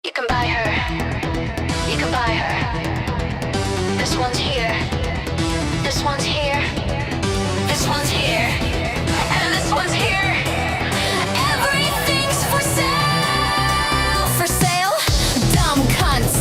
You can buy her. You can buy her. This one's here. This one's here. This one's here. And this one's here. Everything's for sale. For sale? Dumb cunts.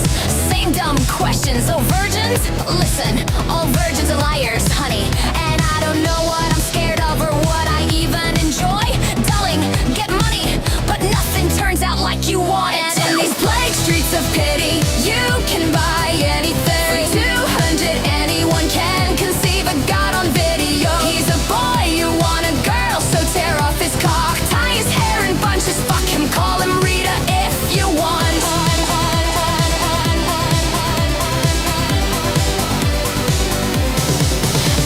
Same dumb questions. Oh, virgins? Listen, all virgins are liars, honey. And I don't know what I'm scared of or what I even enjoy. Darling, get money, but nothing turns out like you want it. And in these plague streets of pity, you can buy anything. For 200, anyone can conceive a god on video. He's a boy, you want a girl, so tear off his cock, tie his hair in bunches, fuck him, call him Rita if you want.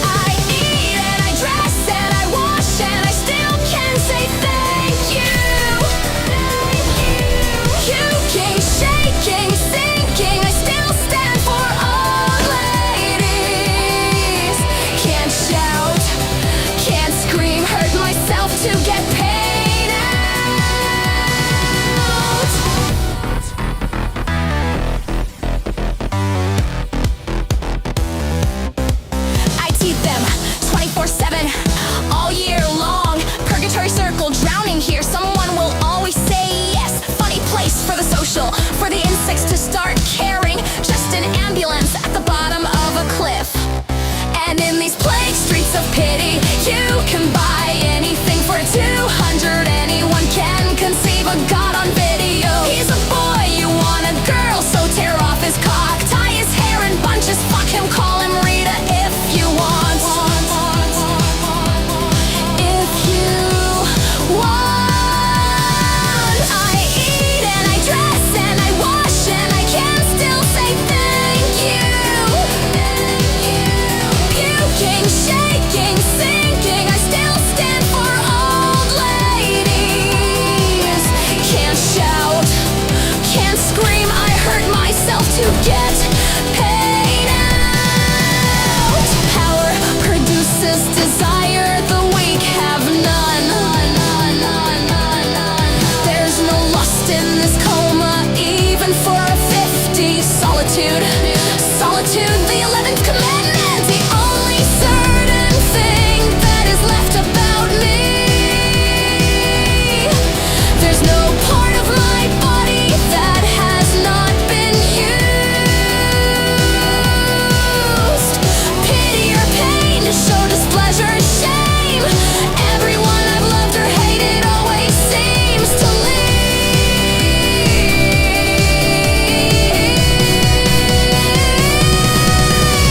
I eat and I dress and I wash and I still can say thank you. Puking, shaking, sinking, I still stand for old ladies. Can't shout, can't scream, hurt myself to get paid out. I teach them 24/7, all year long. Purgatory circle, drowning here. Someone will always say yes. Funny place for the social, for the insects to start caring. Just an ambulance at the bottom of a cliff. And in these plague streets of pity, you can buy anything for 200. Anyone can conceive a god on video. He's a boy, you want a girl, so tear off his cock, tie his hair in bunches, fuck him, call him Rita if you want. If you want. I eat and I dress and I wash and I can still say thank you. Puking, shaking, sinking, I still stand for old ladies. Can't shout, can't scream, I hurt myself to get paid out. Power produces desire, the weak have none. There's no lust in this coma, even for a 50. Solitude, solitude, the 11th commandment, the only certain thing that is left about me. There's no part of my body that has not been used. Pity or pain, show displeasure or shame. Everyone I've loved or hated always seems to leave.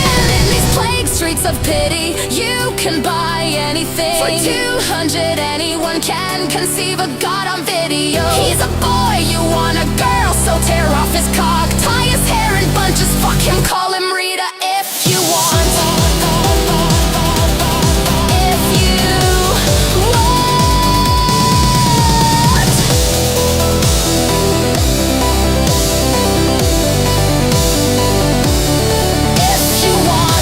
And in these plague streets of pity, you can buy anything. For 200, anyone can conceive a god on video. He's a boy, you want a girl, so tear off his cock, tie his hair in bunches, fuck him, call him Rita if you want. If you want. If you want.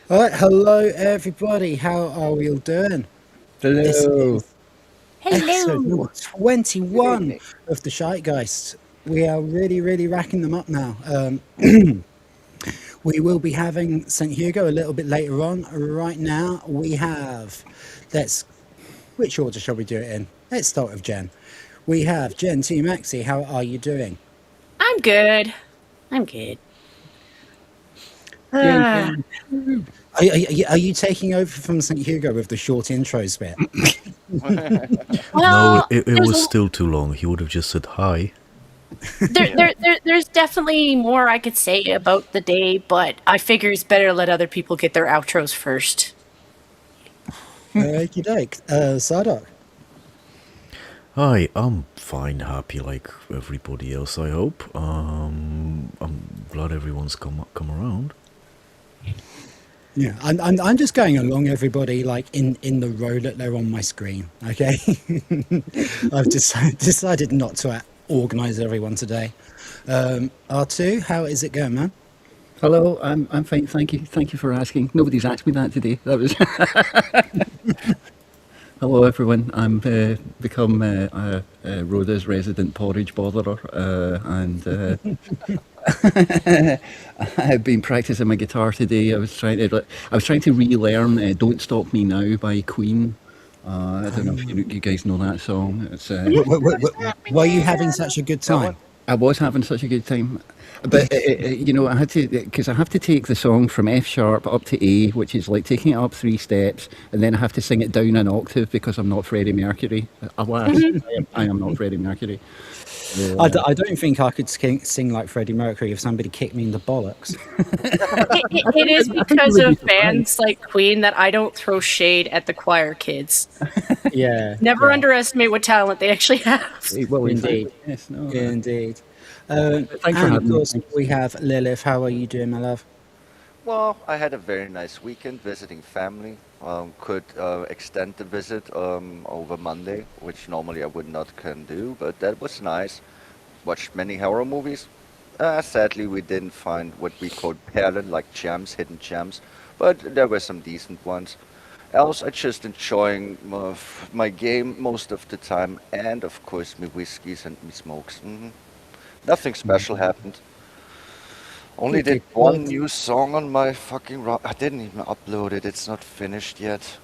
All right, hello everybody. How are we all doing? This Hello. is episode number 21 of the Shitegeist. We are really racking them up now. We will be having St. Hugo a little bit later on. Right now, we have, which order shall we do it in? Let's start with Jen. We have Jen T. Maxi. How are you doing? I'm good. I'm good. Jen, are you taking over from St. Hugo with the short intros bit? Well, No, it was still too long. He would have just said hi. there's definitely more I could say about the day, but I figure it's better to let other people get their outros first. Okie doke. Sardoc. Hi, I'm fine, happy like everybody else, I hope. I'm glad everyone's come around. Yeah, I'm just going along, everybody, like in the row that they're on my screen. Okay, I've decided not to organise everyone today. R2, how is it going, man? Hello, I'm fine, thank you. Thank you for asking. Nobody's asked me that today. That was. Hello, everyone. I'm become Rhoda's resident porridge botherer, and I've been practicing my guitar today. I was trying to relearn "Don't Stop Me Now" by Queen. I don't know if you guys know that song. It's Were you having such a good time? I was having such a good time, but I had to, because I have to take the song from F sharp up to A, which is like taking it up 3 steps, and then I have to sing it down an octave because I'm not Freddie Mercury. Alas, I am not Freddie Mercury. I don't think I could sing like Freddie Mercury if somebody kicked me in the bollocks. It is because of bands like Queen that I don't throw shade at the choir kids. Yeah. Never underestimate what talent they actually have. Well, Indeed. Yes, no, Indeed. Thanks for And of having me. course, we have Lilith. How are you doing, my love? Well, I had a very nice weekend visiting family. Could extend the visit over Monday, which normally I would not can do, but that was nice. Watched many horror movies. Sadly, we didn't find what we called perlen, like gems, hidden gems, but there were some decent ones. Else, I just enjoying my game most of the time, and of course, me whiskeys and me smokes. Nothing special happened. Only did one new song on my fucking rock. I didn't even upload it. It's not finished yet.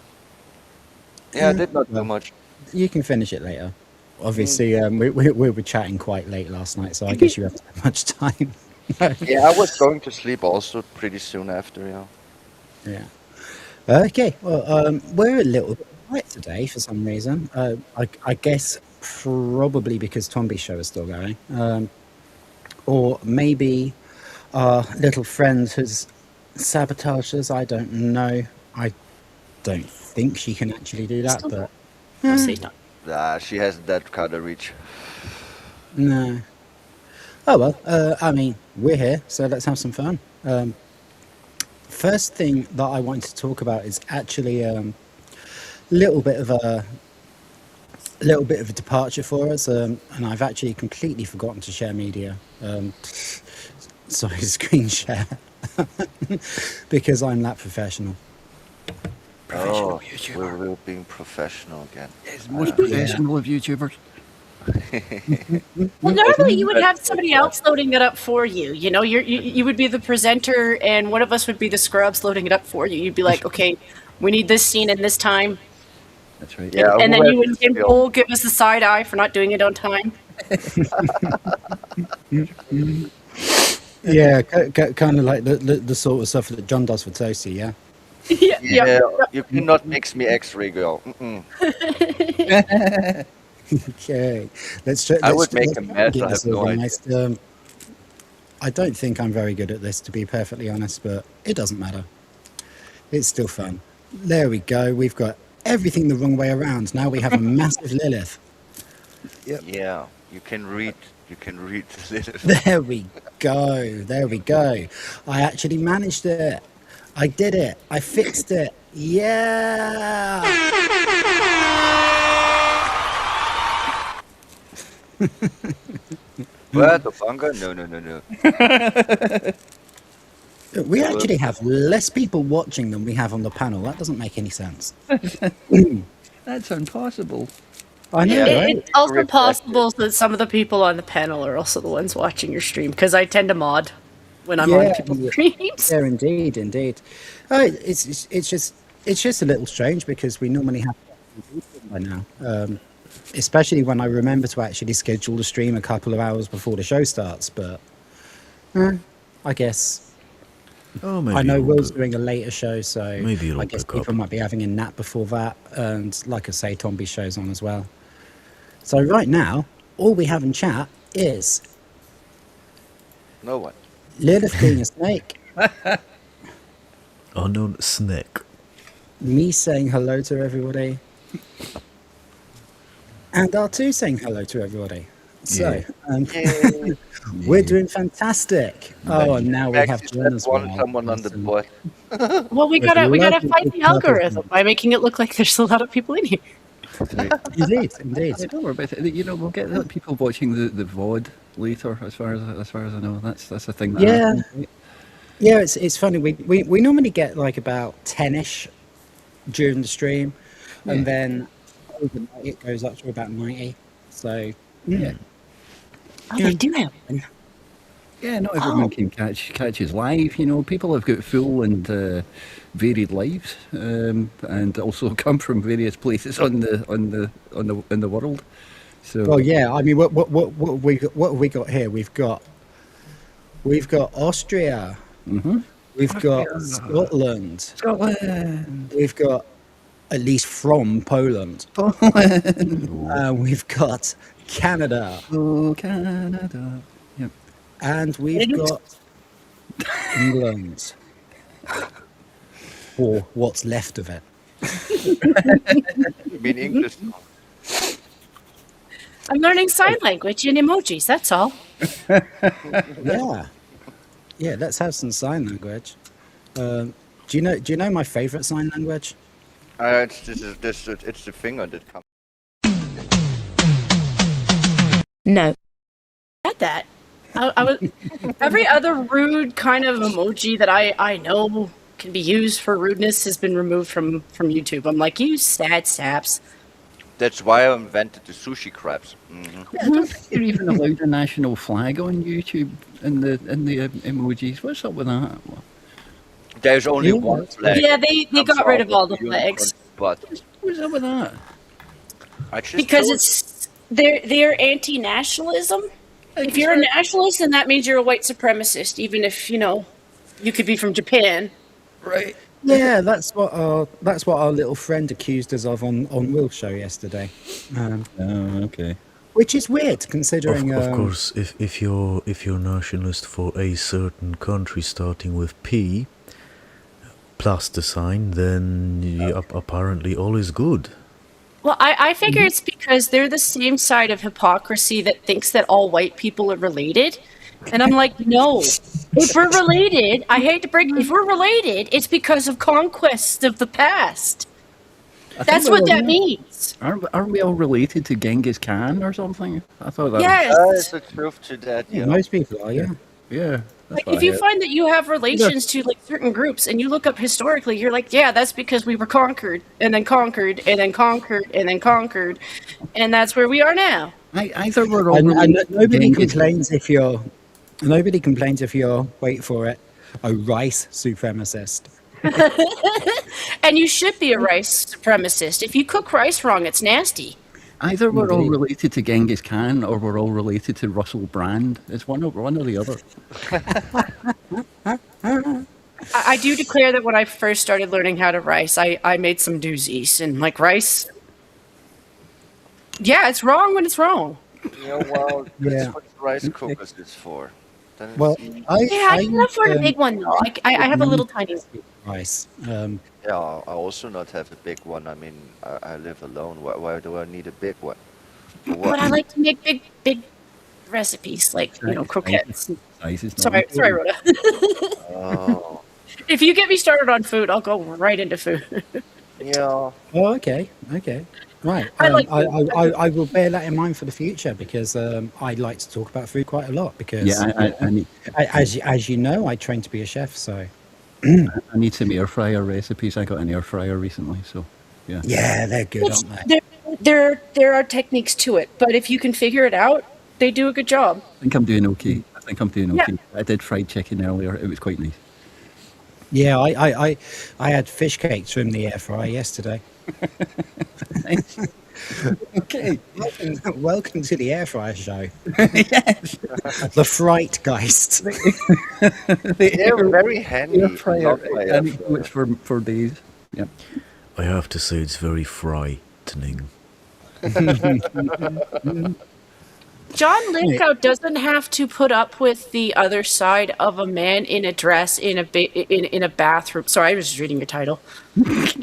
Yeah, I did not do Well, much. you can finish it later. Obviously, we were chatting quite late last night, so I guess you haven't had much time. Yeah, I was going to sleep also pretty soon after, yeah. Yeah. Okay. Well, we're a little bit quiet today for some reason. I guess probably because Tomby's show is still going, or maybe our little friend has sabotaged us. I don't know. I don't think she can actually do that, but Mostly not. She has that kind of reach. no. Oh well. I mean, we're here, so let's have some fun. First thing that I wanted to talk about is actually little bit of a departure for us, and I've actually completely forgotten to share media. Sorry, screen share, because I'm that professional. Oh, YouTuber. we're being professional again. It's the most professional of YouTubers. Well, normally you would have somebody else loading it up for you. You know, you would be the presenter, and one of us would be the scrubs loading it up for you. You'd be like, okay, we need this scene in this time. That's right. Yeah, And then who you has would the skill? Paul give us the side eye for not doing it on time. Yeah, kind of like the sort of stuff that John does for Toasty. Yeah. Yeah, you cannot mix me X-ray girl. Okay. I would make let's a try and mess, get I this have no organised. I don't think I'm very good at this, to be perfectly honest, but it doesn't matter. It's still fun. There we go. We've got everything the wrong way around. Now we have a massive Lilith. Yeah, you can read Lilith. There we go. There we go. I actually managed it. I did it. I fixed it. Yeah. What, the bunga? No. We actually have less people watching than we have on the panel. That doesn't make any sense. That's impossible. I know, Yeah. right? It's also Reflective. possible that some of the people on the panel are also the ones watching your stream, because I tend to mod when I'm on people's streams. Yeah, indeed. It's just a little strange because we normally have by now, especially when I remember to actually schedule the stream a couple of hours before the show starts. But I guess Oh, maybe I know it'll Will's do- doing a later show, so Maybe it'll I guess pick up. people might be having a nap before that. And like I say, Tomby's show's on as well. So right now, all we have in chat is No one. Lilith being a snake, Unknown snake. me saying hello to everybody, and R2 saying hello to everybody. So Yay. we're doing fantastic. Oh, and now we have Maxi Jen said as one well. someone on the Awesome. board. Well, we With gotta lovely fight the purple algorithm thing. by making it look like there's a lot of people in here. Indeed, indeed. Yeah, don't worry about it. You know, we'll get people watching the VOD later. As far as I know, that's a thing. That Yeah. happens, right? Yeah, it's funny. We normally get like about 10ish during the stream, Yeah. and then overnight it goes up to about 90. So Yeah. Oh, they do have one. Yeah, not everyone can catch us live. You know, people have got full and varied lives, and also come from various places in the world. So well, yeah. I mean, what have we got here? We've got Austria. We've got Scotland. Scotland, We've got at least from Poland. Poland, We've got Canada, oh Canada. Yep. and we've got England, or what's left of it. You mean English? I'm learning sign language and emojis. That's all. Yeah, yeah. Let's have some sign language. Do you know my favorite sign language? It's the finger that comes. No. Had that. I was every other rude kind of emoji that I know can be used for rudeness has been removed from YouTube. I'm like, you sad saps. That's why I invented the sushi crabs. I don't think you're even allowed a national flag on YouTube in the emojis. What's up with that? There's only Yeah. one flag. Yeah, they I'm got rid sorry, of all the unicorn, flags But What's up with that? I just because told- it's they're anti-nationalism. If you're a nationalist, then that means you're a white supremacist, even if you could be from Japan. Right. Yeah, that's what our little friend accused us of on Will's show yesterday. Oh, okay. Which is weird considering. Of course, if you're nationalist for a certain country starting with P plus the sign, then apparently all is good. Well, I figure it's because they're the same side of hypocrisy that thinks that all white people are related. And I'm like, no. If we're related, I hate to break if we're related, it's because of conquests of the past. That's what that means. Aren't we all related to Genghis Khan or something? I thought that. Yes. There's the truth to that. Yeah, You know. most people are. Yeah. Yeah. Like if you find that you have relations to like certain groups and you look up historically, you're like, yeah, that's because we were conquered and then conquered and then conquered and then conquered, and that's where we are now. Either we're all And related to nobody Genghis- complains if you're wait for it, a rice supremacist. And you should be a rice supremacist. If you cook rice wrong, it's nasty. Either we're all Indeed. related to Genghis Khan or we're all related to Russell Brand. It's one or the other. I do declare that when I first started learning how to rice, I made some doozies and like rice. Yeah, it's wrong when it's wrong. Yeah, well, Yeah. that's what rice cookers is for. Then it's Well, easy. Yeah, I can afford a big one though. I have a little tiny one. rice. Yeah, I also not have a big one. I mean, I live alone. Why do I need a big one? For what? But I like to make big recipes, like croquettes. Size is not Sorry, important. Rhoda. Oh, If you get me started on food, I'll go right into food. yeah. Oh, okay. Right. I like I will bear that in mind for the future because I like to talk about food quite a lot because Yeah, I need as you know, I trained to be a chef. So I need some air fryer recipes. I got an air fryer recently, so yeah. yeah, they're good, aren't they? There are techniques to it, but if you can figure it out, they do a good job. I think I'm doing okay. Yeah. I did fried chicken earlier. It was quite nice. Yeah, I had fish cakes from the air fryer yesterday. Okay. Welcome to the air fryer show. Yes. The Frightgeist. They're very handy. Air fryer. Not my air And fryer. it's for days. Yeah. I have to say it's very frightening. John Lithgow doesn't have to put up with the other side of a man in a dress in a bathroom. Sorry, I was just reading your title.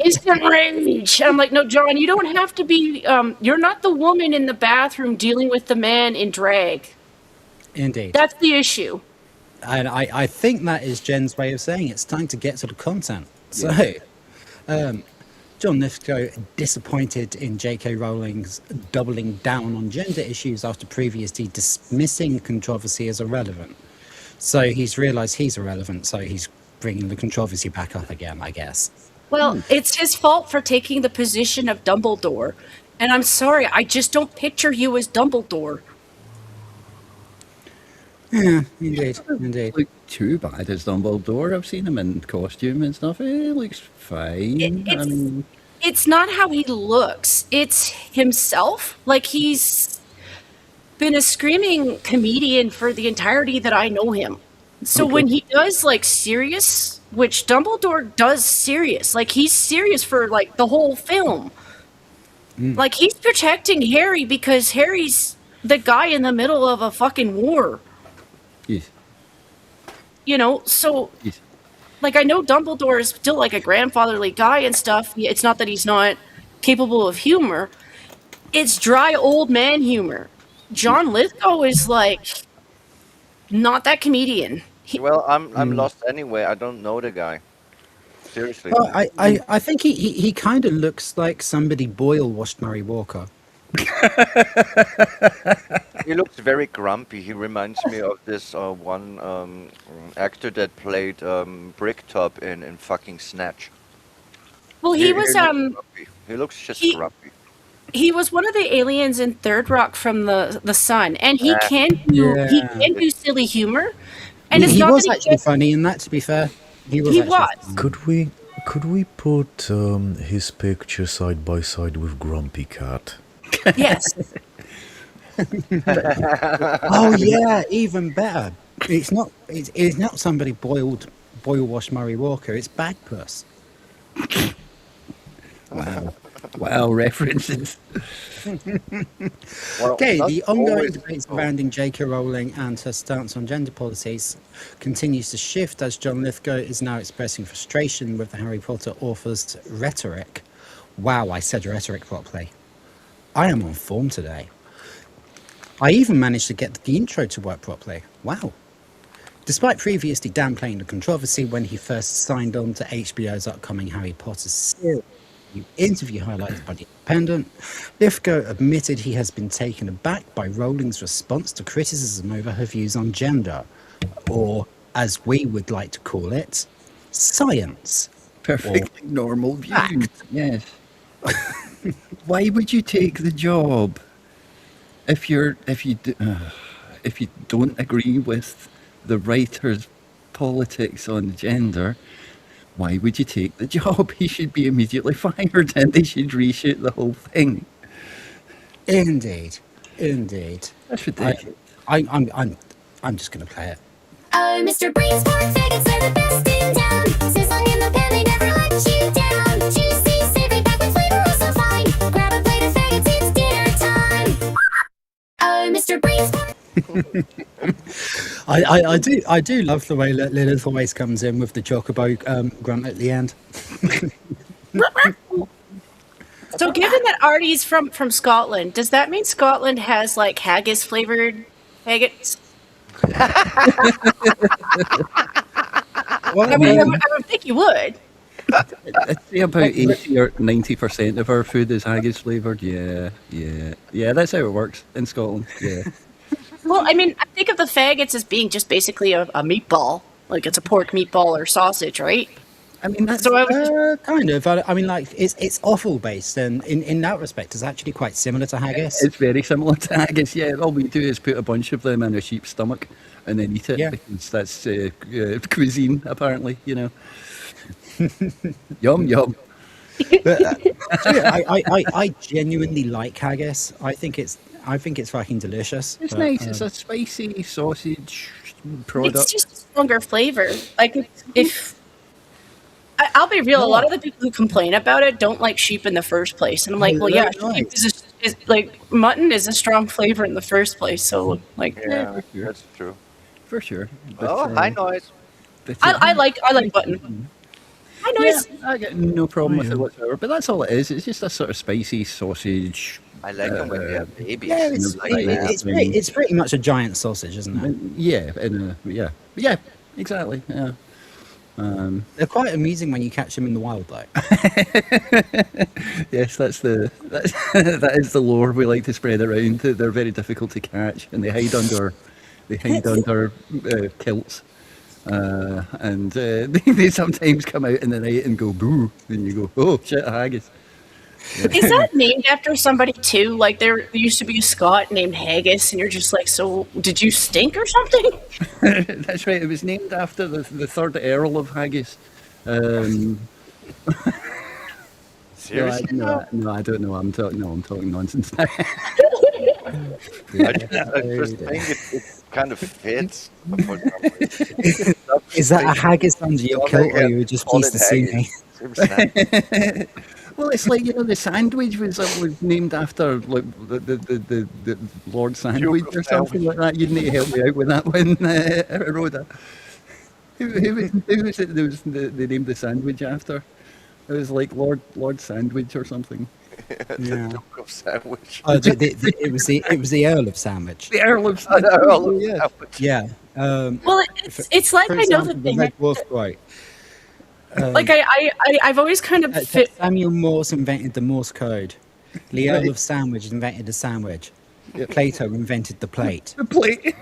Instant rage. I'm like, no, John, you don't have to be. You're not the woman in the bathroom dealing with the man in drag. Indeed. That's the issue. And I think that is Jen's way of saying it's time to get to the content. So, John Lithgow disappointed in J.K. Rowling's doubling down on gender issues after previously dismissing controversy as irrelevant. So he's realised he's irrelevant, so he's bringing the controversy back up again, I guess. Well, it's his fault for taking the position of Dumbledore. And I'm sorry, I just don't picture you as Dumbledore. Yeah, indeed, indeed. Look too bad as Dumbledore. I've seen him in costume and stuff. He looks fine. I mean, It's not how he looks, it's himself. Like, he's been a screaming comedian for the entirety that I know him. So when he does, like, serious, which Dumbledore does serious, like, he's serious for, like, the whole film. Like, he's protecting Harry because Harry's the guy in the middle of a fucking war. yes, You know, so yes. like, I know Dumbledore is still like a grandfatherly guy and stuff. It's not that he's not capable of humor. It's dry old man humor. John Lithgow is like not that comedian. Well, I'm lost anyway. I don't know the guy. Seriously. Well, I think he kind of looks like somebody Boyle washed Murray Walker. He looks very grumpy. He reminds me of this one actor that played Bricktop in fucking Snatch. Well, he was looks grumpy. He looks just he- grumpy. he was one of the aliens in Third Rock from the Sun, and he can do silly humor. And it's He not was that actually funny in that, to be fair. He was. He actually was. funny. Could we put his picture side by side with Grumpy Cat? yes. Oh yeah, even better. It's not somebody Boyle washed Murray Walker. It's Bagpuss. Wow, references. Well, Okay, not the ongoing always- debate surrounding J.K. Rowling and her stance on gender policies continues to shift as John Lithgow is now expressing frustration with the Harry Potter author's rhetoric. Wow, I said rhetoric properly. I am on form today. I even managed to get the intro to work properly. Wow. Despite previously downplaying the controversy when he first signed on to HBO's upcoming Harry Potter series, interview highlighted by The Independent, Lithgow admitted he has been taken aback by Rowling's response to criticism over her views on gender, or as we would like to call it, science. Perfectly normal view. fact. Yes. Why would you take the job if you don't agree with the writer's politics on gender? Why would you take the job? He should be immediately fired, and they should reshoot the whole thing. Indeed, indeed. That's ridiculous. I'm just going to play it. Oh, Mr. Brainsport faggots are the best in town. Sizzling in the pan, they never let you down. Juicy, savory, packed with flavor, oh so fine. Grab a plate of faggots, it's dinner time. Oh, Mr. Brainsport. I do love the way that Lilith always comes in with the chocobo grunt at the end. So, given that Artie's from Scotland, does that mean Scotland has like haggis flavored faggots? Well, I mean, I would think you would. I'd say about 80 or 90% of our food is haggis flavoured. Yeah. That's how it works in Scotland. Yeah. Well, I mean, I think of the faggots as being just basically a meatball, like it's a pork meatball or sausage, right? I mean, that's So I was kind of. I mean, like it's offal based, and in that respect, it's actually quite similar to haggis. it's very similar to haggis. Yeah, all we do is put a bunch of them in a sheep's stomach and then eat it Yeah. because that's cuisine, apparently. You know. Yum yum. But I genuinely like haggis. I think it's fucking delicious. It's but, nice. It's a spicy sausage product. it's just a stronger flavor. Like if I'll be real, a lot of the people who complain about it don't like sheep in the first place, and I'm like, Oh, well, yeah, right. sheep is like mutton is a strong flavor in the first place, so like Yeah, for sure. that's true. For sure. But, Oh, hi, noise. but, I like mutton. I know yeah, I get no problem with it whatsoever. But that's all it is. It's just a sort of spicy sausage. I like them when they're babies. Yeah, Like that. it's pretty much a giant sausage, isn't it? Yeah, yeah, exactly. Yeah. They're quite amusing when you catch them in the wild, though. Yes, that is the lore we like to spread around. They're very difficult to catch, and they hide under kilts. And they sometimes come out in the night and go boo, and you go, oh shit, a haggis. Is that named after somebody too? Like there used to be a Scot named Haggis, and you're just like, so did you stink or something? That's right. It was named after the third Earl of Haggis. Um, Seriously? no, I don't know. I'm talking nonsense now. I just think it kind of fits. For some reason. Is that a haggis under your kilt, or you were just Call pleased it to see haggis. me? Seems nice. Well, it's like, the sandwich was named after like the Lord Sandwich or something like that. You'd need to help me out with that one, Rhoda. Who was it? They named the sandwich after. It was like Lord Sandwich or something. Yeah. The Duke of Sandwich. Oh, it was the Earl of Sandwich. The Earl of Oh, Sandwich. the Earl of Yeah. Sandwich. Yeah. Well, it's like For I know example, that the they Red had, Dwarf quote. like I've always kind of fit. Samuel Morse invented the Morse code. The Earl of Sandwich invented the sandwich. Plato invented the plate. The plate.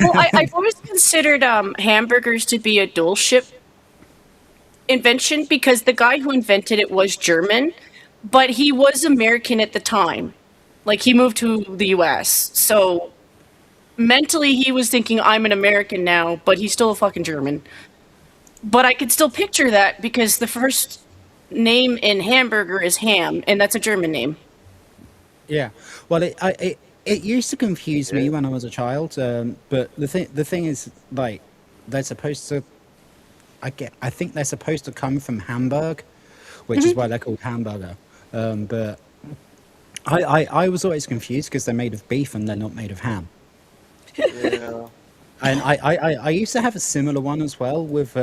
Well, I've always considered hamburgers to be a dual ship invention because the guy who invented it was German, but he was American at the time. Like he moved to the U.S. So mentally he was thinking, I'm an American now, but he's still a fucking German. But I could still picture that because the first name in hamburger is ham, and that's a German name. Yeah. Well, it used to confuse me when I was a child, but the thing is, like, they're supposed to. I think they're supposed to come from Hamburg, which is why they're called hamburger. But I was always confused because they're made of beef and they're not made of ham. Yeah. And I used to have a similar one as well with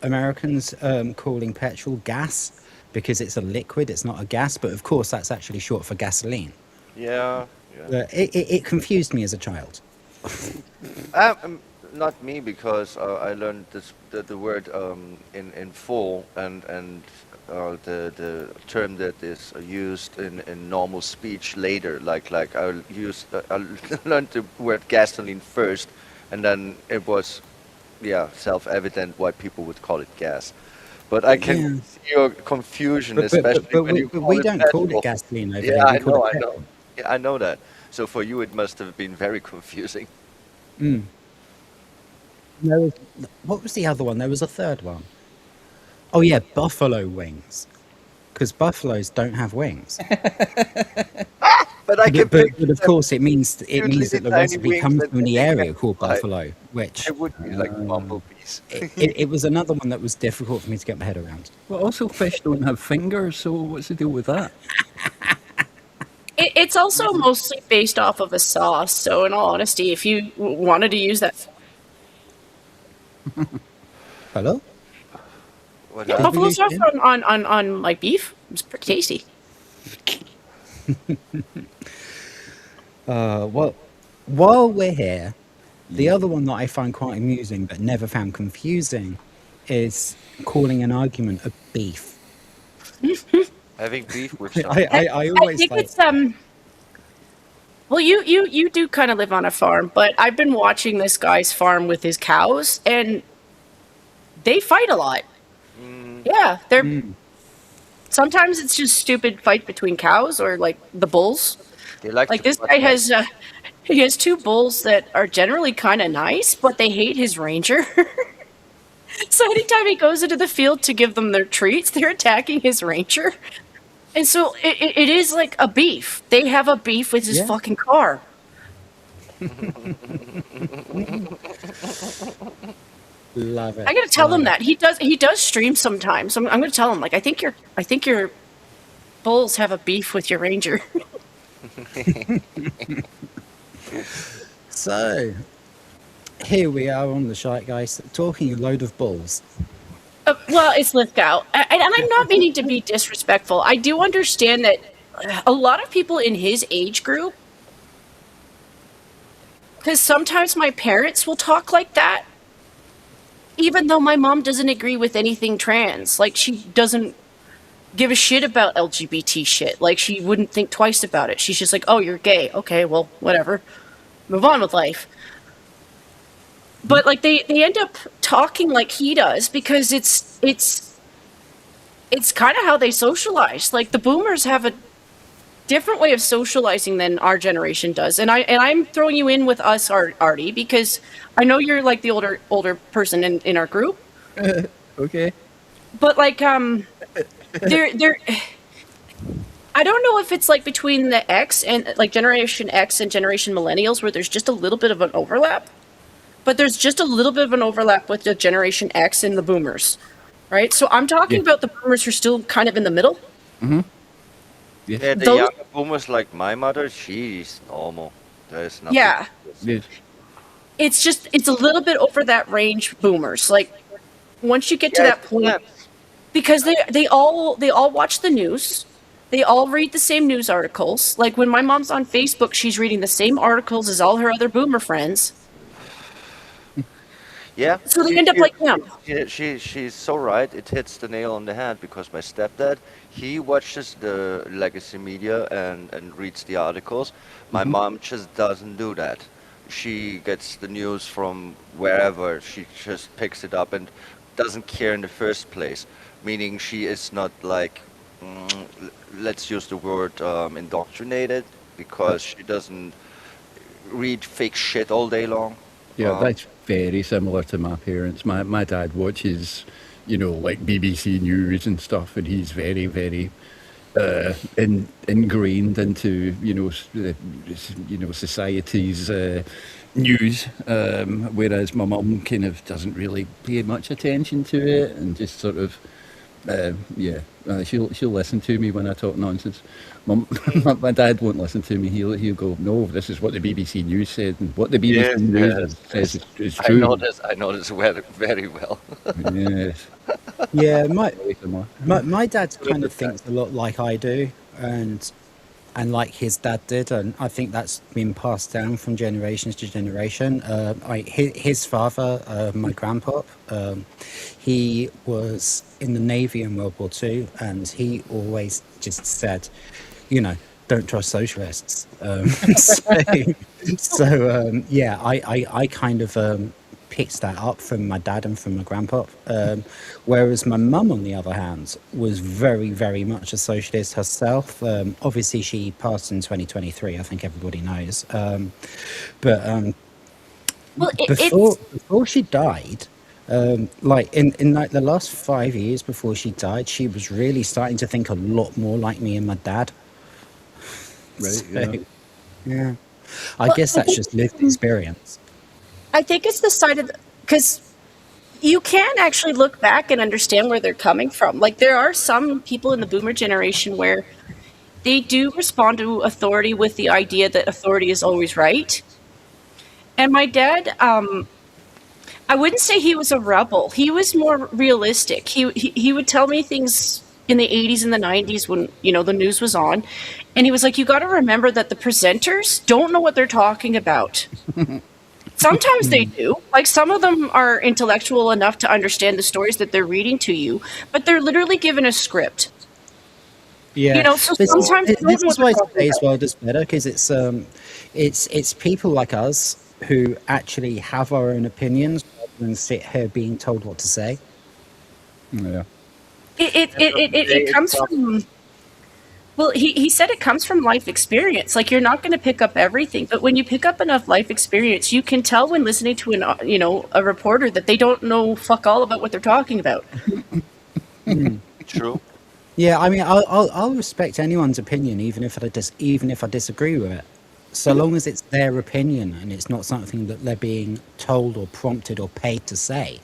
Americans calling petrol gas because it's a liquid, it's not a gas. But of course, that's actually short for gasoline. Yeah. It confused me as a child. Not me, because I learned the word in full, and the term that is used in normal speech later. Like I learned the word gasoline first, and then it was self-evident why people would call it gas. But I can see your confusion, especially when you call we it don't call petrol. it gasoline over Yeah, here. I We call know, it I know. petrol. Yeah, I know that. So for you, it must have been very confusing. What was the other one? There was a third one. Oh yeah, buffalo wings. Because buffaloes don't have wings. But I can But picture of them. course, it means that Usually the tiny recipe wings comes that from the they area can called fly. buffalo, which It would be like bumblebees. it was another one that was difficult for me to get my head around. Well, also fish don't have fingers, so what's the deal with that? It's also mostly based off of a sauce. So, in all honesty, if you wanted to use that, Hello? What yeah, else? buffalo use sauce it? on like beef, it's pretty tasty. Well, while we're here, the other one that I find quite amusing but never found confusing is calling an argument a beef. Having beef with something. I I always think like. it's Well, you do kind of live on a farm, but I've been watching this guy's farm with his cows, and they fight a lot. Yeah, they're sometimes it's just stupid fight between cows or like the bulls. They like Like to this butt guy heads. has he has two bulls that are generally kind of nice, but they hate his ranger. So anytime he goes into the field to give them their treats, they're attacking his ranger. And so it is like a beef. They have a beef with his Yeah. fucking car. Love it. I gotta tell love him it. that he does stream sometimes. I'm gonna tell him like I think your bulls have a beef with your ranger. So, here we are on the Shitegeist talking a load of bulls. Well, it's Lithgow, and I'm not meaning to be disrespectful. I do understand that a lot of people in his age group, because sometimes my parents will talk like that, even though my mom doesn't agree with anything trans, like she doesn't give a shit about LGBT shit. Like she wouldn't think twice about it. She's just like, "Oh, you're gay. Okay, well, whatever. Move on with life." But like they end up talking like he does because it's kind of how they socialize. Like the boomers have a different way of socializing than our generation does. And I'm throwing you in with us, Artie, because I know you're like the older person in our group. Okay. But like they're I don't know if it's like between the X and like Generation X and Generation Millennials where there's just a little bit of an overlap. But there's just a little bit of an overlap with the Generation X and the boomers. Right? So I'm talking Yeah. about the boomers who are still kind of in the middle. Yes. Yeah, the Those- younger boomers like my mother, she's normal. There's nothing. Yeah. Yes. It's a little bit over that range boomers. Like once you get to Yeah, that it point, depends. because they all watch the news. They all read the same news articles. Like when my mom's on Facebook, she's reading the same articles as all her other boomer friends. Yeah. So they end up like him. She's so right. It hits the nail on the head because my stepdad, he watches the legacy media and reads the articles. My mom just doesn't do that. She gets the news from wherever. She just picks it up and doesn't care in the first place. Meaning she is not like, let's use the word indoctrinated, because she doesn't read fake shit all day long. Yeah, that's very similar to my parents. My dad watches, like BBC News and stuff, and he's very, very ingrained into, society's news, whereas my mum kind of doesn't really pay much attention to it and just sort of, she'll listen to me when I talk nonsense. My dad won't listen to me. He'll go, no, this is what the BBC News said, and what the BBC News says is I true. know this. I know this very, very well. Yes. Yeah, Very similar. my dad kind of thinks a lot like I do, and like his dad did, and I think that's been passed down from generations to generation. His father, my grandpa, he was in the Navy in World War II, and he always just said, don't trust socialists. Yeah, I kind of picked that up from my dad and from my grandpa. Whereas my mum, on the other hand, was very, very much a socialist herself. Obviously, she passed in 2023. I think everybody knows. But Well, before she died, like in like the last 5 years before she died, she was really starting to think a lot more like me and my dad. Right. So, Yeah. yeah, I Well, guess that's just lived experience. I think it's the side of because you can actually look back and understand where they're coming from. Like there are some people in the boomer generation where they do respond to authority with the idea that authority is always right. And my dad, I wouldn't say he was a rebel. He was more realistic. He would tell me things in the 80s and the 90s when, the news was on. And he was like, you got to remember that the presenters don't know what they're talking about. Sometimes they do. Like some of them are intellectual enough to understand the stories that they're reading to you, but they're literally given a script. Yeah, So this sometimes is, they don't this know is what why they're talking today's about. world is better, because it's people like us who actually have our own opinions rather than sit here being told what to say. Yeah. It comes from. Well, he said it comes from life experience. Like you're not going to pick up everything, but when you pick up enough life experience, you can tell when listening to a reporter that they don't know fuck all about what they're talking about. True. Yeah, I mean, I'll respect anyone's opinion, even if I disagree with it, so long as it's their opinion and it's not something that they're being told or prompted or paid to say.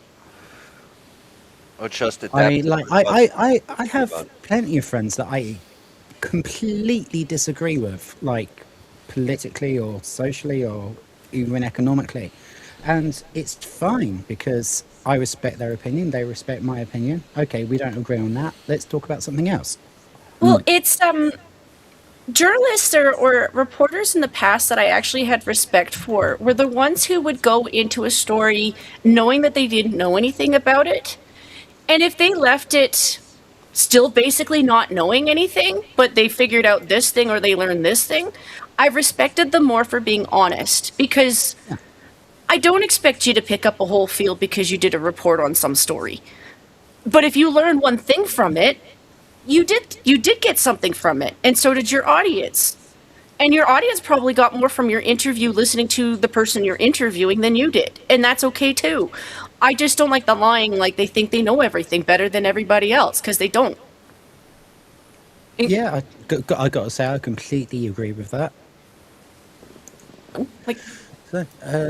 Or just I mean, adapt. like I have plenty of friends that I completely disagree with, like politically or socially or even economically, and it's fine because I respect their opinion, they respect my opinion. Okay, we don't agree on that, let's talk about something else. Well, it's Journalists or reporters in the past that I actually had respect for were the ones who would go into a story knowing that they didn't know anything about it. And if they left it still basically not knowing anything, but they figured out this thing or they learned this thing, I respected them more for being honest, because I don't expect you to pick up a whole field because you did a report on some story. But if you learned one thing from it, you did get something from it, and so did your audience. And your audience probably got more from your interview listening to the person you're interviewing than you did, and that's okay too. I just don't like the lying, like they think they know everything better than everybody else, because they don't. Yeah, I got to say, I completely agree with that. Like, So,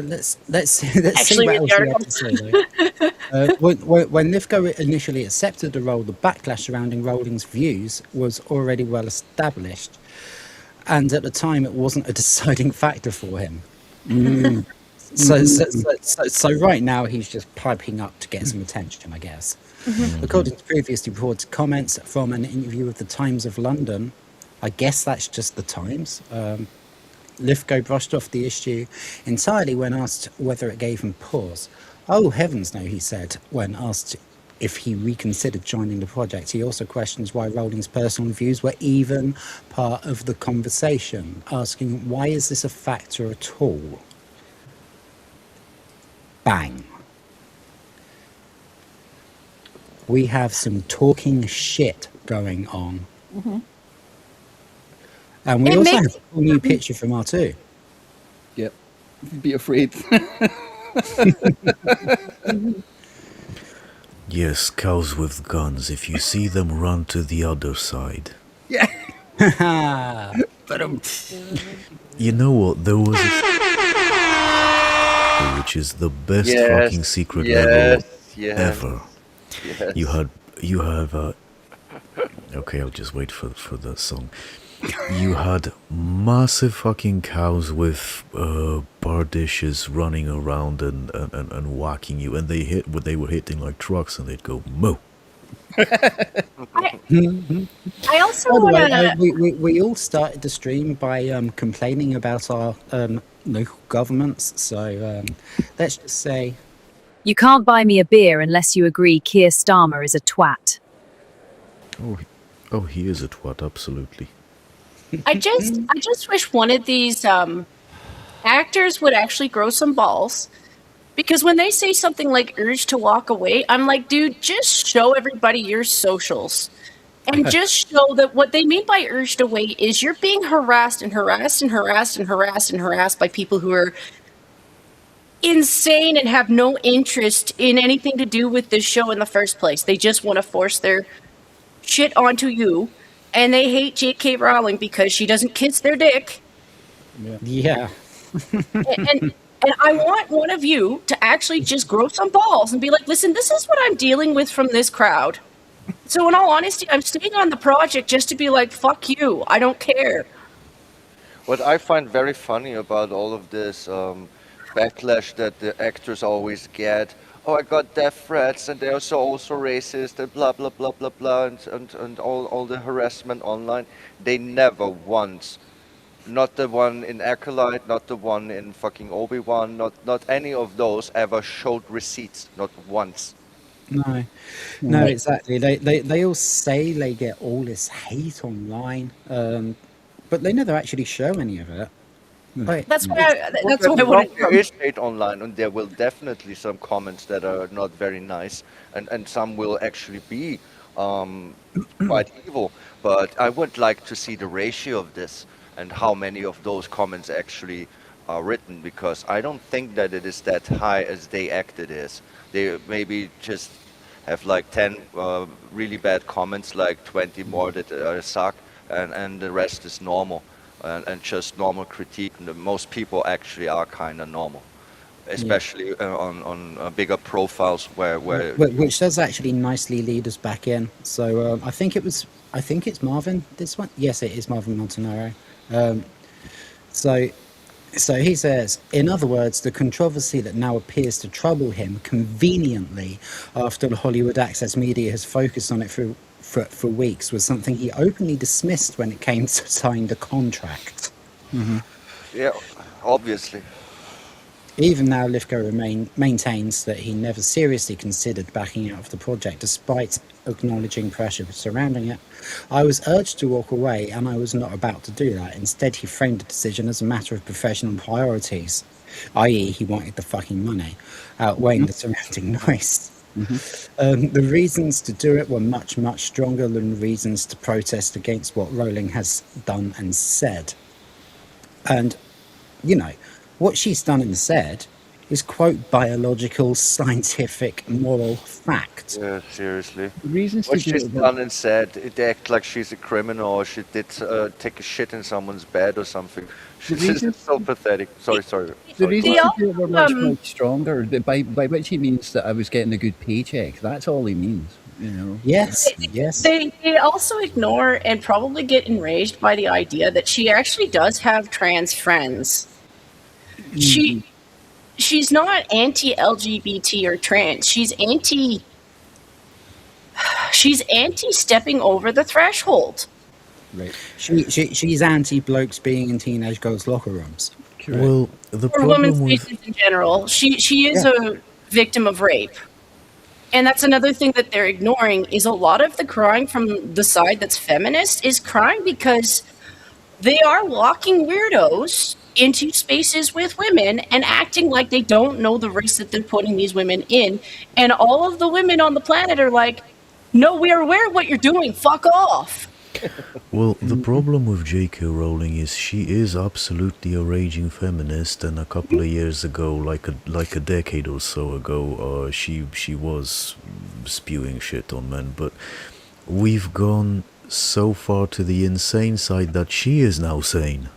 let's see Actually what read else the you have to say. Though. When Lithgow initially accepted the role, the backlash surrounding Rowling's views was already well established, and at the time, it wasn't a deciding factor for him. So right now, he's just piping up to get some attention, I guess. According to previously reported comments from an interview with the Times of London, I guess that's just the Times. Lithgow brushed off the issue entirely when asked whether it gave him pause. Oh, heavens no, he said, when asked if he reconsidered joining the project. He also questions why Rowling's personal views were even part of the conversation, asking, why is this a factor at all? Bang. We have some talking shit going on. And we It also makes- have a cool new picture from R2. Yep. Be afraid. Yes, cows with guns. If you see them, run to the other side. Yeah. But You know what? There was which is the best fucking secret level ever. Yes. You have okay, I'll just wait for the song. You had massive fucking cows with bar dishes running around and whacking you, and they were hitting like trucks, and they'd go moo. I also By the want way, to. we all started the stream by complaining about our local governments. So let's just say, You can't buy me a beer unless you agree Keir Starmer is a twat. Oh, he is a twat, absolutely. I just wish one of these actors would actually grow some balls. Because when they say something like urge to walk away, I'm like, dude, just show everybody your socials. And just show that what they mean by urged away is you're being harassed and harassed and harassed and harassed and harassed by people who are insane and have no interest in anything to do with this show in the first place. They just want to force their shit onto you. And they hate J.K. Rowling because she doesn't kiss their dick. yeah. And I want one of you to actually just grow some balls and be like, listen, this is what I'm dealing with from this crowd. So in all honesty, I'm staying on the project just to be like, fuck you. I don't care. What I find very funny about all of this backlash that the actors always get, oh, I got death threats and they're also racist and blah, blah, blah, blah, blah, and all the harassment online. They never once, not the one in Acolyte, not the one in fucking Obi-Wan, not any of those ever showed receipts, not once. No, exactly. They all say they get all this hate online, but they never actually show any of it. Like, That's why that's Don't what get I me wrong, want there to is hate online, and there will definitely some comments that are not very nice, and some will actually be quite evil. But I would like to see the ratio of this and how many of those comments actually are written, because I don't think that it is that high as they act it is. They maybe just have like 10 really bad comments, like 20 more that suck, and the rest is normal. And just normal critique. Most people actually are kind of normal, especially on bigger profiles where which does actually nicely lead us back in. So I think it's Marvin. This one, yes, it is Marvin Montanaro. So he says, in other words, the controversy that now appears to trouble him conveniently after the Hollywood Access Media has focused on it for weeks was something he openly dismissed when it came to signing the contract. Yeah, obviously. Even now, Lithgow maintains that he never seriously considered backing out of the project, despite acknowledging pressure surrounding it. I was urged to walk away, and I was not about to do that. Instead, he framed the decision as a matter of professional priorities, i.e., he wanted the fucking money, outweighing the surrounding noise. The reasons to do it were much, much stronger than reasons to protest against what Rowling has done and said. And, you know, what she's done and said is quote biological, scientific, moral fact. Yeah, seriously. The reasons What to do she's it, done and said, it act like she's a criminal or she did take a shit in someone's bed or something. She's reasons- so pathetic. Sorry. the reasons all- to do it were much, um, much stronger, by which he means that I was getting a good paycheck. That's all he means, you know. Yes, yes. They also ignore and probably get enraged by the idea that she actually does have trans friends. She's not anti-LGBT or trans. She's anti stepping over the threshold. Right. She's anti blokes being in teenage girls' locker rooms. Correct. Well, the Or women's problem with spaces in general. She is Yeah. a victim of rape. And that's another thing that they're ignoring is a lot of the crying from the side that's feminist is crying because they are walking weirdos into spaces with women and acting like they don't know the risks that they're putting these women in. And all of the women on the planet are like, no, we are aware of what you're doing. Fuck off. Well, the problem with J.K. Rowling is she is absolutely a raging feminist, and a couple of years ago, like a decade or so ago, she was spewing shit on men. But we've gone so far to the insane side that she is now sane.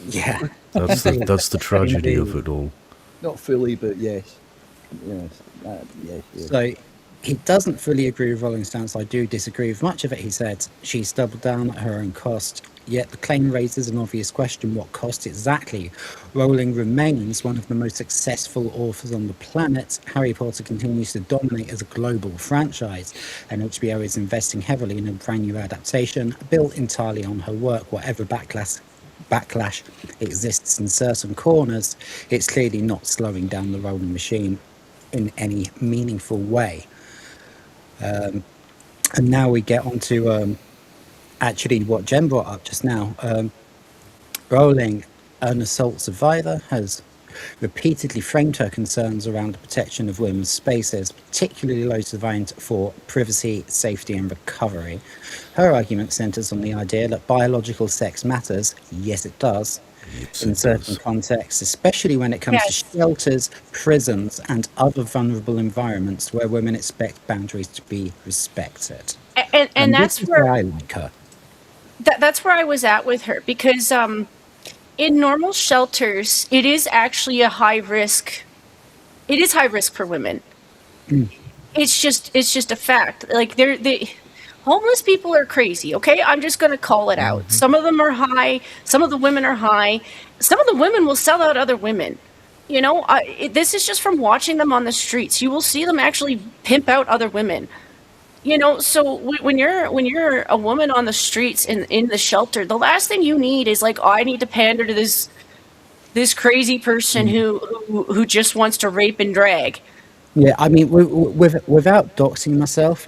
Yeah. That's the tragedy of it all. Not fully, but yes. Yes. Yes. So he doesn't fully agree with Rowling's stance. I do disagree with much of it. He said she's doubled down at her own cost. Yet the claim raises an obvious question: what cost exactly? Rowling remains one of the most successful authors on the planet. Harry Potter continues to dominate as a global franchise, and HBO is investing heavily in a brand new adaptation built entirely on her work. Whatever backlash exists in certain corners, it's clearly not slowing down the Rowling machine in any meaningful way. And now we get on to actually what Jen brought up just now. Rowling, an assault survivor, has repeatedly framed her concerns around the protection of women's spaces, particularly those designed for privacy, safety, and recovery. Her argument centers on the idea that biological sex matters. Yes, it does. Yes, In it certain does. contexts, especially when it comes Yes. to shelters, prisons, and other vulnerable environments where women expect boundaries to be respected. And that's this is where why I like her. that's where I was at with her because in normal shelters, it is actually a high risk. It is high risk for women. It's just a fact. Like they homeless people are crazy. Okay, I'm just gonna call it out. Some of them are high. Some of the women are high. Some of the women will sell out other women. You know, this is just from watching them on the streets. You will see them actually pimp out other women. You know, so when you're a woman on the streets in the shelter, the last thing you need is like, oh, I need to pander to this crazy person who just wants to rape and drag. Yeah, I mean, without doxing myself,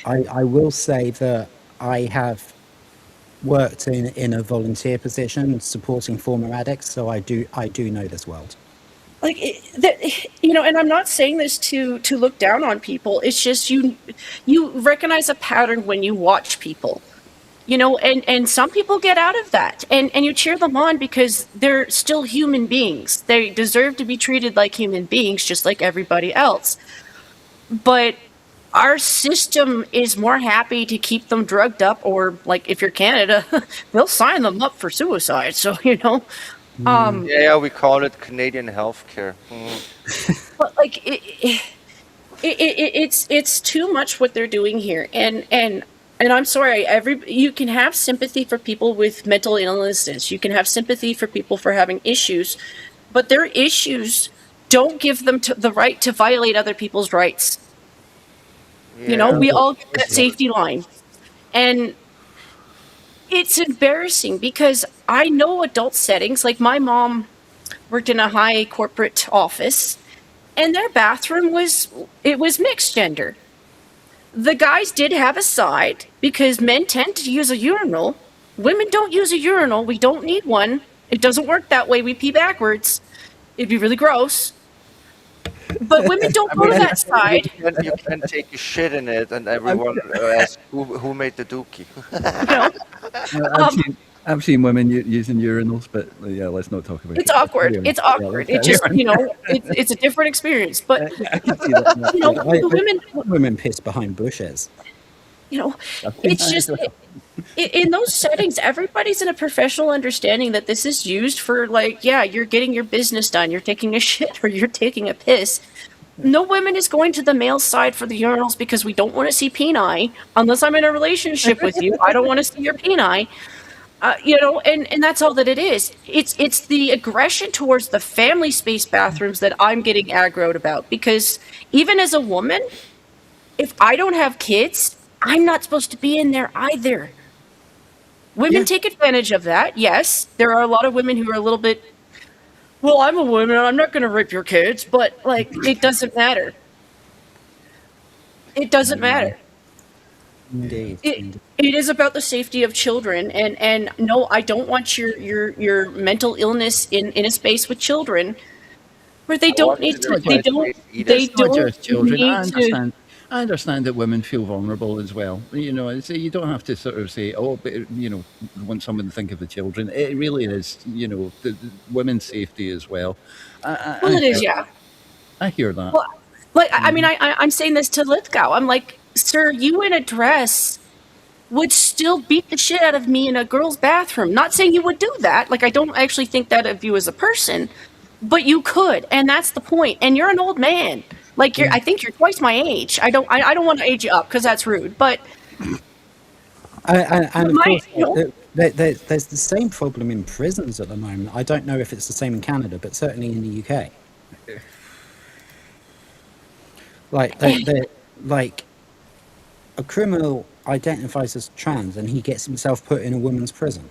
I will say that I have worked in a volunteer position supporting former addicts, so I do know this world. Like you know, and I'm not saying this to look down on people. It's just you recognize a pattern when you watch people. You know, and some people get out of that and you cheer them on because they're still human beings. They deserve to be treated like human beings just like everybody else. But our system is more happy to keep them drugged up, or like if you're Canada, they'll sign them up for suicide. So, you know, Yeah, we call it Canadian healthcare. but like it's too much what they're doing here, and I'm sorry. You can have sympathy for people with mental illnesses. You can have sympathy for people for having issues, but their issues don't give them the right to violate other people's rights. You know, Yeah. we all get that safety line. And it's embarrassing because I know adult settings, like my mom worked in a high corporate office, and their bathroom was mixed gender. The guys did have a side because men tend to use a urinal. Women don't use a urinal. We don't need one. It doesn't work that way. We pee backwards. It'd be really gross. But women don't I go to mean, that side. you can take a shit in it, and everyone asks who made the dookie. You know, I've seen women using urinals, but yeah, let's not talk about it's it. awkward. Carry on. It's Yeah, awkward. let's It carry just, on. you know, it's a different experience. But I can see that. you know, I- the women, Women piss behind bushes. you know, it's just in those settings, everybody's in a professional understanding that this is used for, like, yeah, you're getting your business done, you're taking a shit or you're taking a piss. No woman is going to the male side for the urinals because we don't want to see peni. Unless I'm in a relationship with you, I don't want to see your peni. You know, and that's all that it is. It's the aggression towards the family space bathrooms that I'm getting aggroed about, because even as a woman, if I don't have kids, I'm not supposed to be in there either. Women Yeah. take advantage of that. Yes, there are a lot of women who are a little bit, well, I'm a woman, I'm not going to rape your kids, but like, it doesn't matter. It doesn't matter. Indeed. It is about the safety of children, and no, I don't want your mental illness in a space with children where they don't need to, they don't, they It's not don't just children. need to. I understand that women feel vulnerable as well. You know, you don't have to sort of say, "Oh, but you know, want someone to think of the children." It really is, you know, the women's safety as well. Well, it is, yeah. I hear that. Well, like, I mean, I'm saying this to Lithgow. I'm like, sir, you in a dress would still beat the shit out of me in a girl's bathroom. Not saying you would do that. Like, I don't actually think that of you as a person, but you could, and that's the point. And you're an old man. Like, I think you're twice my age. I don't want to age you up because that's rude. But And of My- course, you know- there's the same problem in prisons at the moment. I don't know if it's the same in Canada, but certainly in the UK. Like a criminal identifies as trans and he gets himself put in a woman's prison.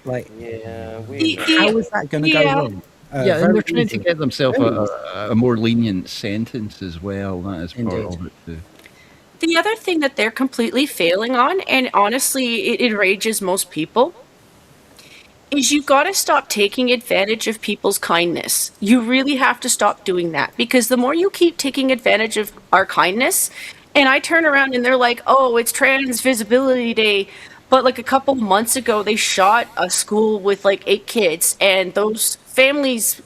Like, Yeah, how is that going to go Yeah. wrong? Yeah, and very they're trying to easily. get themselves Very a more lenient sentence as well. That is part Indeed. of it too. the other thing that they're completely failing on, and honestly, it enrages most people, is you got to stop taking advantage of people's kindness. You really have to stop doing that, because the more you keep taking advantage of our kindness, and I turn around and they're like, oh, it's Trans Visibility Day. But like a couple months ago, they shot a school with like 8 kids, and those families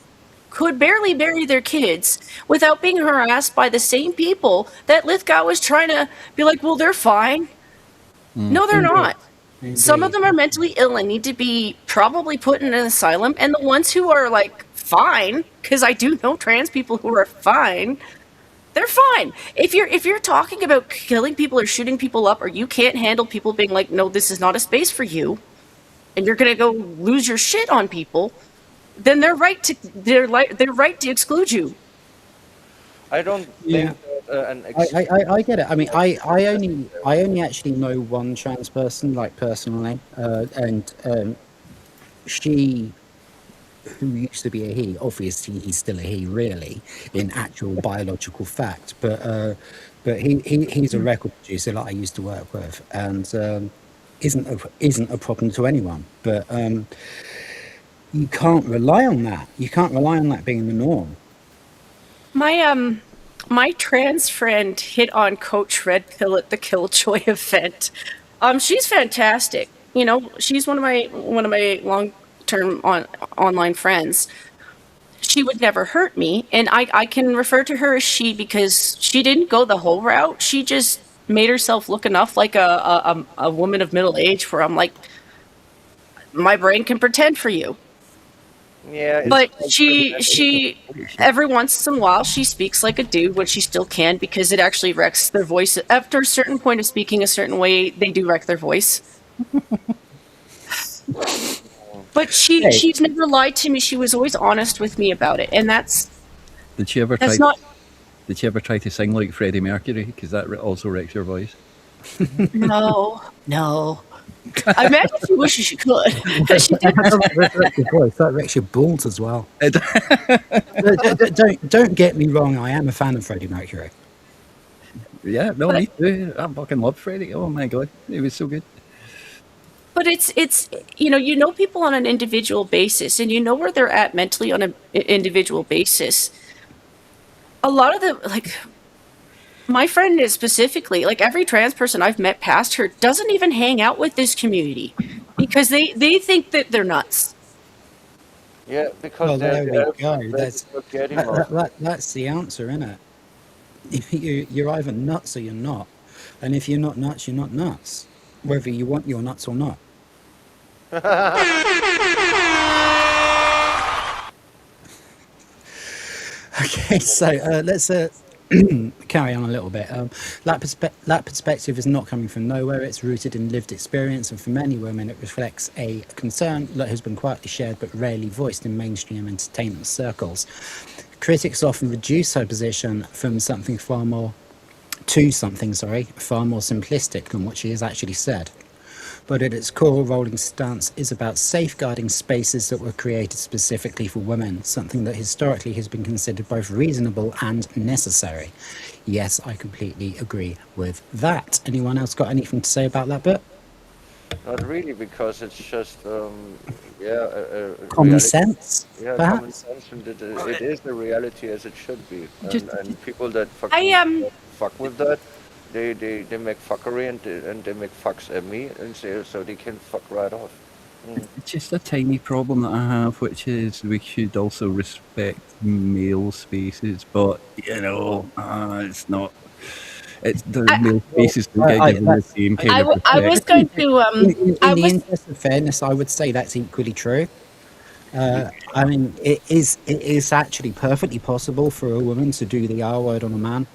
could barely bury their kids without being harassed by the same people that Lithgow was trying to be like, well, they're fine. No, they're not. Some of them are mentally ill and need to be probably put in an asylum. And the ones who are like fine, because I do know trans people who are fine, they're fine. If you're talking about killing people or shooting people up, or you can't handle people being like, no, this is not a space for you, and you're gonna go lose your shit on people, then they're right to exclude you. I don't Yeah. think that I get it. I mean, I only actually know one trans person, like personally, and she, who used to be a he, obviously he's still a he, really, in actual biological fact. But he's a record producer that I used to work with, and isn't a problem to anyone. But you can't rely on that. You can't rely on that being the norm. My trans friend hit on Coach Red Pill at the Killjoy event. She's fantastic. You know, she's one of my long-term online friends. She would never hurt me, and I can refer to her as she, because she didn't go the whole route. She just made herself look enough like a woman of middle age where I'm like, my brain can pretend for you. yeah. But she every once in a while she speaks like a dude when she still can, because it actually wrecks their voice. After a certain point of speaking a certain way, they do wreck their voice. But she's never lied to me. She was always honest with me about it, and Did she ever that's try? not. Did you ever try to sing like Freddie Mercury? Because that also wrecks your voice. No, no. I imagine she wishes she could. She did. Your voice, that wrecks your balls as well. Don't get me wrong, I am a fan of Freddie Mercury. Yeah, no, But me too. I fucking love Freddie. Oh my god, he was so good. But it's you know people on an individual basis, and you know where they're at mentally on an individual basis. A lot of the like my friend is specifically like every trans person I've met past her doesn't even hang out with this community because they think that they're nuts. Yeah, because Well, there we they're go. afraid That's of getting lost. that's the answer, isn't it? You're either nuts or you're not, and if you're not nuts, you're not nuts, whether you want your nuts or not. Okay, so let's carry on a little bit. That perspective is not coming from nowhere. It's rooted in lived experience, and for many women, it reflects a concern that has been quietly shared but rarely voiced in mainstream entertainment circles. Critics often reduce her position from something far more simplistic than what she has actually said. But at its core, Rowling's stance is about safeguarding spaces that were created specifically for women, something that historically has been considered both reasonable and necessary. Yes, I completely agree with that. Anyone else got anything to say about that bit? Not really, because it's just Common reality. sense, Yeah, common perhaps? sense, and it is the reality as it should be. Just- And people that I fuck with that, they make fuckery and they make fucks at me, and so they can fuck right off. Just a tiny problem that I have, which is we should also respect male spaces, but it's not. It's the male spaces don't get given the same kind of respect. I was going to In I the was interest of fairness, I would say that's equally true. I mean, it is actually perfectly possible for a woman to do the R word on a man.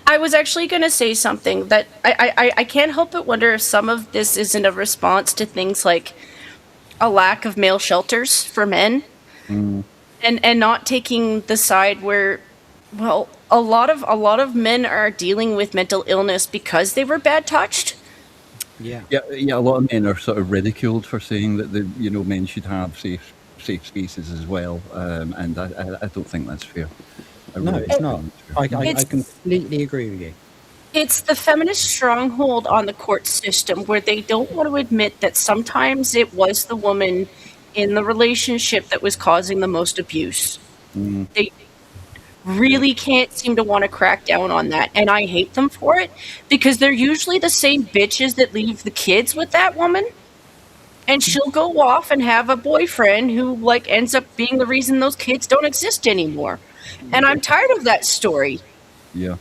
I was actually going to say something that I can't help but wonder if some of this isn't a response to things like a lack of male shelters for men, and not taking the side where, well, a lot of men are dealing with mental illness because they were bad touched. Yeah. Yeah, a lot of men are sort of ridiculed for saying that men should have safe spaces as well, and I don't think that's fair. I No, really it's don't not. think that's fair. I It's- completely agree with you. It's the feminist stronghold on the court system where they don't want to admit that sometimes it was the woman in the relationship that was causing the most abuse. They really can't seem to want to crack down on that, and I hate them for it because they're usually the same bitches that leave the kids with that woman, and she'll go off and have a boyfriend who like ends up being the reason those kids don't exist anymore. And I'm tired of that story. Yeah.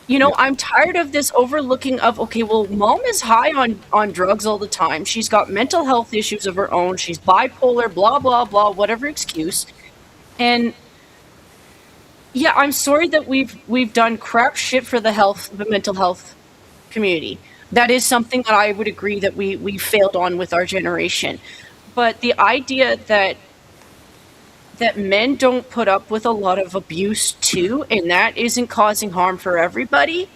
I'm tired of this overlooking of, okay, well, mom is high on drugs all the time. She's got mental health issues of her own. She's bipolar, blah, blah, blah, whatever excuse. And yeah, I'm sorry that we've done crap shit for the mental health community. That is something that I would agree that we failed on with our generation. But the idea that men don't put up with a lot of abuse too, and that isn't causing harm for everybody.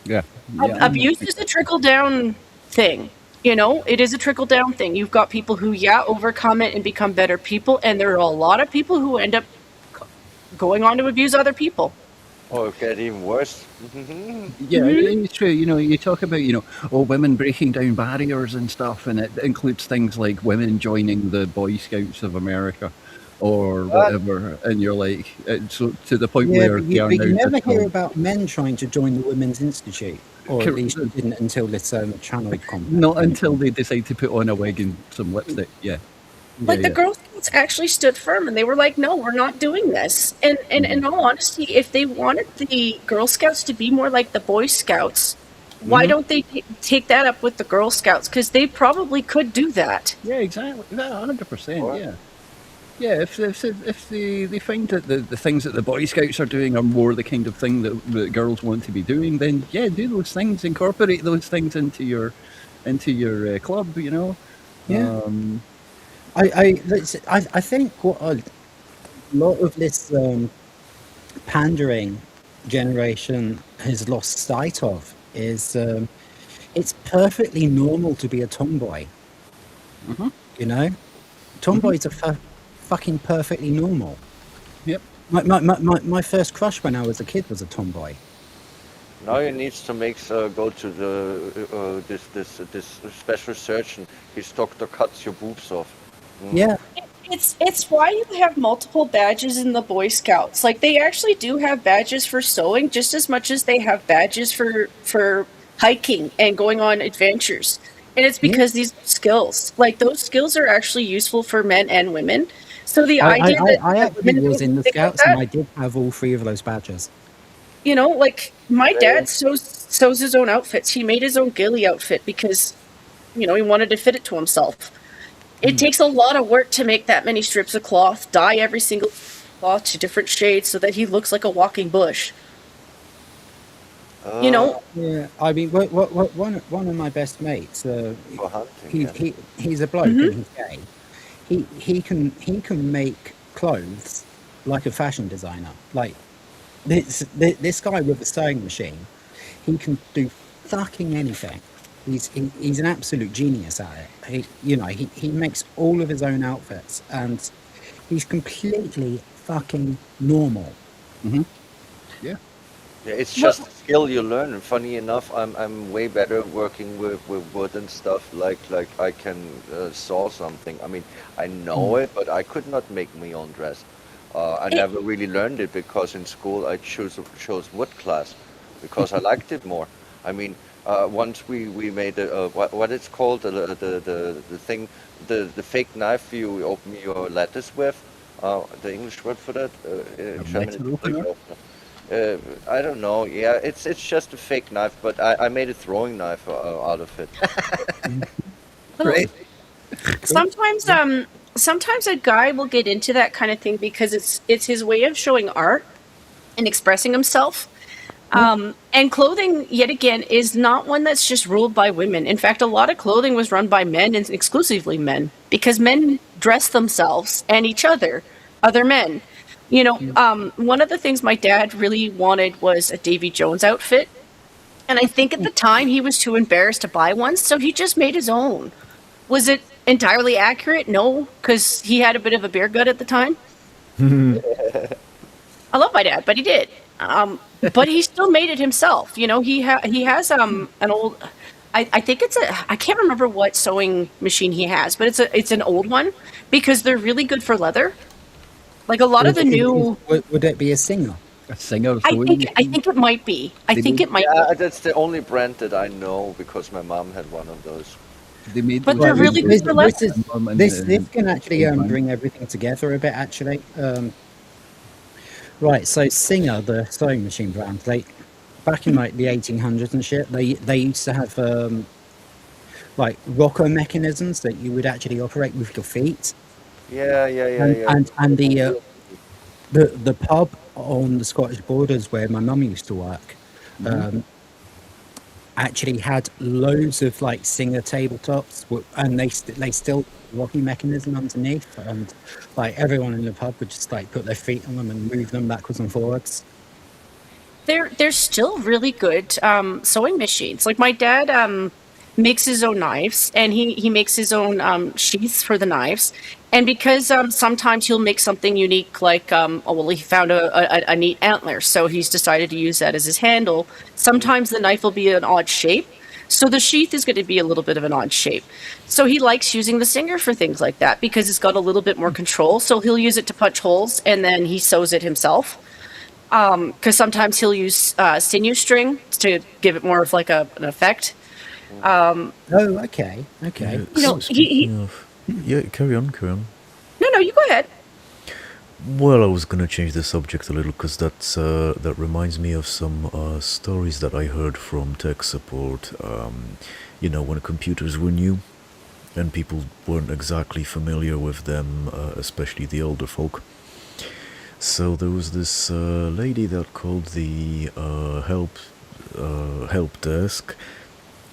Yeah. Abuse is a trickle down thing. It is a trickle down thing. You've got people who, overcome it and become better people, and there are a lot of people who end up going on to abuse other people. Or get even worse. Yeah, it's true. You talk about, women breaking down barriers and stuff, and it includes things like women joining the Boy Scouts of America or whatever, and you're like, so to the point Yeah, where but they are you now never just hear called- about men trying to join the Women's Institute, or at least you didn't until this channel content. Not until they decide to put on a wig and some lipstick. Yeah. Like the Girl Scouts actually stood firm, and they were like, "No, we're not doing this." And in all honesty, if they wanted the Girl Scouts to be more like the Boy Scouts, why don't they take that up with the Girl Scouts? Because they probably could do that. Yeah, exactly. 100%. Yeah. Yeah, if they find that the things that the Boy Scouts are doing are more the kind of thing that girls want to be doing, then yeah, do those things, incorporate those things into your club. Yeah. I think what a lot of this pandering generation has lost sight of is it's perfectly normal to be a tomboy. You know, tomboys are fucking perfectly normal. Yep. My first crush when I was a kid was a tomboy. Now he needs to go to the this special surgeon. His doctor cuts your boobs off. Yeah, It's why you have multiple badges in the Boy Scouts. Like they actually do have badges for sewing just as much as they have badges for hiking and going on adventures. And it's yeah. because these are skills. Like those skills are actually useful for men and women. So the I, I, idea that, I that actually women was don't in the think about scouts and that, I did have all 3 of those badges. you know, like my Really? dad sews his own outfits. He made his own ghillie outfit because, you know, he wanted to fit it to himself. It takes a lot of work to make that many strips of cloth, dye every single cloth to different shades so that he looks like a walking bush. You Uh, know, Yeah, I mean, one of my best mates, for hunting. he, Yeah. he's a bloke and he's gay. He can make clothes like a fashion designer. Like this guy with a sewing machine, he can do fucking anything. He's an absolute genius at it. He makes all of his own outfits, and he's completely fucking normal. Yeah. Yeah, it's just a skill you learn. And funny enough, I'm way better working with wood and stuff. Like I can saw something. I mean, I know it, but I could not make my own dress. I never really learned it because in school I chose wood class because I liked it more. I mean, once we made what it's called the thing the fake knife you open your lettuce with. The English word for that A in German letter it's opener. I don't know. Yeah, it's just a fake knife, but I made a throwing knife out of it. Right. sometimes sometimes a guy will get into that kind of thing because it's his way of showing art and expressing himself. And clothing, yet again, is not one that's just ruled by women. In fact, a lot of clothing was run by men and exclusively men because men dress themselves and each other men. You know, one of the things my dad really wanted was a Davy Jones outfit. And I think at the time he was too embarrassed to buy one, so he just made his own. Was it entirely accurate? No, because he had a bit of a beer gut at the time. I love my dad, but he did. But he still made it himself. You know, he has an old. I think it's I can't remember what sewing machine he has, but it's an old one because they're really good for leather. Like a lot of the new. Would it be a Singer? A singer. I sewing think it might be. I They think made- it might Yeah, be. that's the only brand that I know because my mom had one of those. They made. But them they're in really good for leather. This can actually Fine. bring everything together a bit. Actually, right. So Singer, the sewing machine brand, they back in like the 1800s and shit, they used to have like rocker mechanisms that you would actually operate with your feet, Yeah, and the pub on the Scottish borders where my mum used to work actually had loads of like Singer tabletops, and they still rocky mechanism underneath, and like everyone in the pub would just like put their feet on them and move them backwards and forwards. They're still really good sewing machines. Like my dad makes his own knives, and he makes his own sheaths for the knives. And because sometimes he'll make something unique, like he found a neat antler, so he's decided to use that as his handle. Sometimes the knife will be an odd shape, so the sheath is going to be a little bit of an odd shape. So he likes using the Singer for things like that because it's got a little bit more control. So he'll use it to punch holes, and then he sews it himself. Because sometimes he'll use sinew string to give it more of like an effect. Oh, okay. Yeah, You know, speaking of, yeah, carry on. No, you go ahead. Well, I was gonna change the subject a little because that reminds me of some stories that I heard from tech support. When computers were new and people weren't exactly familiar with them, especially the older folk. So there was this lady that called the help desk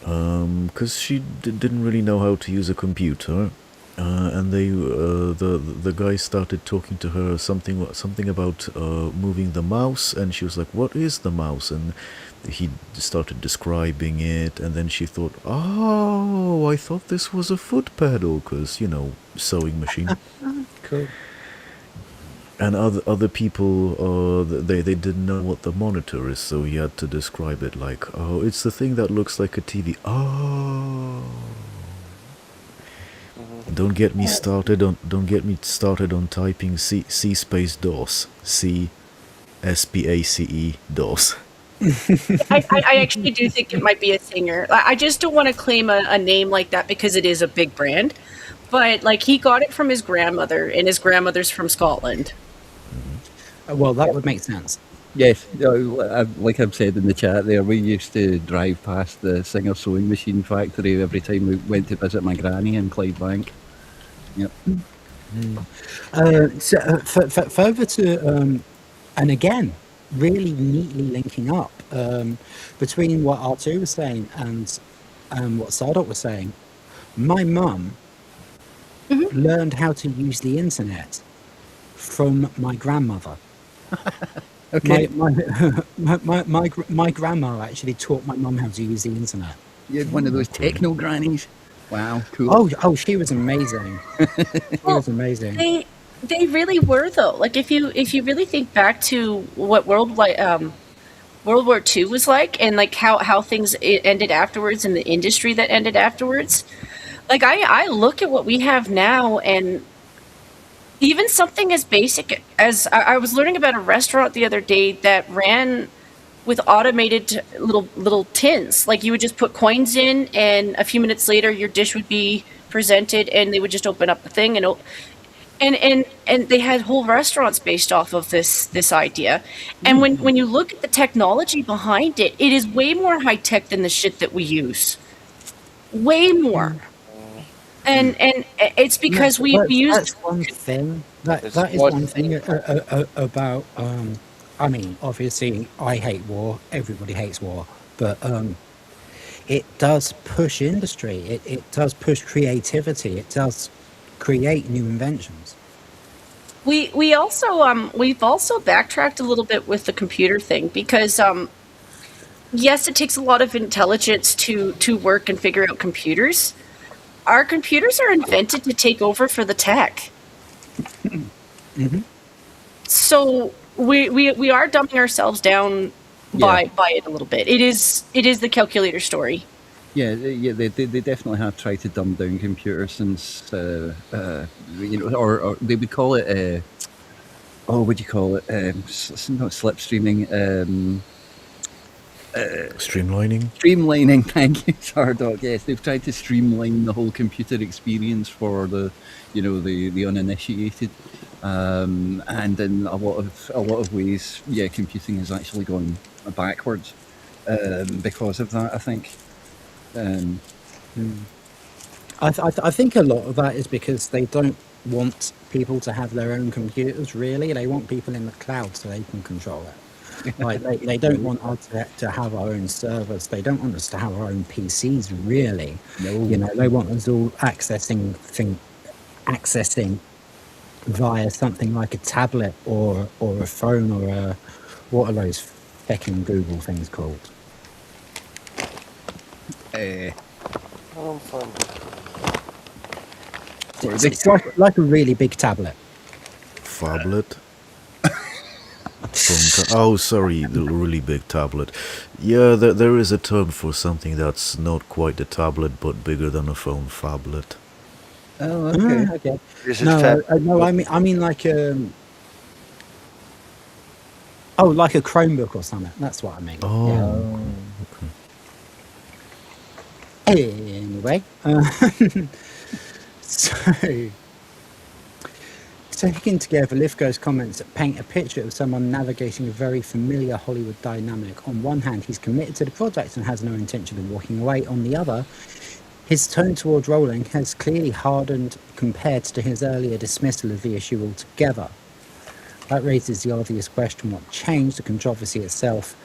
because she didn't really know how to use a computer, and the guy started talking to her something about moving the mouse, and she was like, "What is the mouse?" And he started describing it, and then she thought, "Oh, I thought this was a foot pedal, because sewing machine." Cool. And other people, they didn't know what the monitor is, so he had to describe it like, "Oh, it's the thing that looks like a TV." Oh. Don't get me started on typing C space DOS. CSPACE DOS. I actually do think it might be a singer. I just don't want to claim a name like that because it is a big brand. But like he got it from his grandmother, and his grandmother's from Scotland. Well, that would make sense. Yes, like I've said in the chat there, we used to drive past the Singer sewing machine factory every time we went to visit my granny in Clydebank. Yep. Further to, and again, really neatly linking up between what R2 was saying and what Sardot was saying. My mum learned how to use the internet from my grandmother. Okay. My grandma actually taught my mum how to use the internet. You had one of those techno grannies. Wow, cool. Oh, she was amazing. She was amazing. They really were though. Like if you really think back to what World War II was like, and like how things ended afterwards, and the industry that ended afterwards. Like I look at what we have now, and even something as basic as I was learning about a restaurant the other day that ran with automated little tins. Like you would just put coins in, and a few minutes later your dish would be presented, and they would just open up the thing and they had whole restaurants based off of this idea. And when you look at the technology behind it, it is way more high tech than the shit that we use. Way more. And it's because we use. That's one thing. That is one thing about. I mean, obviously, I hate war. Everybody hates war, but it does push industry. It does push creativity. It does create new inventions. We've also backtracked a little bit with the computer thing because yes, it takes a lot of intelligence to work and figure out computers. Our computers are invented to take over for the tech. So we are dumbing ourselves down by it a little bit. It is the calculator story. Yeah, they definitely have tried to dumb down computers since, or they would call it, what do you call it? Not slipstreaming. Streamlining. Streamlining, thank you, Sardog. Yes, they've tried to streamline the whole computer experience for the uninitiated, and in a lot of ways, computing has actually gone backwards because of that. I think. I think a lot of that is because they don't want people to have their own computers. Really, they want people in the cloud so they can control it. Like they don't want us to have our own servers. They don't want us to have our own PCs. Really, no. They want us all accessing via something like a tablet or a phone or a what are those fecking Google things called? It's like a really big tablet. Phablet. Oh, sorry, the really big tablet. Yeah, there is a term for something that's not quite a tablet, but bigger than a phone. Phablet. Oh, okay. Okay. Is it No, I mean like like a Chromebook or something. That's what I mean. Oh, Yeah. okay. Anyway, so taking together Lithgow's comments that paint a picture of someone navigating a very familiar Hollywood dynamic. On one hand, he's committed to the project and has no intention of walking away. On the other, his tone towards Rowling has clearly hardened compared to his earlier dismissal of the issue altogether. That raises the obvious question: what changed? The controversy itself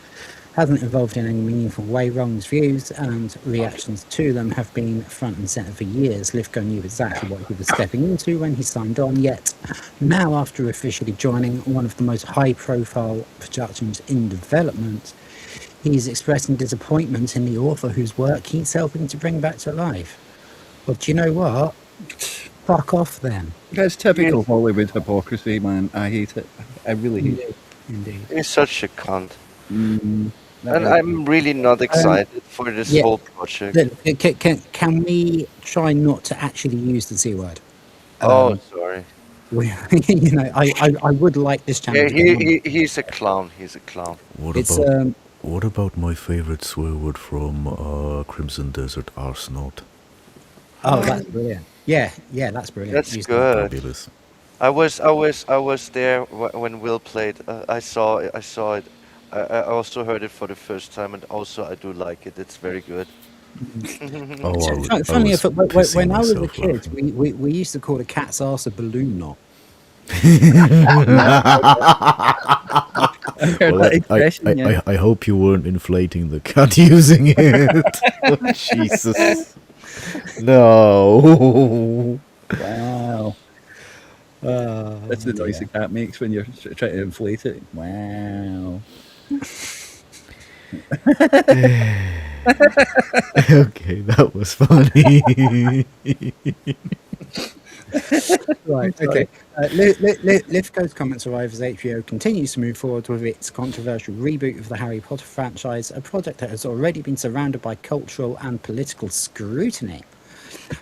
hasn't evolved in any meaningful way. Rowling's views and reactions to them have been front and centre for years. Lithgow knew exactly what he was stepping into when he signed on, yet now, after officially joining one of the most high-profile productions in development, he's expressing disappointment in the author whose work he's helping to bring back to life. Well, do you know what? Fuck off then. That's typical Hollywood hypocrisy, man. I hate it. I really hate it. Indeed. He's such a cunt. That And is- I'm really not excited for this yeah. whole project. Can we try not to actually use the C word? Oh, sorry. You know, I would like this channel Yeah, to go on. he's a clown. He's a clown. It's What about my favorite swear word from Crimson Desert, Arsnot? oh, that's brilliant. Yeah, that's brilliant. That's Use good. Fabulous. I was there when Will played. I saw it. I also heard it for the first time, and also I do like it. It's very good. Oh, Funny enough, pissing when I was a myself kid, laughing. we used to call a cat's arse a balloon knot. Well, that expression, yeah. I hope you weren't inflating the cat using it. Oh, Jesus. No. Wow. That's the noise a cat makes when you're trying to inflate it. Wow. Okay, that was funny. Right, okay. Lithgow's comments arrive as HBO continues to move forward with its controversial reboot of the Harry Potter franchise, a project that has already been surrounded by cultural and political scrutiny.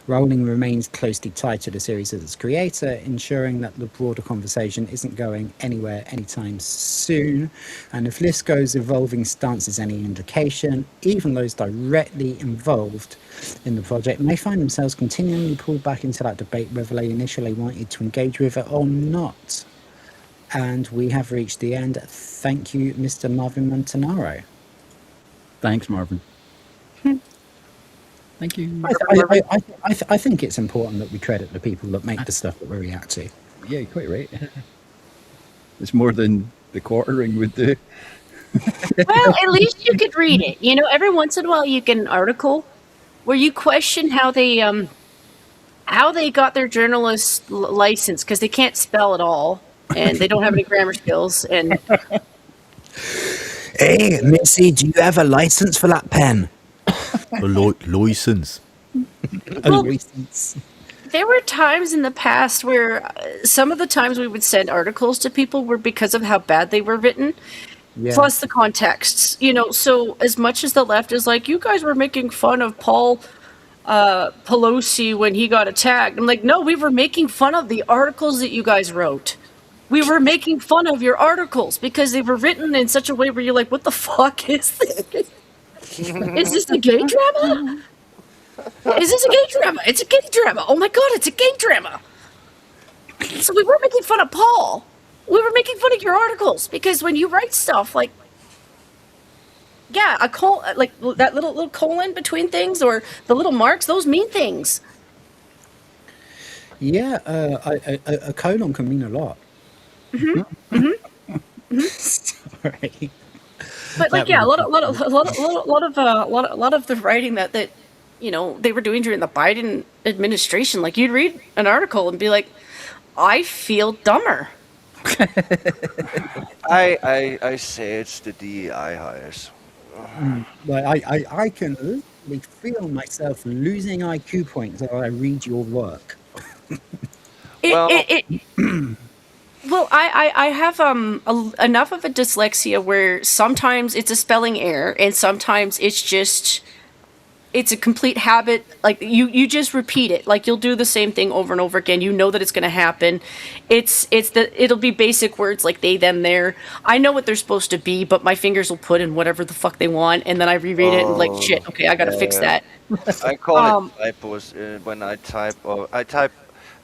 Rowling remains closely tied to the series as its creator, ensuring that the broader conversation isn't going anywhere anytime soon. And if Lithgow's evolving stance is any indication, even those directly involved in the project may find themselves continually pulled back into that debate whether they initially wanted to engage with it or not. And we have reached the end. Thank you, Mr. Marvin Montanaro. Thanks, Marvin. Thank you. I think it's important that we credit the people that make the stuff that we react to. Yeah, you're quite right. It's more than the quartering would do. Well, at least you could read it. You know, every once in a while you get an article where you question how they got their journalist license because they can't spell at all and they don't have any grammar skills. And Hey, Missy, do you have a license for that pen? A license. Well, license. there were times in the past where some of the times we would send articles to people were because of how bad they were written. Yeah. Plus the contexts, you know. So as much as the left is like, you guys were making fun of Paul Pelosi when he got attacked, I'm like, no, we were making fun of the articles that you guys wrote. We were making fun of your articles because they were written in such a way where you're like, what the fuck is this? Is this a gay drama? Is this a gay drama? It's a gay drama. Oh my god, it's a gay drama. So we weren't making fun of Paul. We were making fun of your articles because when you write stuff like, yeah, like that little colon between things or the little marks, those mean things. Yeah, a colon can mean a lot. Sorry. But like, yeah, a lot of the writing that you know they were doing during the Biden administration. Like, you'd read an article and be like, I feel dumber. I say it's the DEI hires. Like I can literally feel myself losing IQ points as I read your work. Well, I have enough of a dyslexia where sometimes it's a spelling error and sometimes it's a complete habit. Like you just repeat it. Like you'll do the same thing over and over again. You know that it's going to happen. It'll be basic words like they, them, their. I know what they're supposed to be, but my fingers will put in whatever the fuck they want, and then I reread it and like, shit. Okay, I got to fix that. I call it typos when I type. Or I type.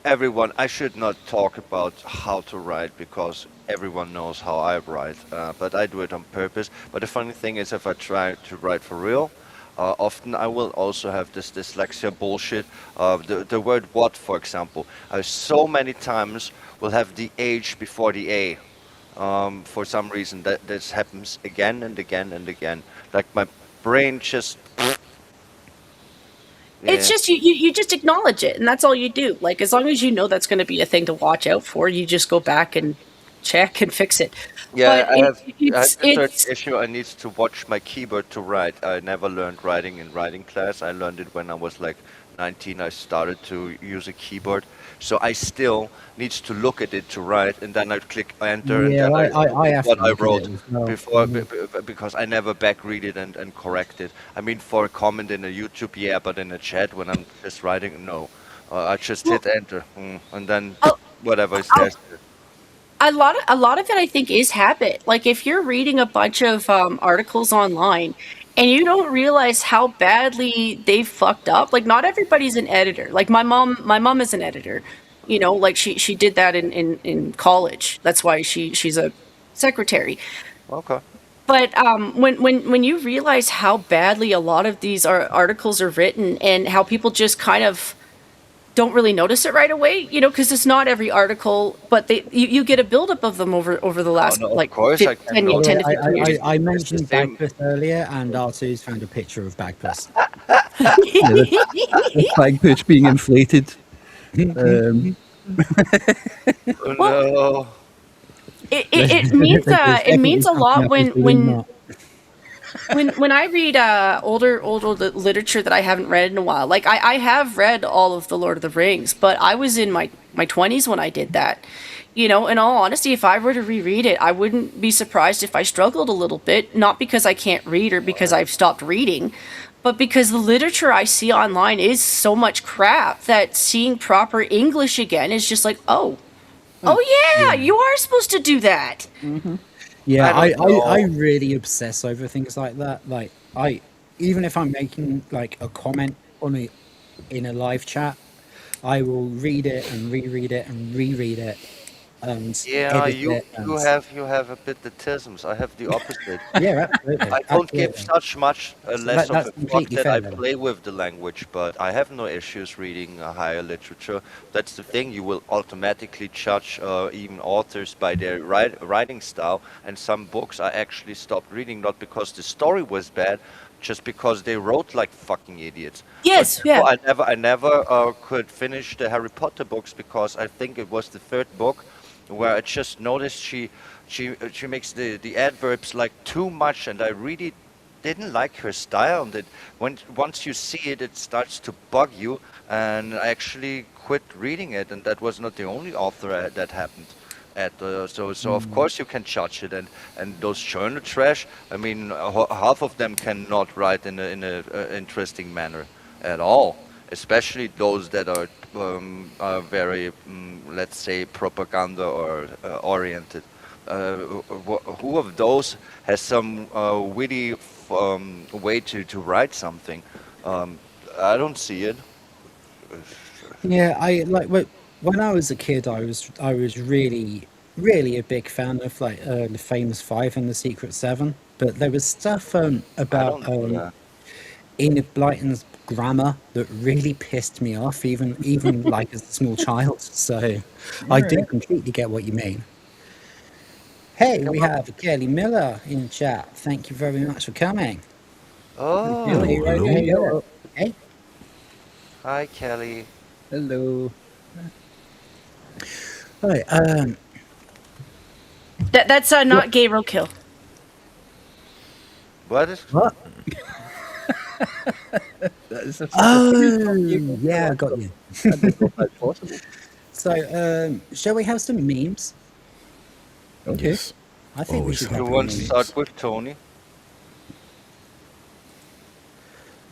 Everyone, I should not talk about how to write because everyone knows how I write, but I do it on purpose. But the funny thing is, if I try to write for real, often I will also have this dyslexia bullshit. The word "what," for example, so many times will have the H before the A. For some reason, that this happens again and again and again. Like my brain just, It's yeah, just you just acknowledge it, and that's all you do. Like as long as you know that's going to be a thing to watch out for, you just go back and check and fix it. yeah. But I have a certain it's issue. I need to watch my keyboard to write. I never learned writing in writing class. I learned it when I was like 19. I started to use a keyboard, so I still needs to look at it to write, and then I click enter, and Yeah, then I I look at have what to I look at wrote it as well. before because I never back read it and correct it. I mean, for a comment in a YouTube, yeah, but in a chat when I'm just writing, no. I just well, hit enter, and then a, whatever is a, there. a lot of it I think is habit. Like if you're reading a bunch of articles online and you don't realize how badly they fucked up. Like not everybody's an editor. Like my mom is an editor. Like she did that in college. That's why she's a secretary. Okay. But when you realize how badly a lot of these articles are written and how people just kind of don't really notice it right away, because it's not every article, but you get a buildup of them over the Oh last no, of like course I can 10, By the notice. way, 10 to 15 years. I It's the mentioned same. Bagpuss earlier, and R2's found a picture of Bagpuss. Yeah, the flag push being inflated. Um, Oh Well, no. There's it definitely means a something lot up his when balloon when knot. when I read older literature that I haven't read in a while. Like I have read all of the Lord of the Rings, but I was in my 20s when I did that. In all honesty, if I were to reread it, I wouldn't be surprised if I struggled a little bit, not because I can't read or because I've stopped reading, but because the literature I see online is so much crap that seeing proper English again is just like, oh yeah, you are supposed to do that. Yeah, I don't I know. really obsess over things like that. Like even if I'm making like a comment on it in a live chat, I will read it and reread it and reread it and Yeah, edit you it you and have you have a bit the tisms. I have the opposite. yeah, absolutely, I don't give absolutely. such much So less of that's a fuck completely that fair, I though. play with the language, but I have no issues reading higher literature. That's the thing. You will automatically judge even authors by their writing style, and some books I actually stopped reading not because the story was bad, just because they wrote like fucking idiots. For Yes, example, yeah. I never could finish the Harry Potter books because I think it was the third book where I just noticed she makes the adverbs like too much, and I really didn't like her style. And once you see it, it starts to bug you, and I actually quit reading it. And that was not the only author that happened. So of course you can judge it, and those journal trash. I mean, half of them cannot write in a interesting manner at all, especially those that are very, let's say, propaganda or oriented. Who of those has some witty way to write something? Um, I don't see it. Yeah, I like when I was a kid, I was really a big fan of like the Famous Five and the Secret Seven. But there was stuff I about don't know that. Enid Blyton's grammar that really pissed me off, even like as a small child. So I do completely get what you mean. Hey, we have Kelly Miller in chat. Thank you very much for coming. Oh, Kelly, Hello, right hey, here. hello. Hey. hi Kelly. Hello. Right, That's not gay roadkill. What is? what? That's Oh, yeah, I got you. I didn't know if that's possible. So, shall we have some memes? Okay. yes. I think we Always should happy You have with want to memes. start with Tony?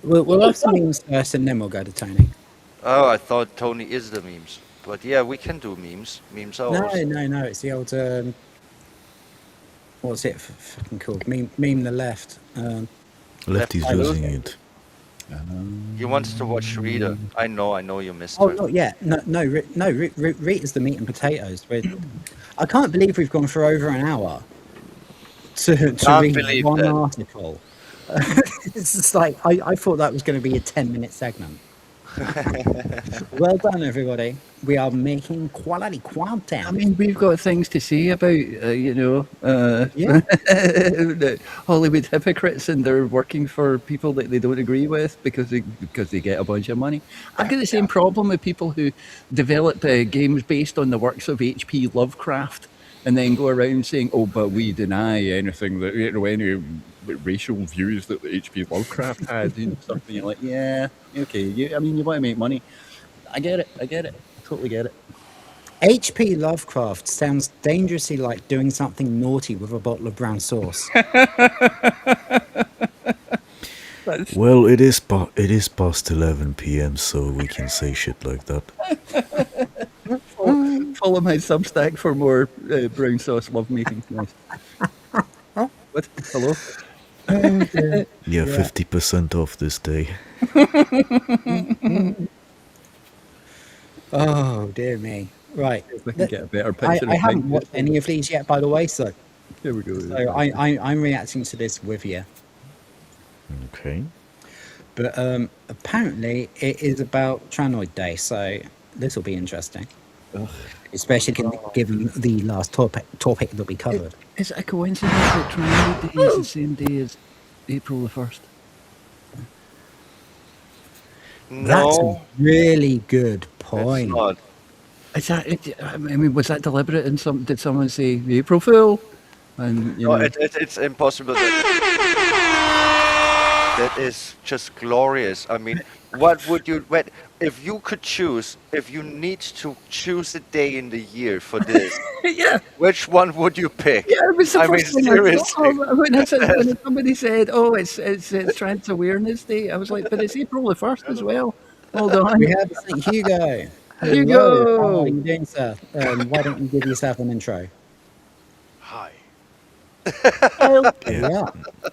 We'll have some memes first, and then we'll go to Tony. Oh, I thought Tony is the memes. But yeah, we can do memes. Memes are No, awesome. no, it's the old what's it fucking called? Meme the left. Lefty's I losing lose. it. He wants to watch Rita. I know you missed Oh, her. not yet. No, Rita's the meat and potatoes. I can't believe we've gone for over an hour to Can't read believe one that. article. It's just like I thought that was going to be a 10-minute segment. Well done, everybody. We are making quality content. I mean, we've got things to say about, Yeah. the Hollywood hypocrites, and they're working for people that they don't agree with because they get a bunch of money. I've got the same problem with people who develop games based on the works of H.P. Lovecraft, and then go around saying, "Oh, but we deny anything that any racial views that H.P. Lovecraft had," and something. You're like, yeah, okay. You want to make money. I get it. I totally get it. H.P. Lovecraft sounds dangerously like doing something naughty with a bottle of brown sauce. Well, it is past 11 p.m., so we can say shit like that. Follow my Substack for more brown sauce lovemaking. Nice. What? Hello? Yeah, 50% off this day. Oh, dear me. Right. If we can get a better I picture. haven't watched any of these yet, by the way, so Here we go. so I'm reacting to this with you. Okay. But apparently it is about Tranoid Day, so this will be interesting. Especially given the last topic that we covered. Is it a coincidence that Tranoid Day is the same day as April the 1st? That's a No, really good it's point. not. Is that? I mean, was that deliberate? And did someone say April Fool? And No, it's impossible. That is just glorious. I mean, what would you? If you could choose, if you need to choose a day in the year for this, yeah. which one would you pick? Yeah, it was the I mean, first thing seriously. I thought when somebody said, "Oh, it's Trans Awareness Day," I was like, "But it's April the 1st as well." Hold on. We have St. Hugo. Hugo! Hello. How are you doing, sir? Why don't you give yourself an intro? Hi. Yeah.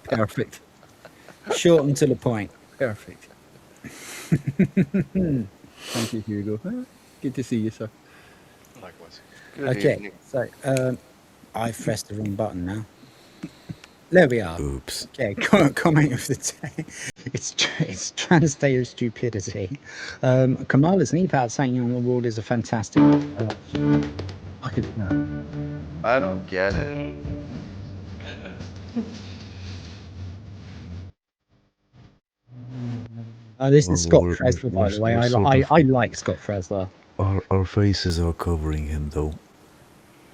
Perfect. Short and to the point. Perfect. Thank you, Hugo. Good to see you, sir. Likewise. Good Okay, evening. so I've pressed the wrong button now. There we are. Oops. Okay, comment of the day. It's Trans Day of Stupidity. Kamala's Neepat saying on the wall is a fantastic. I could, I don't get it. This Well, is Scott we're- Fresler, by the way. we're sort of- I like Scott Fresler. Our faces are covering him, though.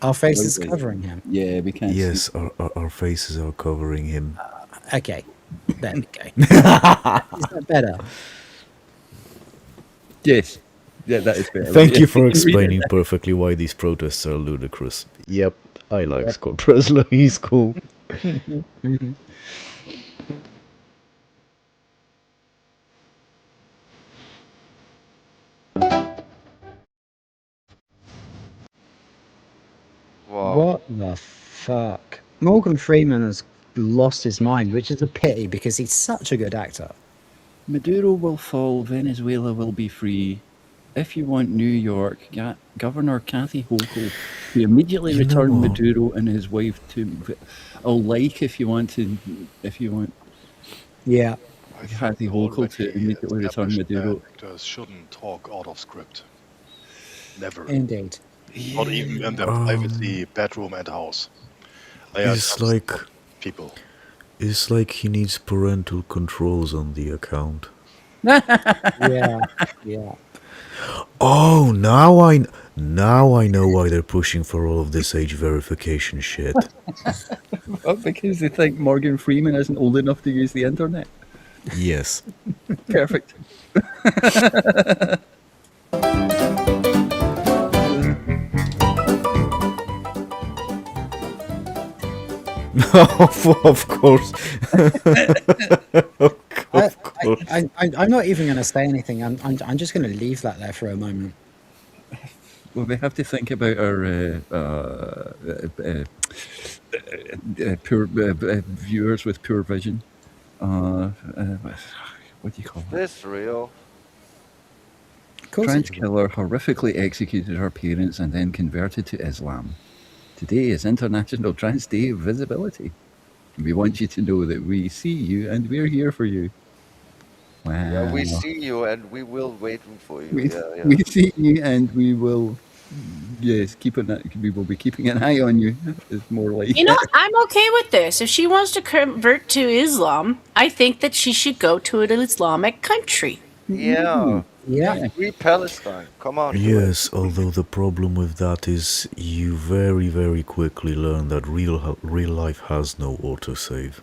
Our face is Wait. covering him. yeah, we can't. Yes, our faces are covering him. Okay, there we go. Is that better? Yes. Yeah, that is better. Thank Yeah. you for explaining perfectly why these protests are ludicrous. Yep, I like Scott Presler. He's cool. Wow. What the fuck? Morgan Freeman has lost his mind, which is a pity because he's such a good actor. Maduro will fall, Venezuela will be free. If you want New York, Governor Kathy Hochul to immediately You know return what? Maduro and his wife to. Oh, like if you want. Yeah. I Kathy think Hochul to already immediately return established that Maduro. actors shouldn't talk out of script. Never. Indeed. Not even in their privacy bedroom and house. They are It's just like people. it's like he needs parental controls on the account. Yeah. Yeah. Oh, now I know why they're pushing for all of this age verification shit. Oh, because they think Morgan Freeman isn't old enough to use the internet. Yes. Perfect. Of course. Of course. I'm not even going to say anything. I'm just going to leave that there for a moment. Well, we have to think about our poor viewers with poor vision. What do you call it? This real? Of course Trans it's- killer horrifically executed her parents and then converted to Islam. Today is International Trans Day of Visibility. We want you to know that we see you and we're here for you. Wow. Yeah, we see you and we will waiting for you. We, Yeah, we see you and we will, yes, we will be keeping an eye on you. It's more like You know, I'm okay with this. If she wants to convert to Islam, I think that she should go to an Islamic country. Yeah. Yeah. Free Palestine. Come on, do it. Yes, although the problem with that is you very, very quickly learn that real life has no autosave.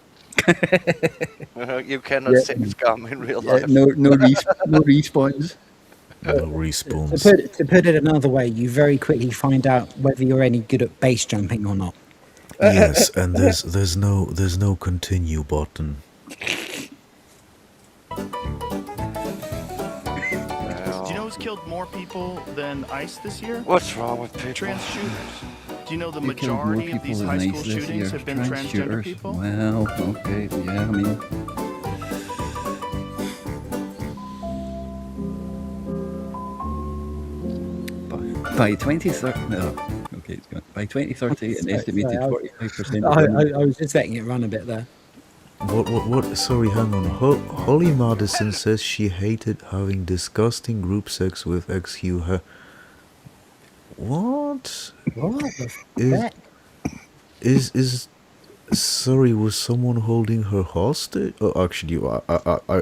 You cannot save scum in real life. no respawns. No To respawns. put it another way, you very quickly find out whether you're any good at base jumping or not. Yes, and there's no continue button. Do you know who's killed more people than ICE this year? What's wrong with people? Trans shooters. Do you know the You killed more majority of people these than high ICE school this shootings year. have been Trans transgender shooters. people? Well, okay, yeah, I mean, by 2030, no, okay, it's gone. By 2030, an estimated 45% of women. I was just letting it run a bit there. What? Sorry, hang on. Holly Madison says she hated having disgusting group sex with ex-Hugh. What? What the Is- heck? Is sorry? Was someone holding her hostage? Oh, actually,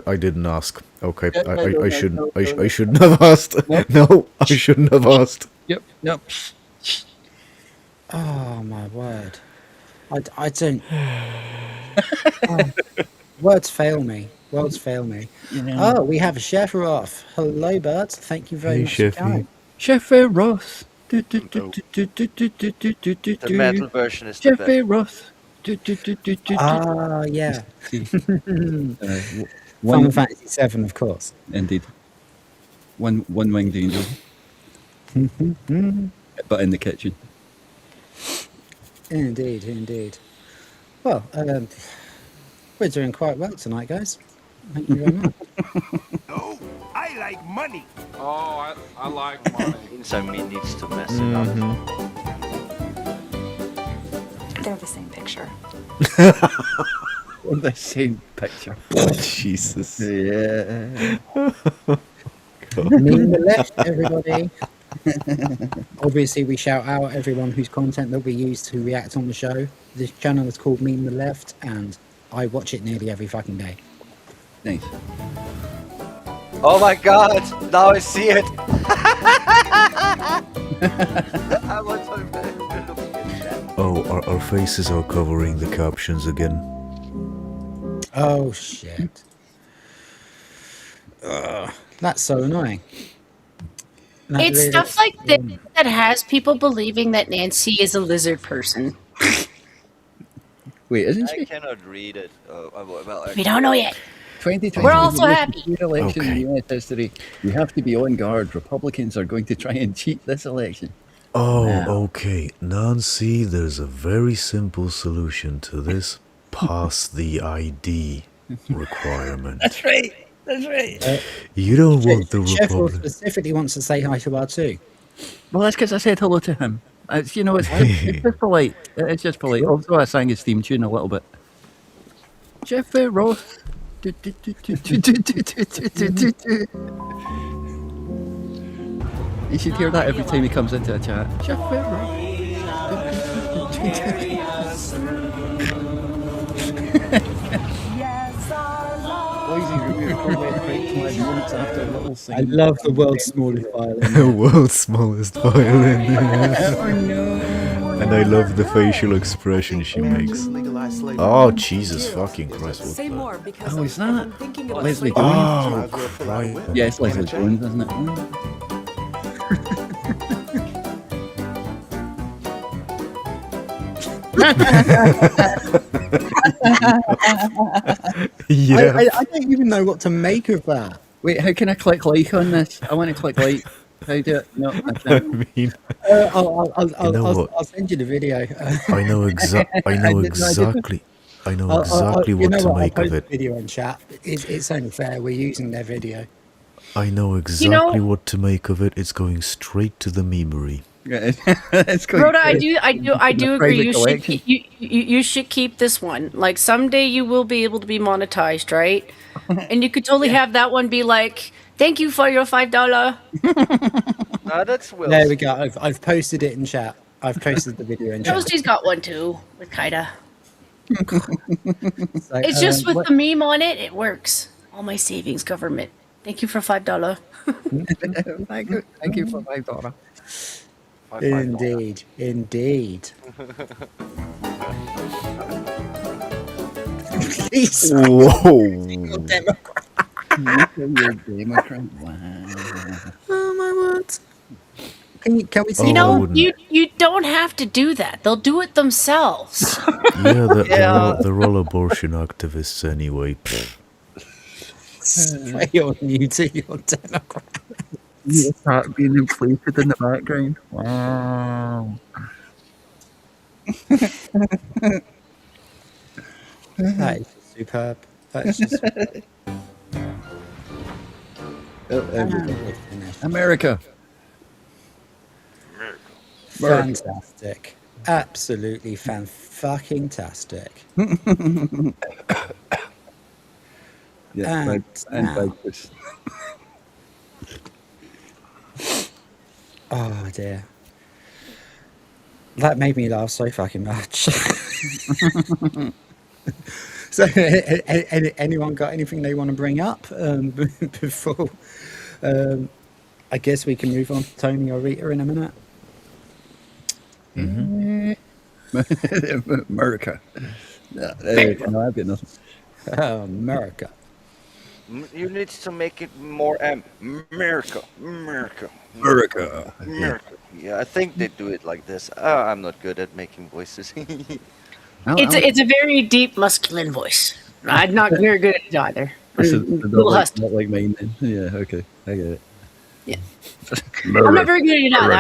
I didn't ask. Okay, I shouldn't have asked. No, I shouldn't have asked. Yep. Oh my word! I don't. Oh, words fail me. Words fail me. Oh, we have a chef off. Hello, birds. Thank you very Hey, much for Chefy. coming. Chef Ross. The metal version is the Chef best. Ross. Ah, yeah. One, Final Fantasy VII, of course. indeed. One winged angel. But in the kitchen. Indeed. Well, we're doing quite well tonight, guys. Thank you very much. Oh, I like money. Oh, I like money. Inside me needs to mess it up. They're the same picture. On the same picture. Jesus. Yeah. Me on the left, everybody. Obviously, we shout out everyone whose content that we use to react on the show. This channel is called Meme the Left, and I watch it nearly every fucking day. Nice. Oh my god! Now I see it! I was so bad looking at that. Oh, our faces are covering the captions again. Oh shit! That's so annoying. That It's really- stuff like this that has people believing that Nancy is a lizard person. Wait, isn't I she? cannot read it. Well, We don't know yet. 2020. We're also happy. Election Okay. in US history. We have to be on guard. Republicans are going to try and cheat this election. Oh, Wow. okay. Nancy, there's a very simple solution to this. Pass the ID requirement. That's right. That's right. You don't want the Sheffield Republic. specifically wants to say hi to our two. Well, that's because I said hello to him. It's, you know, it's just polite. It's just polite. Also, I sang his theme tune a little bit. Jeffrey Ross. You should hear that every time he comes into a chat. Jeffrey Ross. I love the world's smallest violin. World's smallest violin. Oh no. And I love the facial expression she makes. Oh, Jesus fucking Christ. What the... more because Oh, is that I'm thinking about Leslie slavery. Oh, Christ. Yeah, it's Leslie Jones, isn't it? Yeah. I don't even know what to make of that. Wait, how can I click like on this? I want to click like. How do it? No, I I can't. mean, I'll send you the video. I know exactly what to make I'll of post it. the video in chat. It's only fair. We're using their video. I know exactly what to make of it. It's going straight to the memery. It's going Rhoda, I straight do in the agree. private You should keep this one. Like someday you will be able to be monetized, right? And you could totally have that one be like, "Thank you for your $5." That's Will. There we go. I've posted it in chat. I've posted the video in chat. Toasty's got one too, with Kaida. So, It's just with what- the meme on it, it works. All my savings, government. Thank you for $5. Thank you for $5. Indeed, indeed. Please, Whoa. Democrat. You're a Democrat. Wow. Oh my word! Can we see? You I know, wouldn't. you don't have to do that. They'll do it themselves. Yeah, they're all abortion activists anyway. Spray on you to your Democrat. You start being inflated in the background. Wow. That is just superb. That is just America. fantastic. Absolutely fan-fucking-tastic. Yeah, And and now- Oh dear. That made me laugh so fucking much. So, anyone got anything they want to bring up before? I guess we can move on to Tony or Rita in a minute. America. No, I've got nothing. Oh, America. You need to make it more America. America. America. Yeah, I think they do it like this. I'm not good at making voices. It's a very deep, masculine voice. I'm not very good at it either. Little husky. Not like mine then. Yeah, okay. I get it. Yeah. I'm not very good at it either.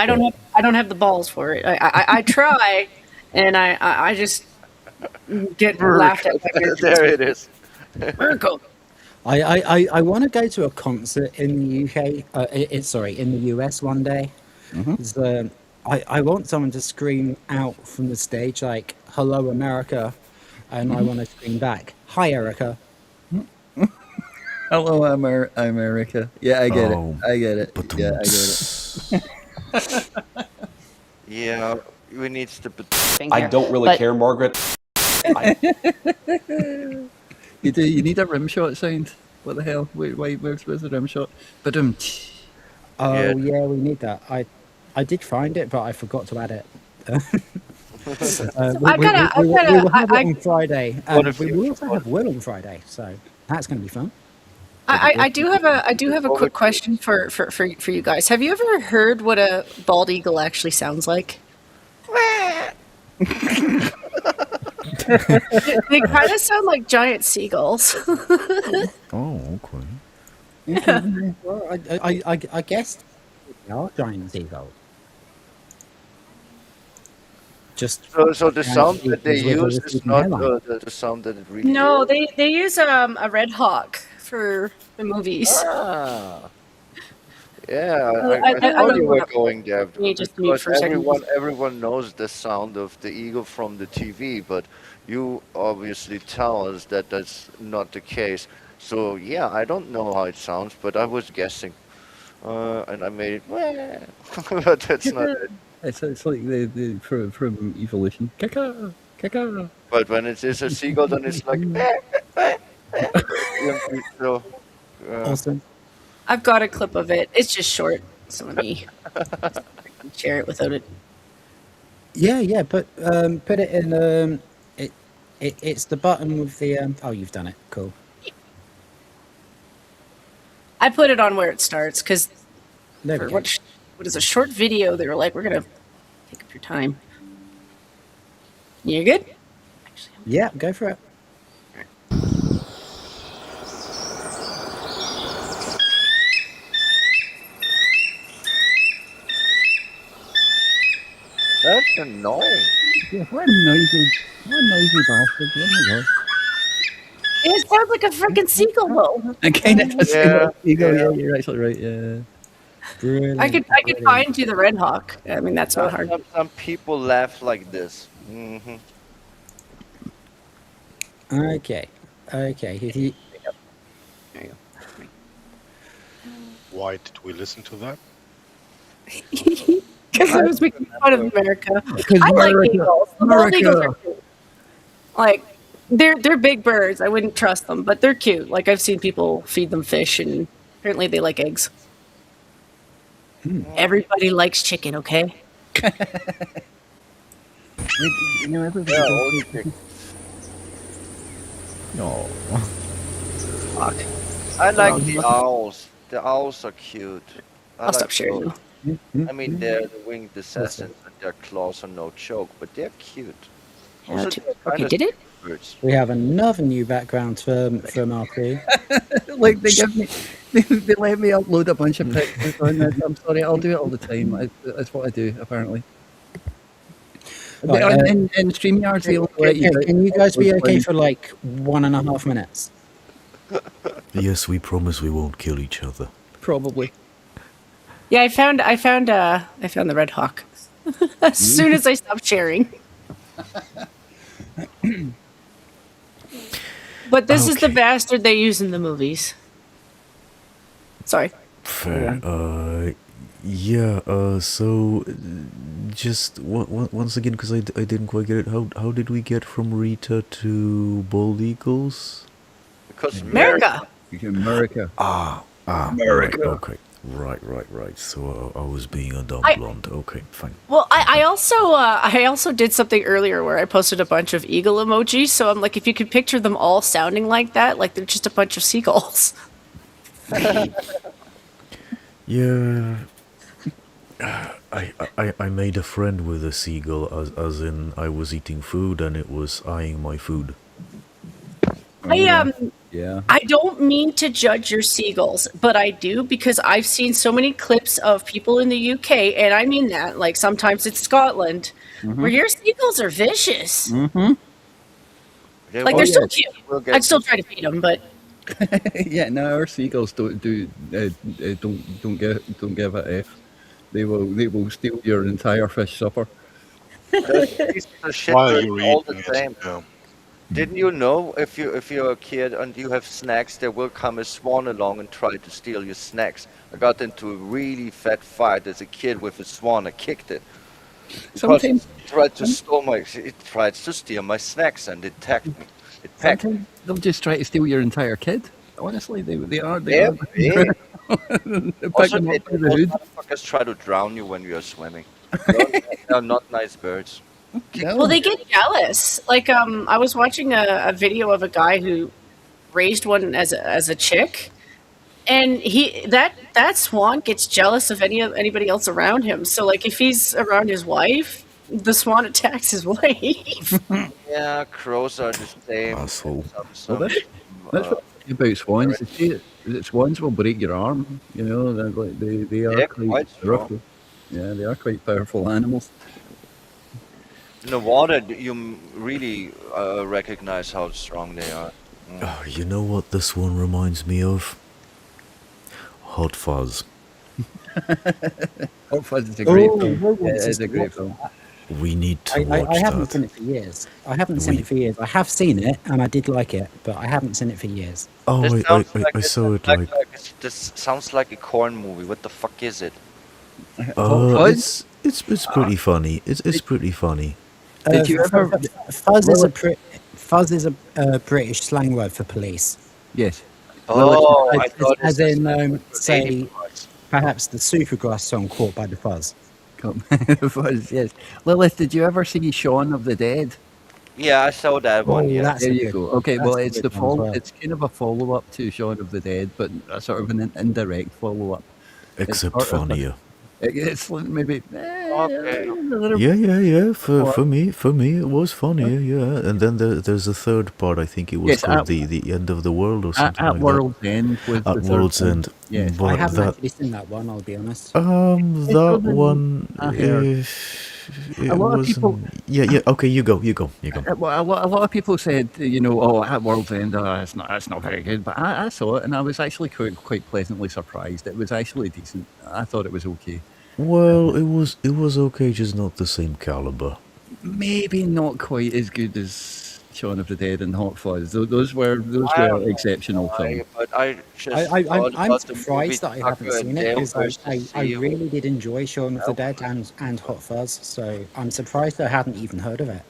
I don't have the balls for it. I try, and I just get laughed at. There it is. America. I want to go to a concert in the UK. In the US one day. 'Cause, I want someone to scream out from the stage like "Hello, America," and I want to scream back "Hi, Erica." Hello, America. Yeah, I get Oh, it. I get it. Yeah, I get it. Yeah, we need to. I don't really care, Margaret. You do. You need a rim shot sound. What the hell? Where's the rim shot? But Oh yeah, we need that. I did find it, but I forgot to add it. We will have it on Friday. We will also have Will on Friday, so that's going to be fun. I do have a quick question for you guys. Have you ever heard what a bald eagle actually sounds like? They kind of sound like giant seagulls. Oh, okay. Well, I guess they are giant seagulls. Just So the sound that they use is not the sound that it really No, is. they use a red hawk for the movies. Yeah, I I don't thought you know were what- going there Let me just mute because for a second. everyone knows the sound of the eagle from the TV, but you obviously tell us that that's not the case. So yeah, I don't know how it sounds, but I was guessing, and I made it. But that's not it. It's like the from evolution. Kaka, kaka. But when it is a seagull, then it's like. So, awesome. I've got a clip of it. It's just short, so let me share it without it. Yeah. Put it in. It's the button with the. Oh, you've done it. Cool. I put it on where it starts because There we for go. what is a short video, they were like, "We're gonna take up your time." You good? Yeah, go for it. that's annoying. Yeah, what a noisy bastard. Oh my god. It sounds like a freaking seagull, though. I kind of does Yeah, sound like ego. yeah. Yeah, you're actually right. Yeah. Brilliant. I could brilliant. find you the red hawk. I mean, that's not hard. Some people laugh like this. Okay. Why did we listen to that? Because I was making fun of America. Because I like America, eagles. The bald eagles are America. cute. Like they're big birds. I wouldn't trust them, but they're cute. Like I've seen people feed them fish, and apparently they like eggs. Everybody likes chicken, okay? You know, everybody Yeah, goes- old chick. No. Fuck. I like the owls. The owls are cute. I I'll like stop sharing those. now. I mean, they're the winged assassins, and their claws are no joke, but they're cute. Yeah, Also, too. they're Okay, kinda did it? birds. We have another new background from our crew. Like they give me, they let me upload a bunch of pictures on it. I'm sorry, I'll do it all the time. That's what I do apparently. Right, In StreamYard's the only way Can you guys be okay for like 1.5 minutes? Yes, we promise we won't kill each other. Probably. Yeah, I found the Red Hawk as soon as I stopped sharing. But this is the bastard they use in the movies. Sorry. Fair. Yeah. So, just once again, because I didn't quite get it. How did we get from Rita to Bald Eagles? Because America. America. America. Right. Okay. So I was being a dumb blonde. Okay, fine. Well, I also did something earlier where I posted a bunch of eagle emojis. So I'm like, if you could picture them all sounding like that, like they're just a bunch of seagulls. Yeah. I made a friend with a seagull, as in I was eating food and it was eyeing my food. Yeah. I don't mean to judge your seagulls, but I do because I've seen so many clips of people in the UK, and I mean that, like sometimes it's Scotland, where your seagulls are vicious. Mm-hmm. Like they're still cute. I'd still try to feed them, but Yeah, no, our seagulls don't give a f. They will steal your entire fish supper. The shit While birds you're all the eating it, same. yeah. Didn't you know if you're a kid and you have snacks, there will come a swan along and try to steal your snacks. I got into a really fat fight as a kid with a swan. I kicked it. Because Sometimes- it tried to steal my snacks and it attacked me. It pecked me. Sometimes they'll just try to steal your entire kid. Honestly, they are. They Yeah, are. yeah. They pick Also, them they, up by the those hood. motherfuckers try to drown you when you're swimming. They're not nice birds. well, they get jealous. Like I was watching a video of a guy who raised one as a chick, and that swan gets jealous of anybody else around him. So like if he's around his wife, the swan attacks his wife. Yeah, crows are the same. Asshole. Some, Well, that's what I think about swans. They say that swans will break your arm. You know, they are Yeah, quite quite strong. powerful. Yeah, they are quite powerful animals. in the water, you really recognize how strong they are. Oh, you know what this one reminds me of? Hot Fuzz. Hot Fuzz is a great Oh, film. no one Yeah, it says is a to great watch film. We need to watch I haven't that. seen it for years. I have seen it and I did like it, but I haven't seen it for years. Oh, This I sounds like saw it like, like. this sounds like a corn movie. What the fuck is it? Hot Fuzz? It's pretty funny. It's pretty funny. Did you ever? Fuzz is a British slang word for police. Yes. Oh, I As, thought as it in, was say, Ladybugs. perhaps the Supergrass song "Caught by the Fuzz." Fuzz, yes. Lilith, did you ever see Shaun of the Dead? Yeah, I saw that one. Oh, Yeah. that's There a you good- go. Okay, that's well, a it's good the one as follow. well. It's kind of a follow-up to Shaun of the Dead, but a sort of an indirect follow-up. Except sort of a- funnier. It's maybe Okay. a little Yeah. For me, it was funnier. Yeah, and then there's a third part. I think it was Yes, called the end of the world or something at like World's End was that. the At third World's one. End. Yes. But I haven't that actually seen that one. I'll be honest. that one. I heard. It A lot of wasn't- people- Yeah. Okay, you go. Well, a lot of people said, oh, at World's End, it's not very good. But I saw it, and I was actually quite pleasantly surprised. It was actually decent. I thought it was okay. Well, it was okay, just not the same caliber. Maybe not quite as good as Shaun of the Dead and Hot Fuzz. Those were I don't know exceptional why, films. but I just I'm thought about the movie surprised that I haven't Tucker and seen it Dale because versus I Sea. really did enjoy Shaun of the Dead and Hot Fuzz, so I'm surprised I hadn't even heard of it.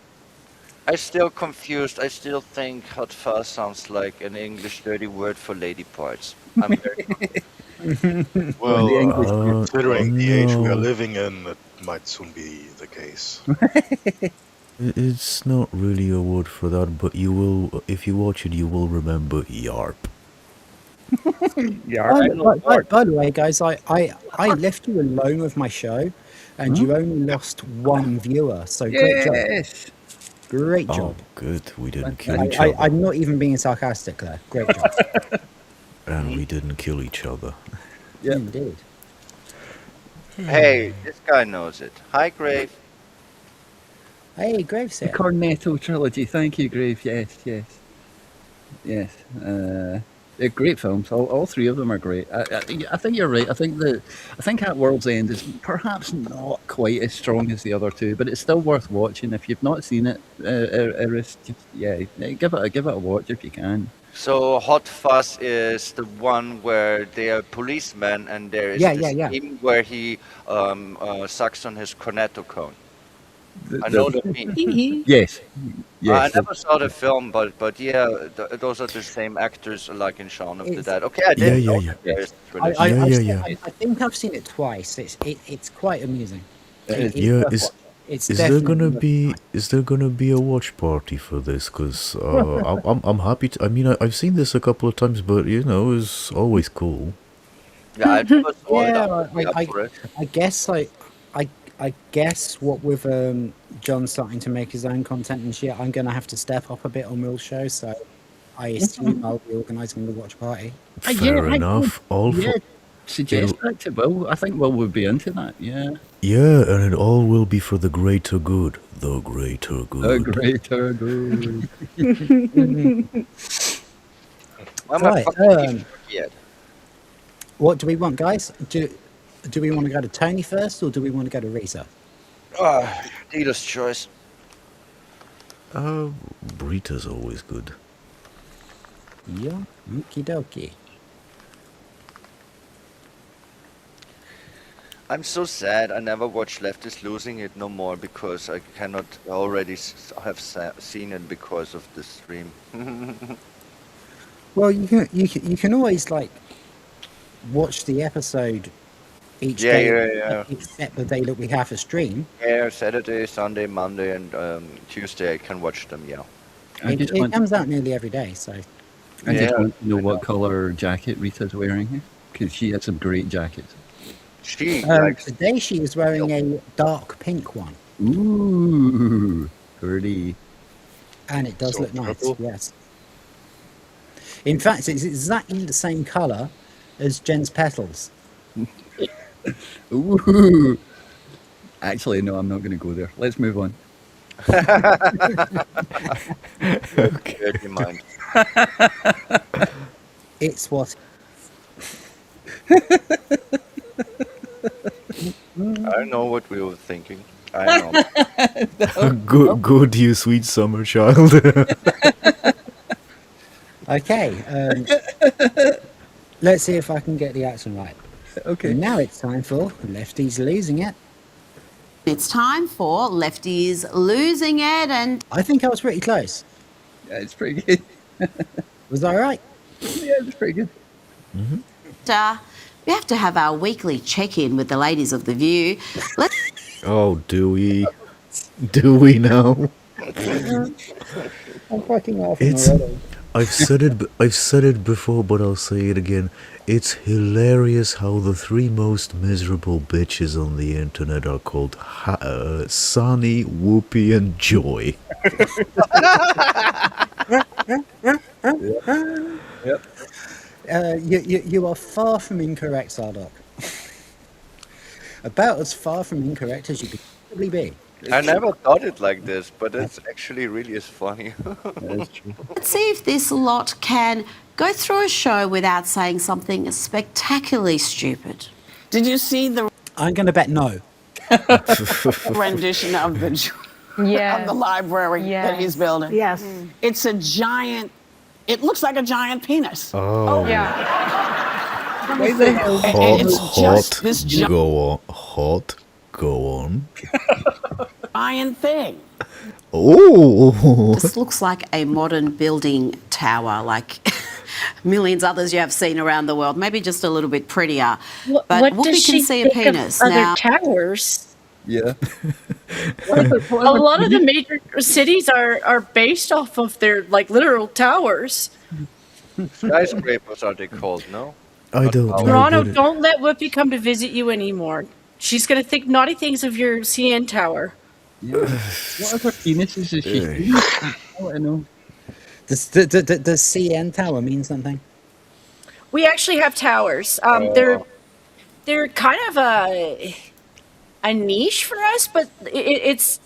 I'm still confused. I still think hot fuzz sounds like an English dirty word for lady parts. I'm very Well, the English considering the age we are no. living in, it might soon be the case. It's not really a word for that, but you will, if you watch it, you will remember YARP. By the way, guys, I left you alone with my show, and you only lost one viewer. So great job, Yes. great Oh, job. good. We didn't kill each other. I'm not even being sarcastic there. Great job. And we didn't kill each other. Yep. Indeed. Hey, this guy knows it. Hi, Grave. Hey, Graves The here. Cornetto trilogy. Thank you, Grave. Yes. They're great films. All three of them are great. I think you're right. I think At World's End is perhaps not quite as strong as the other two, but it's still worth watching. If you've not seen it, Iris, give it a watch if you can. So Hot Fuzz is the one where they are policemen, and there is this scene where he sucks on his cornetto cone. I know what you mean. Yes. I never saw the film, but yeah, those are the same actors like in Shaun of the Dead. Okay, I didn't know that there is a trilogy. I think I've seen it twice. It's quite amusing. It's is there gonna be a watch party for this? Because I'm happy to. I mean, I've seen this a couple of times, but you know, it's always cool. Yeah, I never saw it. I guess what with John starting to make his own content and shit, I'm gonna have to step up a bit on Will's show. So I assume I'll be organising the watch party. Fair enough. Suggest that to Will. I think Will would be into that. Yeah. Yeah, and it all will be for the greater good. The greater good. The greater good. Right. What do we want, guys? Do we want to go to Tony first, or do we want to go to Rita? Dealer's choice. Rita's always good. Yeah, okie dokie. I'm so sad. I never watched Lefties losing it no more because I cannot already have seen it because of the stream. Well, you can always like watch the episode each day, except the day that we have a stream. Yeah, Saturday, Sunday, Monday, and Tuesday I can watch them. Yeah, it comes out nearly every day. So I just want to know what colour jacket Rita's wearing here, because she had some great jackets. Today she is wearing a dark pink one. Ooh, pretty. And it does look nice. Yes. In fact, it's exactly the same colour as Jen's petals. Ooh. Actually, no, I'm not going to go there. Let's move on. Okay. Keep in mind. It's what. I know what we were thinking. I know. Good, you sweet summer child. Okay. Let's see if I can get the action right. Okay. Now it's time for Lefties losing it. It's time for Lefties losing it, and I think I was pretty close. Yeah, it's pretty good. Was I right? Yeah, it was pretty good. Mm-hmm. We have to have our weekly check-in with the ladies of the View. Oh, do we? Do we now? I'm fucking laughing already. I've said it before, but I'll say it again. It's hilarious how the three most miserable bitches on the internet are called Sunny, Whoopi, and Joy. Yep. You are far from incorrect, Sardoc. About as far from incorrect as you could possibly be. I never thought it like this, but it's actually really is funny. That's true. Let's see if this lot can go through a show without saying something spectacularly stupid. Did you see the I'm going to bet no. rendition of the of the library that he's building. Yes. It's a giant, it looks like a giant penis. Oh. Yeah. Why the hell? It's just this Go on. giant thing. Oh. This looks like a modern building tower, like millions others you have seen around the world. Maybe just a little bit prettier. What But does Whoopi she can see a think of penis other now. towers? Yeah. A lot of the major cities are based off of their like literal towers. Skyscrapers are they called? No. I don't know. Toronto, but don't let Whoopi come to visit you anymore. She's gonna think naughty things of your CN tower. Yeah. What other penises is she seeing? I want to know. Does CN Tower mean something? We actually have towers. They're kind of a niche for us, but it's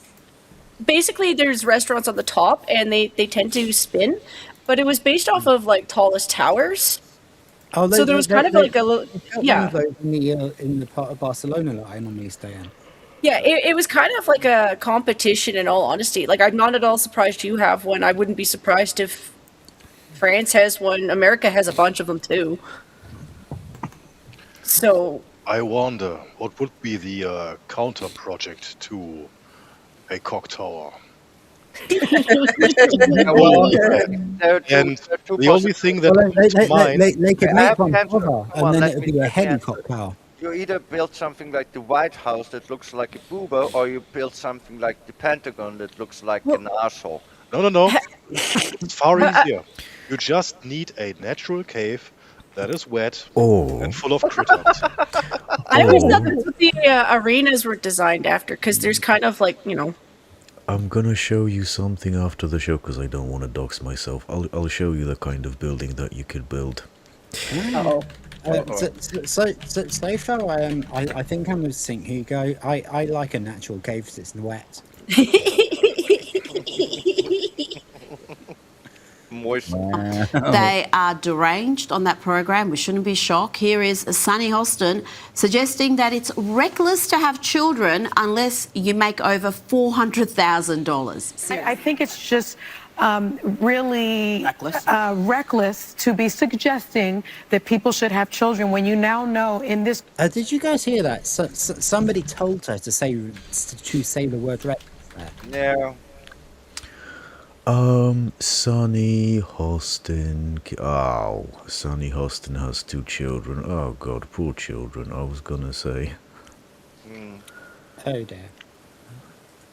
basically there's restaurants on the top and they tend to spin, but it was based off of like tallest towers. Oh, So there was kind of like a little, yeah. In the part of Barcelona that I normally stay in. Yeah, it was kind of like a competition in all honesty. Like, I'm not at all surprised you have one. I wouldn't be surprised if France has one. America has a bunch of them too. So I wonder what would be the counter project to a cock tower. And the only thing that comes to mind, they could make one Come proper, on, and then let it would me be a get the heavy answer. cock tower. You either build something like the White House that looks like a booba, or you build something like the Pentagon that looks like an asshole. no. It's far easier. You just need a natural cave that is wet and full of critters. I always thought that's what the arenas were designed after, because there's kind of like, you know. I'm gonna show you something after the show because I don't want to dox myself. I'll show you the kind of building that you could build. So far, I think I'm with St. Hugo. I like a natural cave because it's wet. Moist. They are deranged on that program. We shouldn't be shocked. Here is Sunny Hostin suggesting that it's reckless to have children unless you make over $400,000. I think it's just really reckless to be suggesting that people should have children when you now know in this. Did you guys hear that? Somebody told her to say the word reckless there. Yeah. Sonny Hostin. Sonny Hostin has 2 children. Oh God, poor children. I was gonna say. Oh dear.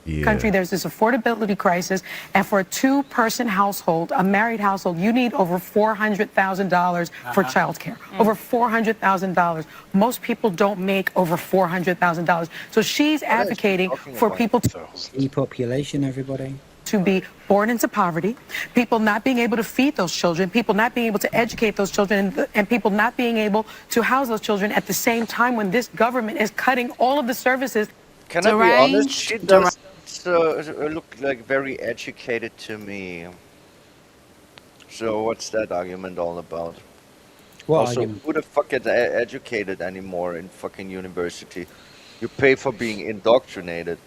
Yeah. Country, there's this affordability crisis, and for a 2-person household, a married household, you need over $400,000 for childcare. Over $400,000. Most people don't make over $400,000. So she's advocating for people to Depopulation, everybody. to be born into poverty, people not being able to feed those children, people not being able to educate those children, and people not being able to house those children at the same time when this government is cutting all of the services. Can I be honest? She does look like very educated to me. So what's that argument all about? What also, argument? who the fuck gets educated anymore in fucking university? You pay for being indoctrinated.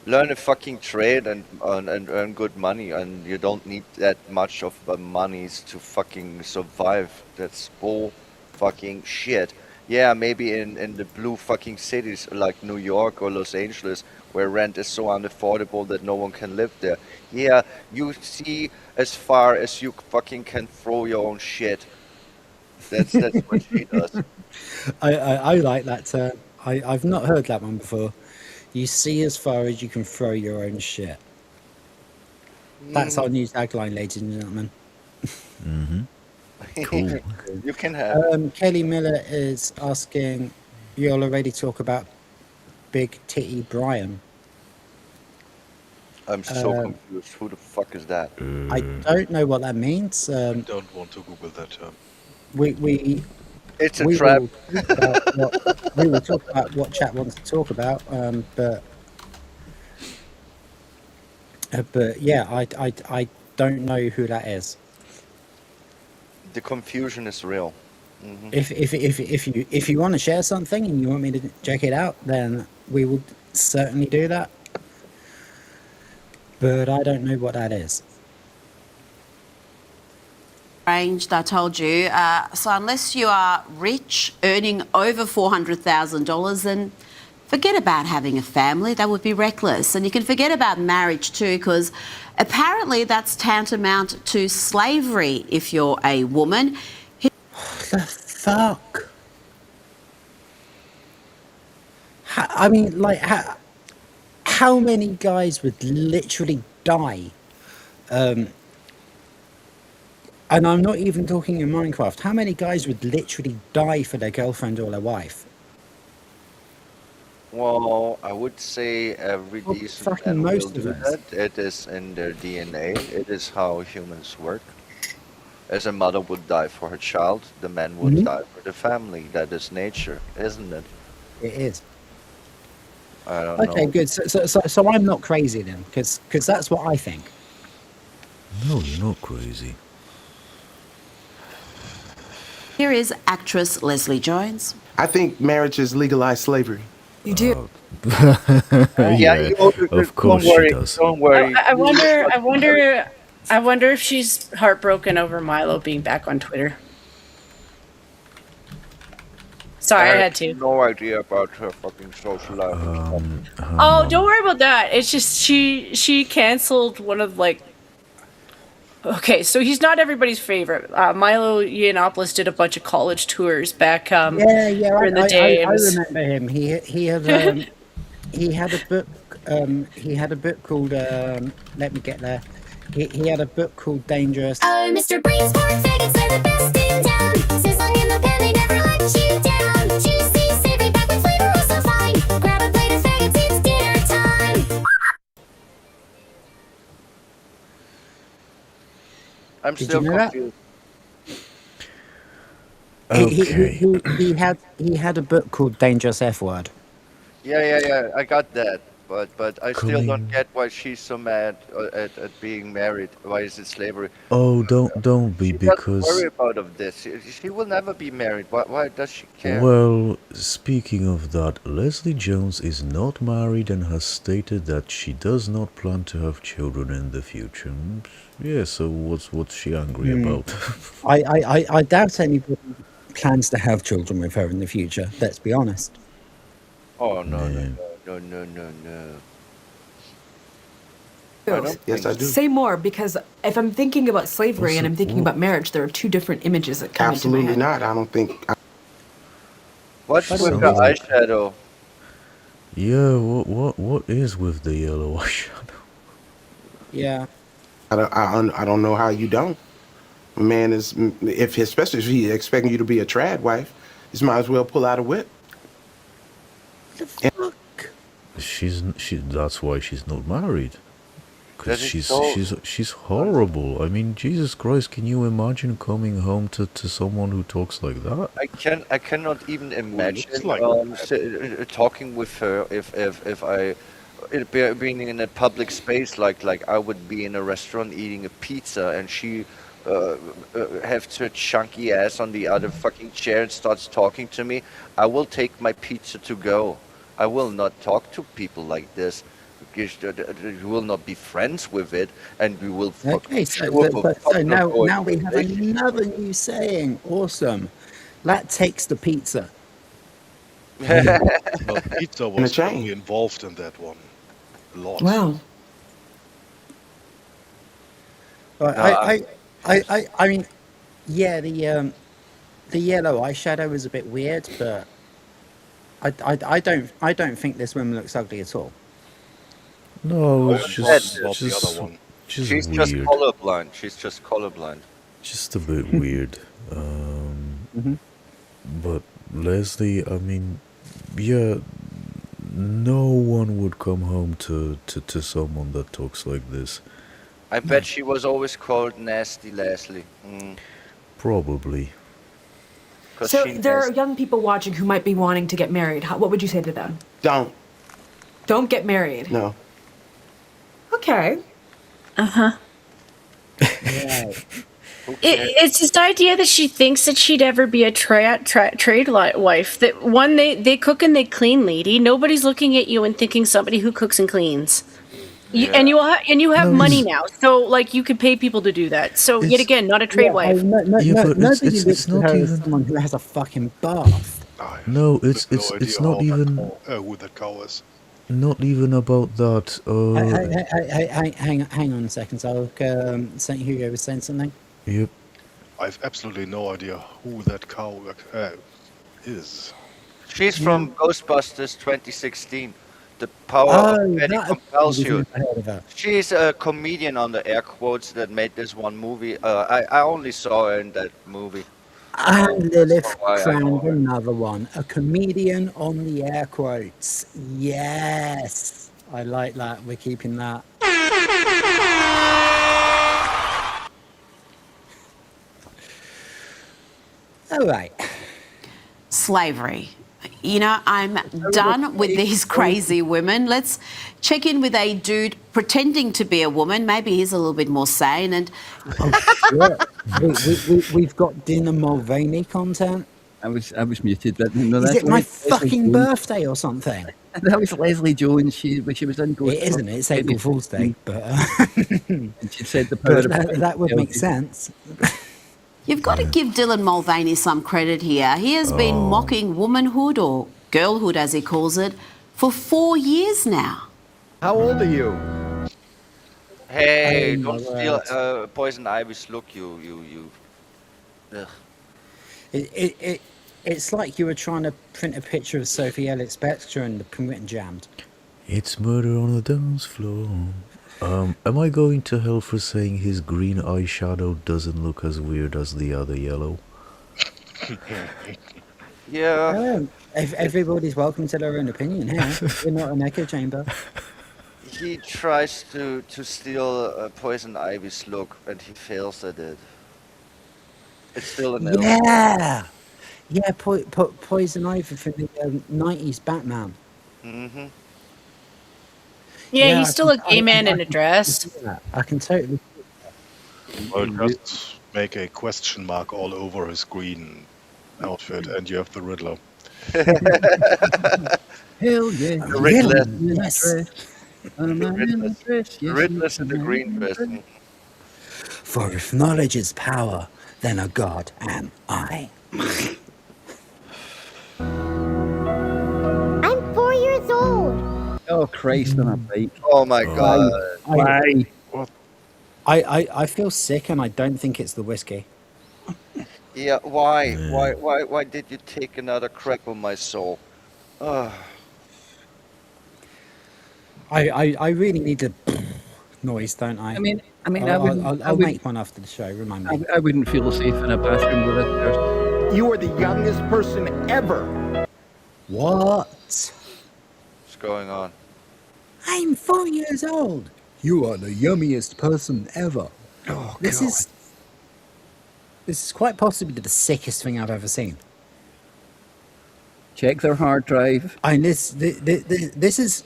Learn a fucking trade and earn good money, and you don't need that much of the monies to fucking survive. That's bull fucking shit. Yeah, maybe in the blue fucking cities like New York or Los Angeles, where rent is so unaffordable that no one can live there. Yeah, you see as far as you fucking can throw your own shit. That's what she does. I like that term. I've not heard that one before. You see as far as you can throw your own shit. That's our new tagline, ladies and gentlemen. Cool. You can have. Kelly Miller is asking, you'll already talk about Big Titty Brian. I'm so confused. Who the fuck is that? I don't know what that means. I don't want to Google that term. It's a trap. We will talk about what chat wants to talk about, but yeah, I don't know who that is. The confusion is real. If you want to share something and you want me to check it out, then we will certainly do that. but I don't know what that is. Arranged, I told you. So unless you are rich, earning over $400,000, then forget about having a family. That would be reckless. And you can forget about marriage too, because apparently that's tantamount to slavery if you're a woman. The fuck? I mean, like, how many guys would literally die? And I'm not even talking in Minecraft. How many guys would literally die for their girlfriend or their wife? Well, I would say every Well, decent fucking man will most of do us. that. It is in their DNA. It is how humans work. As a mother would die for her child, the man would Mhm. die for the family. That is nature, isn't it? It is. I don't Okay, know. good. So I'm not crazy then, because that's what I think. No, you're not crazy. Here is actress Leslie Jones. I think marriage is legalized slavery. You do. Yeah, of course she does. Don't worry. I wonder if she's heartbroken over Milo being back on Twitter. Sorry, I had to. No idea about her fucking social life. Oh, don't worry about that. It's just she canceled one of like. Okay, so he's not everybody's favorite. Milo Yiannopoulos did a bunch of college tours back Yeah, during the day. I remember him. He had a book. He had a book called. Let me get there. He had a book called Dangerous. Oh, Mr. Brainsport faggots are the best in town. Sizzling in the pan, they never let you down. Juicy, savory, back with flavor, oh so fine. Grab a plate of faggots, it's dinner time. I'm Did still you know that? confused. Okay. He had a book called Dangerous F Word. Yeah. I got that. But I still don't Colleen. get why she's so mad at being married. Why is it slavery? Oh, don't be, She doesn't because worry about of this. She will never be married. Why does she care? well, speaking of that, Leslie Jones is not married and has stated that she does not plan to have children in the future. Yeah, so what's she angry about? I doubt anybody plans to have children with her in the future. Let's be honest. Oh no. I don't Yes, I do. Say more, because if I'm thinking about slavery and I'm thinking about marriage, there are two different images that come into my Absolutely head. not. I don't think. What's with the Sounds like- eyeshadow? Yeah, what is with the yellow eyeshadow? Yeah. I don't know how you don't. A man is, especially if he's expecting you to be a trad wife, you might as well pull out a whip. That's why she's not married. Because That is she's horrible. I mean, Jesus Christ, can you imagine coming home to someone who talks like that? I cannot even imagine like talking with her if I being in a public space like I would be in a restaurant eating a pizza and she have her chunky ass on the other fucking chair and starts talking to me. I will take my pizza to go. I will not talk to people like this. You will not be friends with it, and we will. Okay, so now we have another new saying. Awesome. That takes the pizza. Well, pizza In a was chain. probably involved in that one. A lot. Wow. But I mean, yeah, the yellow eyeshadow is a bit weird, but I don't think this woman looks ugly at all. No, it's just Not the other one. just She's weird. just colorblind. She's just colorblind. Just a bit weird. But Leslie, I mean, yeah, no one would come home to someone that talks like this. I bet she was always called Nasty Leslie. Probably. So there are young people watching who might be wanting to get married. What would you say to them? Don't. Don't get married. No. Okay. Uh-huh. Right. It's this idea that she thinks that she'd ever be a trade wife. That they cook and they clean, lady. Nobody's looking at you and thinking somebody who cooks and cleans. And you have No, money it's- now, so like you could pay people to do that. So yet It's- again, not a trade wife. Yeah, but nobody it's looks at not her as even. someone who has a fucking bath. No, I it's have no idea not how even. who that cow is. Not even about that. Hang on a second. So, St. Hugo was saying something. Yep. I have absolutely no idea who that cow is. She's from Ghostbusters 2016. The power of Betty compels you. She's a comedian on the air quotes that made this one movie. I only saw her in that movie. And Lilith That's why I know crowned her. another one. A comedian on the air quotes. Yes. I like that. We're keeping that. All right. Slavery. You know, I'm done with these crazy women. Let's check in with a dude pretending to be a woman. Maybe he's a little bit more sane. And We've got Dina Mulvaney content. I was muted, but no, Is that's it my Leslie fucking Jones. birthday or something? That was Leslie Jones. She was in Ghost. It isn't. It's April Fool's Day, but And she said the power but of that would make sense. you've got to give Dylan Mulvaney some credit here. He has been mocking womanhood, or girlhood as he calls it, for 4 years now. How old are you? Hey, Oh, don't my steal Poison Ivy's look, you. Ugh. It's like you were trying to print a picture of Sophie Elliott Spectre and the print jammed. It's murder on the dance floor. Am I going to hell for saying his green eyeshadow doesn't look as weird as the other yellow? Yeah. Everybody's welcome to their own opinion here. We're not an echo chamber. He tries to steal Poison Ivy's look, and he fails at it. It's still an Yeah. Yeah, Poison Ivy from the 90s Batman. Mm-hmm. Yeah, he's I still a can- gay I- man I in a can dress. see that. I can totally. Well, just make a question mark all over his green outfit, and you have the Riddler. Hell yeah. The Riddler. Riddler's in the green dress. For if knowledge is power, then a god am I. I'm 4 years old. Oh Christ on a bike. Oh my god. Why? I feel sick and I don't think it's the whiskey. Yeah, why? Why did you take another crack on my soul? Ugh. I really need a noise, don't I? I mean, I I'll wouldn't make one after the show. Remind me. I wouldn't feel safe in a bathroom with this person. You are the youngest person ever. What? What's going on? I'm 4 years old. You are the yummiest person ever. Oh, This is quite possibly the sickest thing I've ever seen. Check their hard drive. And this is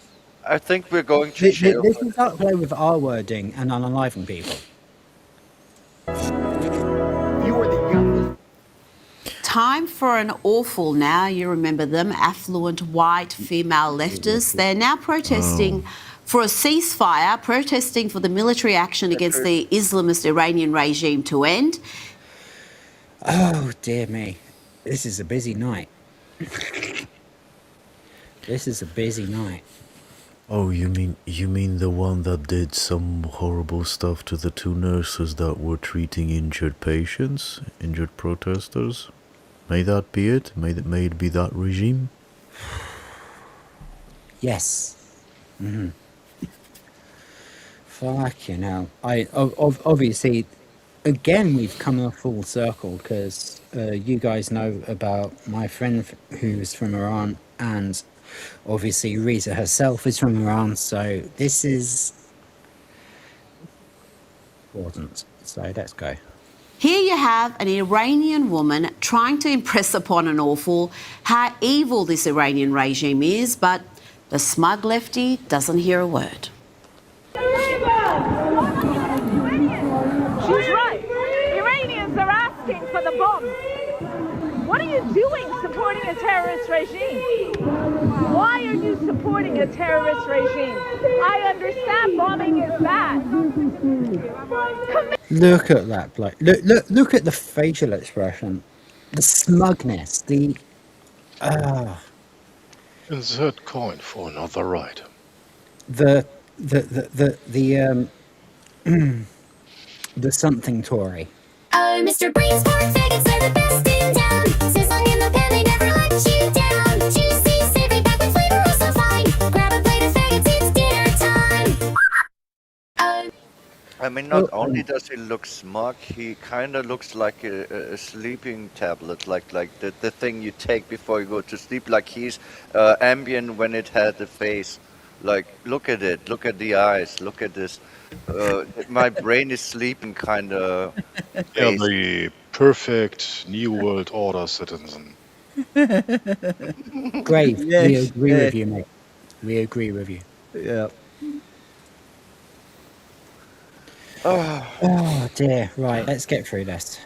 I think we're going to jail. this is up play with our wording and unaliving people. You are the youngest. Time for an awful now. You remember them, affluent white female leftists. They're now protesting for a ceasefire, protesting for the military action against the Islamist Iranian regime to end. Oh dear me, this is a busy night. This is a busy night. Oh, you mean the one that did some horrible stuff to the two nurses that were treating injured patients, injured protesters? May that be it? May it be that regime? Yes. Mm-hmm. Fuck, you know. Obviously, again, we've come a full circle because you guys know about my friend who's from Iran, and obviously Reza herself is from Iran, so this is important. So let's go. Here you have an Iranian woman trying to impress upon an awful how evil this Iranian regime is, but the smug lefty doesn't hear a word. She's right. Iranians are asking for the bomb. What are you doing supporting a terrorist regime? Why are you supporting a terrorist regime? I understand bombing is bad. Look at that bloke. Look at the facial expression, the smugness, the Insert coin for another ride. the the something Tory. Oh, Mr. Brain's pork faggots, they're the best in town. Sizzling in the pan, they never let you down. Juicy, savory, packed with flavor, oh so fine. Grab a plate of faggots, it's dinner time. Oh. I mean, not only does he look smug, he kind of looks like a sleeping tablet, like the thing you take before you go to sleep. Like he's Ambien when it had the face. Like, look at it, look at the eyes, look at this. My brain is sleeping kind of. Yeah, the perfect New World Order citizen. Grave, we Yes, agree yeah. with you, mate. We agree with you. Yeah. Oh dear. Right, let's get through this.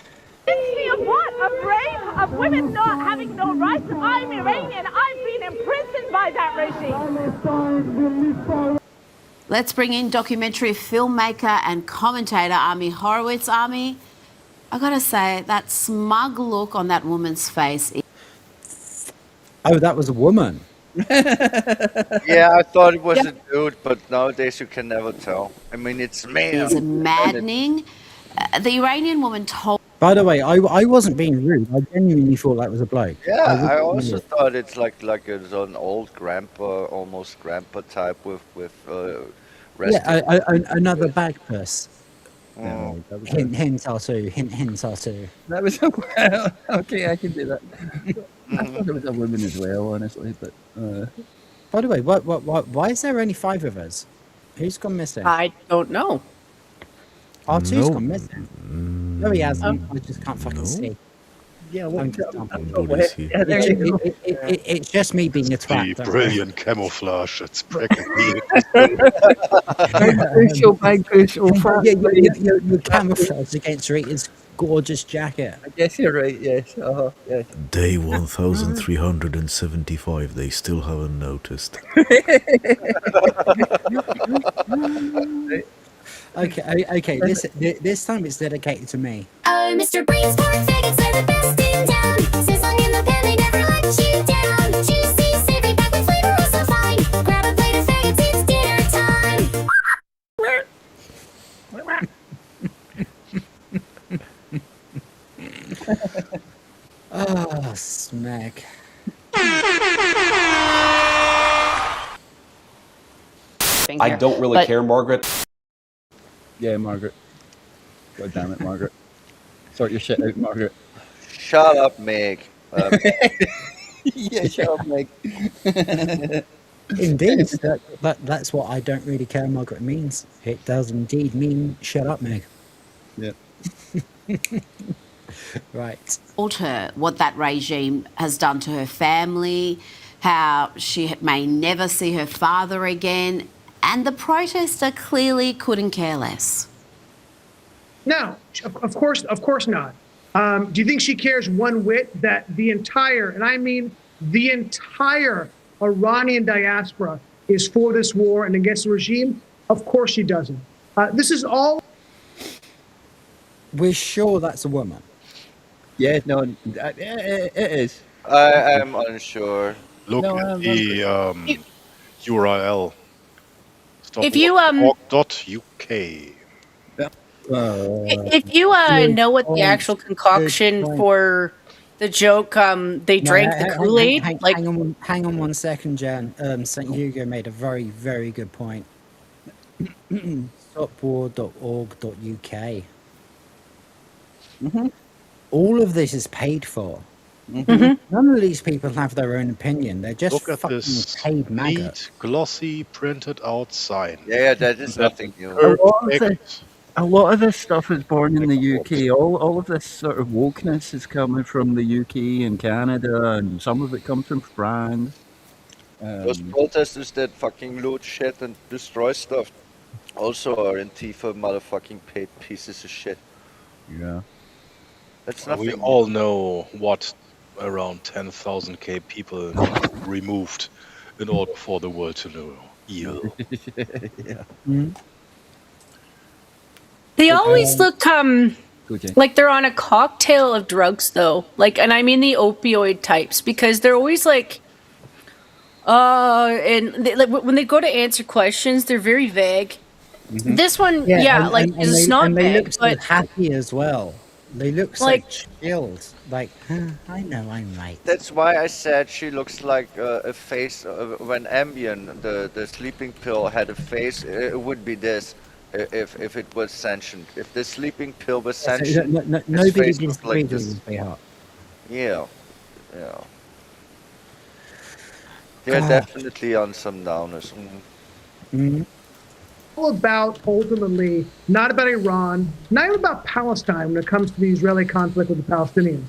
Convince me of what? Of brave? Of women not having no rights? I'm Iranian. I've been imprisoned by that regime. Let's bring in documentary filmmaker and commentator Ami Horowitz. Ami, I gotta say, that smug look on that woman's face. Oh, that was a woman. Yeah, I thought it was a dude, but nowadays you can never tell. I mean, it's me. Is maddening. The Iranian woman told. By the way, I wasn't being rude. I genuinely thought that was a bloke. Yeah, I wasn't also rude. thought it's like it's an old grandpa, almost grandpa type with Yeah, another bag puss. Mm. Hint or two. Hint or two. That was okay. I can do that. I thought it was a woman as well, honestly. But By the way, why is there only 5 of us? Who's gone missing? I don't know. R2's No. gone missing. No, he hasn't. I just can't fucking see. yeah, Nobody's here. yeah, there you go. It's just me being a The twat. don't worry. brilliant camouflage that's practically. Crucial, big crucial. Yeah, you're camouflaged against Rita's gorgeous jacket. I guess you're right. Yes. Yes. Day 1375, they still haven't noticed. Okay. This time it's dedicated to me. Oh, Mr. Brain's pork faggots, they're the best in town. Sizzling in the pan, they never let you down. Juicy, savory, packed with flavor, oh so fine. Grab a plate of faggots, it's dinner time. Oh, smack. I don't really care, Margaret. Yeah, Margaret. God damn it, Margaret. Sort your shit out, Margaret. Shut up, Meg. Yeah, shut up, Meg. Indeed, that's what I don't really care, Margaret means. It does indeed mean shut up, Meg. Yeah. Right. Told her what that regime has done to her family, how she may never see her father again, and the protester clearly couldn't care less. No, of course not. Do you think she cares one whit that the entire, and I mean the entire Iranian diaspora is for this war and against the regime? Of course she doesn't. This is all. We're sure that's a woman. Yeah, no, it is. I am unsure. Look No, at the URL. If you Stop.org.uk. If you know what the actual concoction for the joke, they drank the Kool-Aid. Hang on 1 second, Jan. St. Hugo made a very, very good point. Stopwar.org.uk. All of this is paid for. None of these people have their own opinion. They're just Look at fucking this paid maggots. neat, glossy, printed out sign. Yeah, that is nothing new. A lot of this stuff is born in the UK. All of this sort of wokeness is coming from the UK and Canada, and some of it comes from France. Those protesters that fucking loot shit and destroy stuff also are Antifa motherfucking paid pieces of shit. Yeah. That's We nothing. all know what around 10,000 people removed in order for the world to know evil. Yeah. They always look like they're on a cocktail of drugs, though. Like, and I mean the opioid types, because they're always like, and they, like when they go to answer questions, they're very vague. This one, yeah, like it's not they vague, look so but happy as well. They look so like chilled. Like, I know I'm right. That's why I said she looks like a face. When Ambien, the sleeping pill, had a face, it would be this. If it was sentient. If the sleeping pill was So, sentient, its nobody face looked like disagrees this. with me, Hart. Yeah, yeah. They're definitely on some downers. All about ultimately not about Iran, not even about Palestine when it comes to the Israeli conflict with the Palestinians.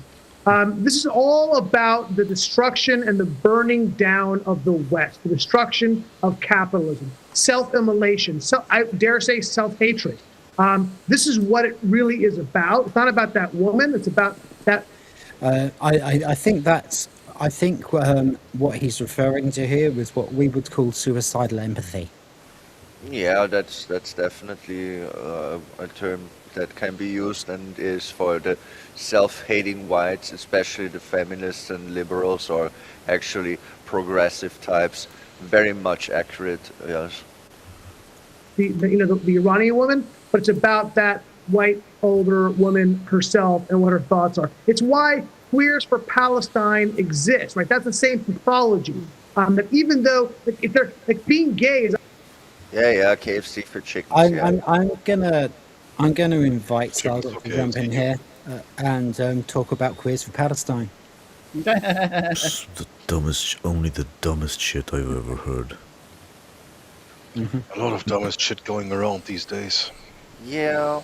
This is all about the destruction and the burning down of the West, the destruction of capitalism, self-immolation, I dare say self-hatred. This is what it really is about. It's not about that woman. It's about that. I think that's. I think what he's referring to here was what we would call suicidal empathy. Yeah, that's definitely a term that can be used and is for the self-hating whites, especially the feminists and liberals, or actually progressive types. Very much accurate, yes. The Iranian woman, but it's about that white older woman herself and what her thoughts are. It's why Queers for Palestine exists, right? That's the same pathology. That even though if they're like being gay is. Yeah, KFC for chickens. I'm gonna invite Stargate to jump in here and talk about Queers for Palestine. It's only the dumbest shit I've ever heard. A lot of dumbest shit going around these days. Yeah,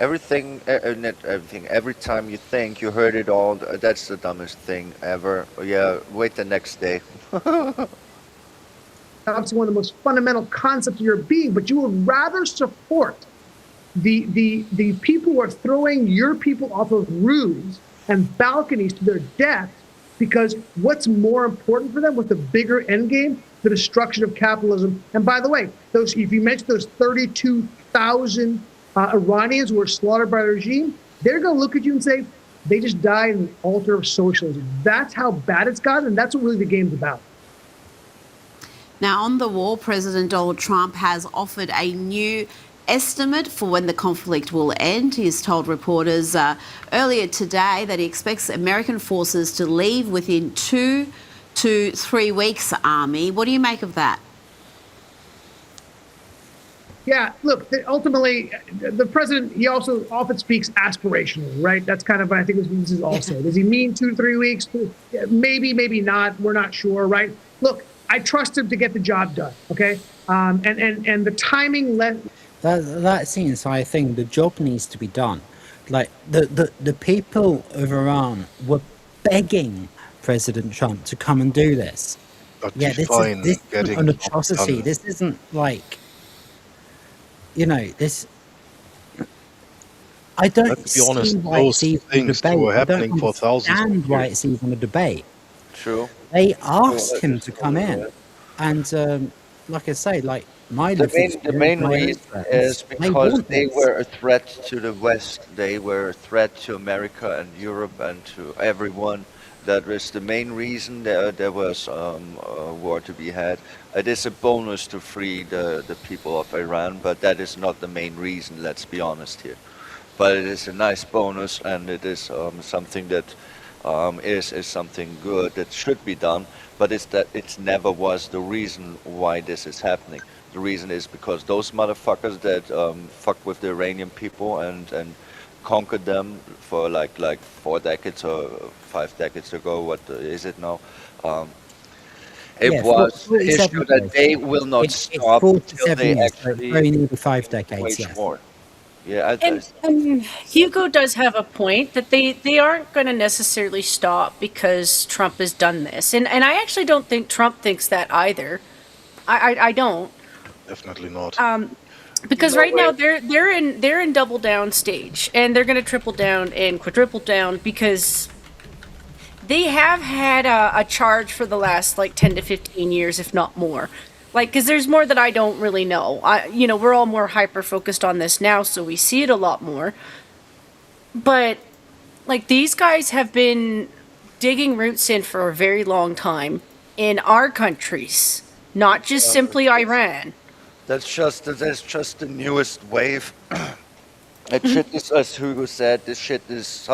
everything, not everything. Every time you think you heard it all, that's the dumbest thing ever. Yeah, wait the next day. Obviously, one of the most fundamental concepts of your being, but you would rather support the people who are throwing your people off of roofs and balconies to their death, because what's more important for them with the bigger end game? The destruction of capitalism. And by the way, if you mentioned those 32,000 Iranians who were slaughtered by the regime, they're going to look at you and say, they just died in the altar of socialism. That's how bad it's gotten, and that's what really the game's about. Now, on the wall, President Donald Trump has offered a new estimate for when the conflict will end. He has told reporters earlier today that he expects American forces to leave within 2 to 3 weeks, Army. What do you make of that? Yeah, look, ultimately, the president, he also often speaks aspirationally, right? That's kind of what I think this is also. Does he mean 2 to 3 weeks? Maybe, maybe not. We're not sure, right? Look, I trust him to get the job done, okay? And the timing... That's the entire thing. The job needs to be done. Like, the people of Iran were begging President Trump to come and do this. This isn't an atrocity. This isn't like... this. I don't see why it's even a debate. I don't understand why it's even a debate. True. They asked him to come in, and like I say, like the main reason is because they were a threat to the West. They were a threat to America and Europe and to everyone. That was the main reason there was a war to be had. It is a bonus to free the people of Iran, but that is not the main reason, let's be honest here. But it is a nice bonus, and it is something that is something good that should be done, but it never was the reason why this is happening. The reason is because those motherfuckers that fucked with the Iranian people and conquered them for like 4 decades or 5 decades ago. What is it now? It was issue that they will not stop until they actually very nearly 5 decades. wage war. Yeah, and Hugo does have a point that they aren't going to necessarily stop because Trump has done this, and I actually don't think Trump thinks that either. I don't. Definitely not. Because right now they're in double down stage, and they're going to triple down and quadruple down because they have had a charge for the last like 10 to 15 years, if not more. Like, because there's more that I don't really know. We're all more hyper focused on this now, so we see it a lot more. But like, these guys have been digging roots in for a very long time in our countries, not just simply Iran. That's just the newest wave. That shit is, as Hugo said, this shit is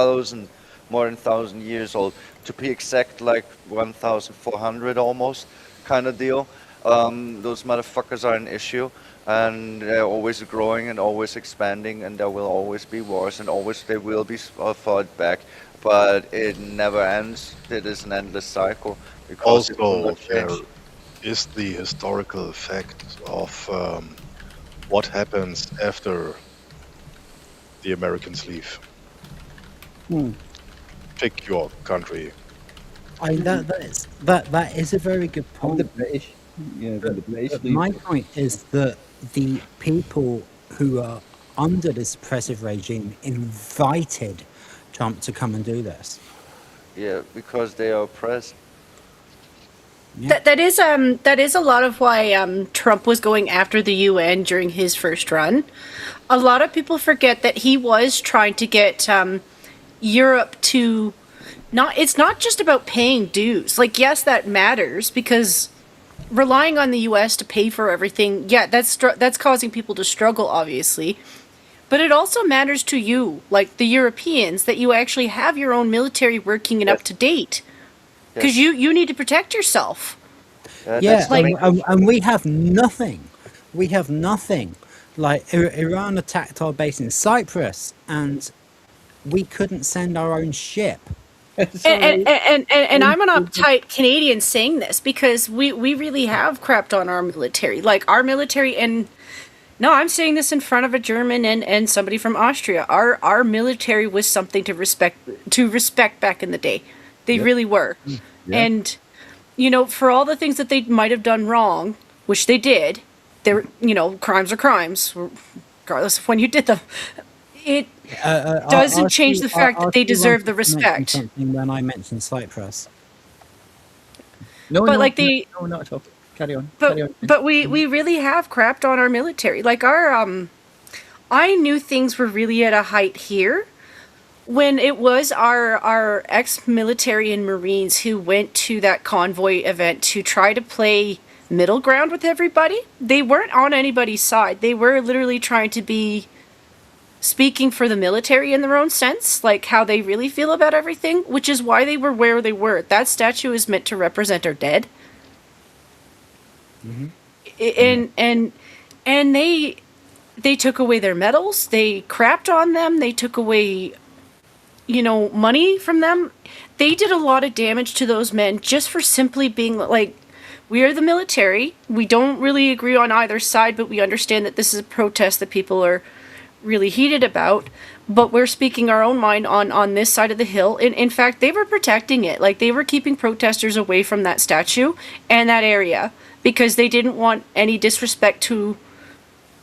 more than 1,000 years old. To be exact, like 1,400 almost, kind of deal. Those motherfuckers are an issue, and they're always growing and always expanding, and there will always be wars, and always they will be fought back. But it never ends. It is an endless cycle. Because it will Also, not there change. is the historical fact of what happens after the Americans leave. Pick your country. That is a very good point. The British. Yeah, the British. But my point is that the people who are under this oppressive regime invited Trump to come and do this. Yeah, because they are oppressed. Yeah. That is a lot of why Trump was going after the UN during his first run. A lot of people forget that he was trying to get Europe to it's not just about paying dues. Like, yes, that matters, because relying on the US to pay for everything, yeah, that's causing people to struggle, obviously. But it also matters to you, like the Europeans, that you actually have your own military working and up to date. Because you need to protect yourself. Yeah, and we have nothing. We have nothing. Like, Iran attacked our base in Cyprus, and we couldn't send our own ship. And I'm an uptight Canadian saying this, because we really have crapped on our military. Like, our military, and no, I'm saying this in front of a German and somebody from Austria. Our military was something to respect back in the day. They really were. Yeah. And, for all the things that they might have done wrong, which they did, crimes are crimes, regardless of when you did them. It doesn't change the fact that they deserve the respect. Something when I mentioned Cyprus. No, but not at all. Carry on. But we really have crapped on our military. Like, I knew things were really at a height here when it was our ex-military and Marines who went to that convoy event to try to play middle ground with everybody. They weren't on anybody's side. They were literally trying to be speaking for the military in their own sense, like how they really feel about everything, which is why they were where they were. That statue is meant to represent our dead. Mm-hmm. And they took away their medals. They crapped on them. They took away, money from them. They did a lot of damage to those men just for simply being like, we are the military. We don't really agree on either side, but we understand that this is a protest that people are really heated about, but we're speaking our own mind on this side of the hill. In fact, they were protecting it. Like, they were keeping protesters away from that statue and that area because they didn't want any disrespect to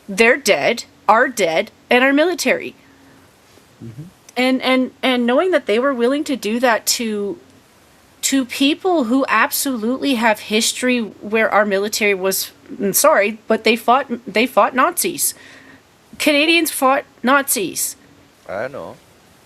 their dead, our dead, and our military. Mm-hmm. And knowing that they were willing to do that to people who absolutely have history where our military was sorry, but they fought Nazis. Canadians fought Nazis. I know.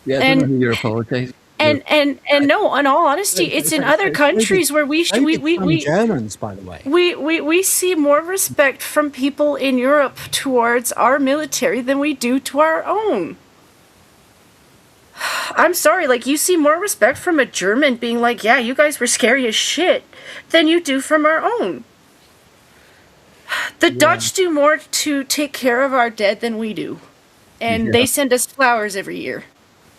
Yeah, I don't know who you're apologizing. And no, in all honesty, it's in other countries where we Germans, by the way. We see more respect from people in Europe towards our military than we do to our own. I'm sorry, like, you see more respect from a German being like, yeah, you guys were scary as shit, than you do from our own. The Dutch do more to take care of our dead than we do. And they send us flowers every year.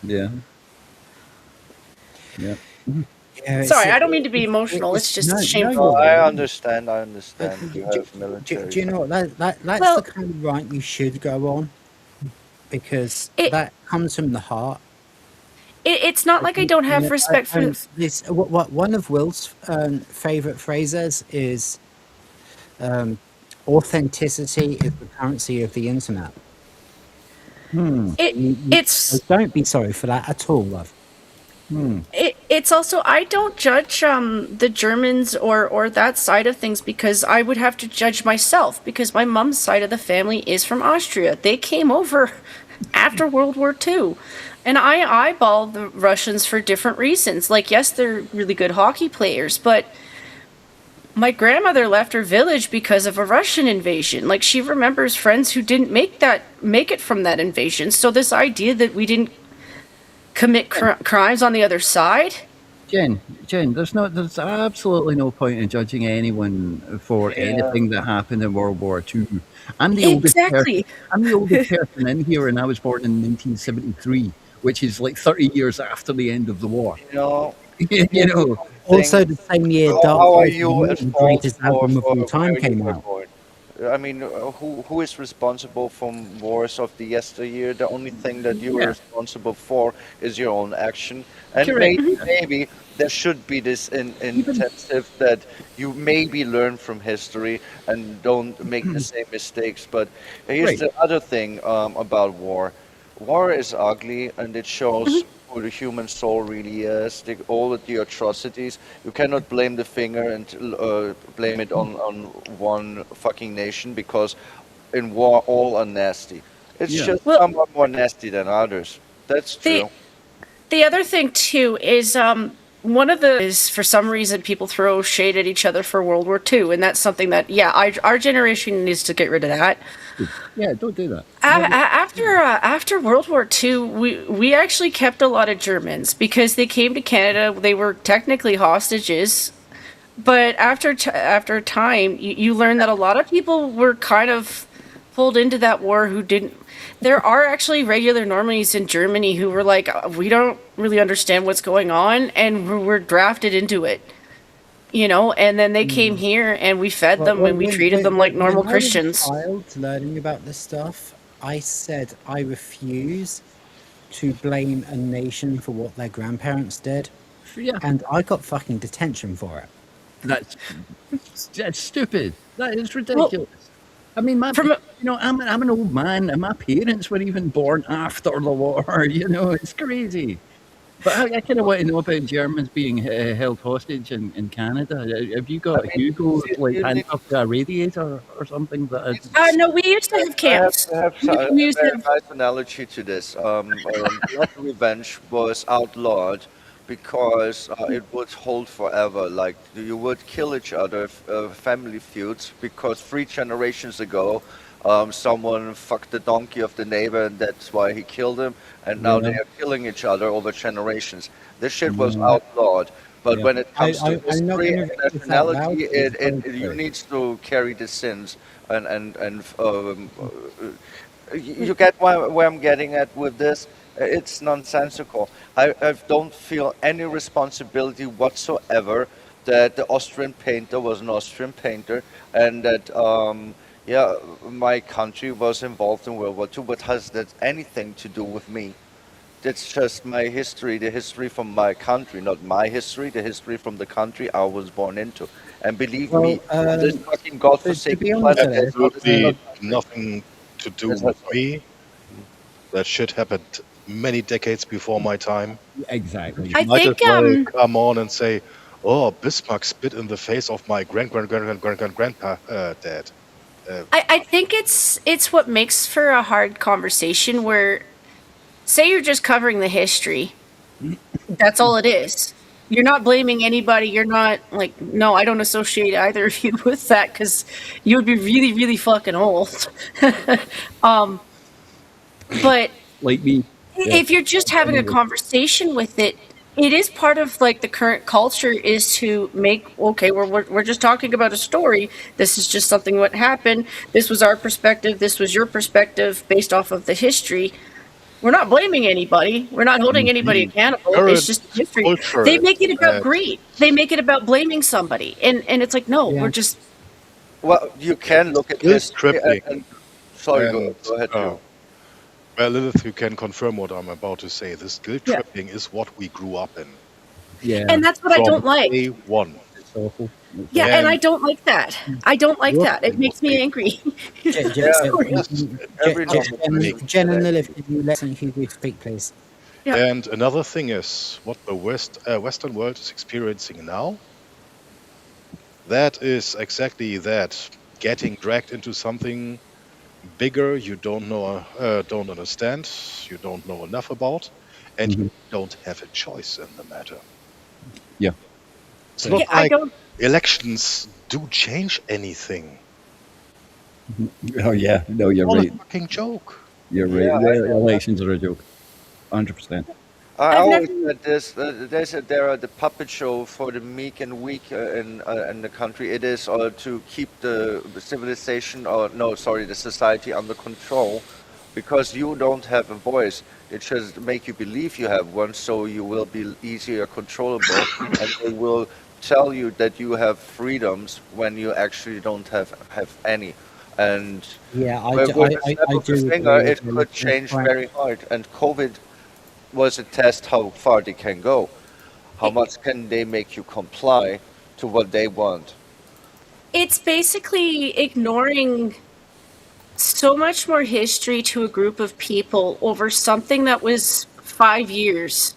Yeah. Yeah. Sorry, I don't mean to be emotional. It's just shameful. No, I understand. You have military. Do you know what? That's the kind of rant you should go on. Because that comes from the heart. It's not like I don't have respect for this. One of Will's favorite phrases is authenticity is the currency of the internet. It's don't be sorry for that at all, love. It's also, I don't judge the Germans or that side of things, because I would have to judge myself, because my mom's side of the family is from Austria. They came over after World War II. And I eyeball the Russians for different reasons. Like, yes, they're really good hockey players, but my grandmother left her village because of a Russian invasion. Like, she remembers friends who didn't make it from that invasion. So this idea that we didn't commit crimes on the other side. Jen, there's absolutely no point in judging anyone for anything that happened in World War II. I'm the oldest person in here, and I was born in 1973, which is like 30 years after the end of the war. You know. Also, the same year, How are you at the fault greatest album of all time where you came were out. born? I mean, who is responsible for wars of the yesteryear? The only thing that you are responsible for is your own action. And maybe there should be this intensive that you maybe learn from history and don't make the same mistakes. But here's the other thing about war. War is ugly, and it shows who the human soul really is, all of the atrocities. You cannot blame the finger and blame it on one fucking nation, because in war all are nasty. It's just somewhat more nasty than others. That's true. The other thing too is is for some reason people throw shade at each other for World War II, and that's something that our generation needs to get rid of that. Yeah, don't do that. After World War II, we actually kept a lot of Germans because they came to Canada. They were technically hostages, but after a time, you learn that a lot of people were kind of pulled into that war who didn't. There are actually regular Normandies in Germany who were like, we don't really understand what's going on, and we're drafted into it. You know, and then they came here and we fed them and we treated them like normal Christians. When I was a child learning about this stuff, I said I refuse to blame a nation for what their grandparents did. Yeah. And I got fucking detention for it. That's stupid. That is ridiculous. Well, I mean, I'm an old man, and my parents were even born after the war. You know, it's crazy. But I kind of want to know about Germans being held hostage in Canada. Have you got Hugo handcuffed to a radiator or something? No, we used to have camps. I have a very nice analogy to this. Blood revenge was outlawed because it would hold forever. Like, you would kill each other, family feuds, because 3 generations ago, someone fucked the donkey of the neighbor, and that's why he killed him. And now they are killing each other over generations. This shit was outlawed. But when it comes to history and nationality, you need to carry the sins. And you get where I'm getting at with this? It's nonsensical. I don't feel any responsibility whatsoever that the Austrian painter was an Austrian painter, and that my country was involved in World War II. But has that anything to do with me? That's just my history, the history from my country, not my history, the history from the country I was born into. And believe me, this fucking godforsaken planet has absolutely nothing to do with me. That shit happened many decades before my time. Exactly. You might as well come on and say, "Oh, Bismarck spit in the face of my grandpa dad." I think it's what makes for a hard conversation where, say you're just covering the history. That's all it is. You're not blaming anybody. You're not like, no, I don't associate either of you with that, because you would be really, really fucking old. But like me. If you're just having a conversation with it, it is part of like the current culture is to make, okay, we're just talking about a story. This is just something what happened. This was our perspective. This was your perspective based off of the history. We're not blaming anybody. We're not holding anybody accountable. It's just history. They make it about greed. They make it about blaming somebody. And it's like, no, we're just... Well, you can look at history and sorry, go ahead, Joe. Well, Lilith, you can confirm what I'm about to say. This guilt tripping is what we grew up in. Yeah. And that's what I don't like. Day one. It's awful. Yeah, and I don't like that. I don't like that. It makes me angry. Jen and Lilith, can you let Hugo speak, please? Yeah. And another thing is what the Western world is experiencing now. That is exactly that, getting dragged into something bigger you don't understand, you don't know enough about, and you don't have a choice in the matter. Yeah. It's not Yeah, I like don't. elections do change anything. Oh yeah, no, you're All a right. fucking joke. You're Yeah, right. I The know that. elections are a joke. 100%. I I've never. always said this. There are the puppet show for the meek and weak in the country. It is to keep the civilization, or no, sorry, the society under control, because you don't have a voice. It just make you believe you have one, so you will be easier controllable, and they will tell you that you have freedoms when you actually don't have any. And Yeah, with a snap I of a do finger, agree with it you. could change very hard. And COVID was a test how far they can go. How much can they make you comply to what they want? It's basically ignoring so much more history to a group of people over something that was 5 years.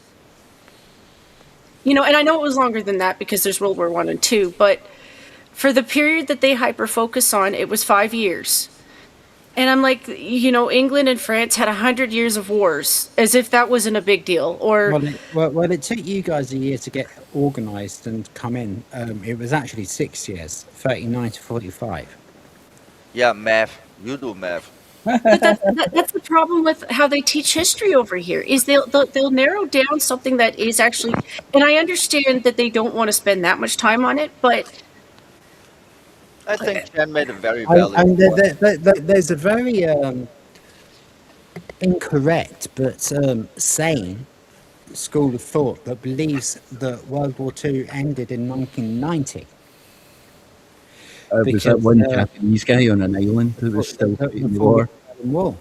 And I know it was longer than that because there's World War I and II, but for the period that they hyper focus on, it was 5 years. And I'm like, England and France had 100 years of wars, as if that wasn't a big deal. Or Well, it took you guys a year to get organised and come in. It was actually 6 years, 39 to 45. Yeah, math. You do math. But that's the problem with how they teach history over here. Is they'll narrow down something that is actually, and I understand that they don't want to spend that much time on it, but I think Jen made a very valid And point. there's a very incorrect but sane school of thought that believes that World War II ended in 1990. Was that one Japanese guy on an island that was still fighting the war? War.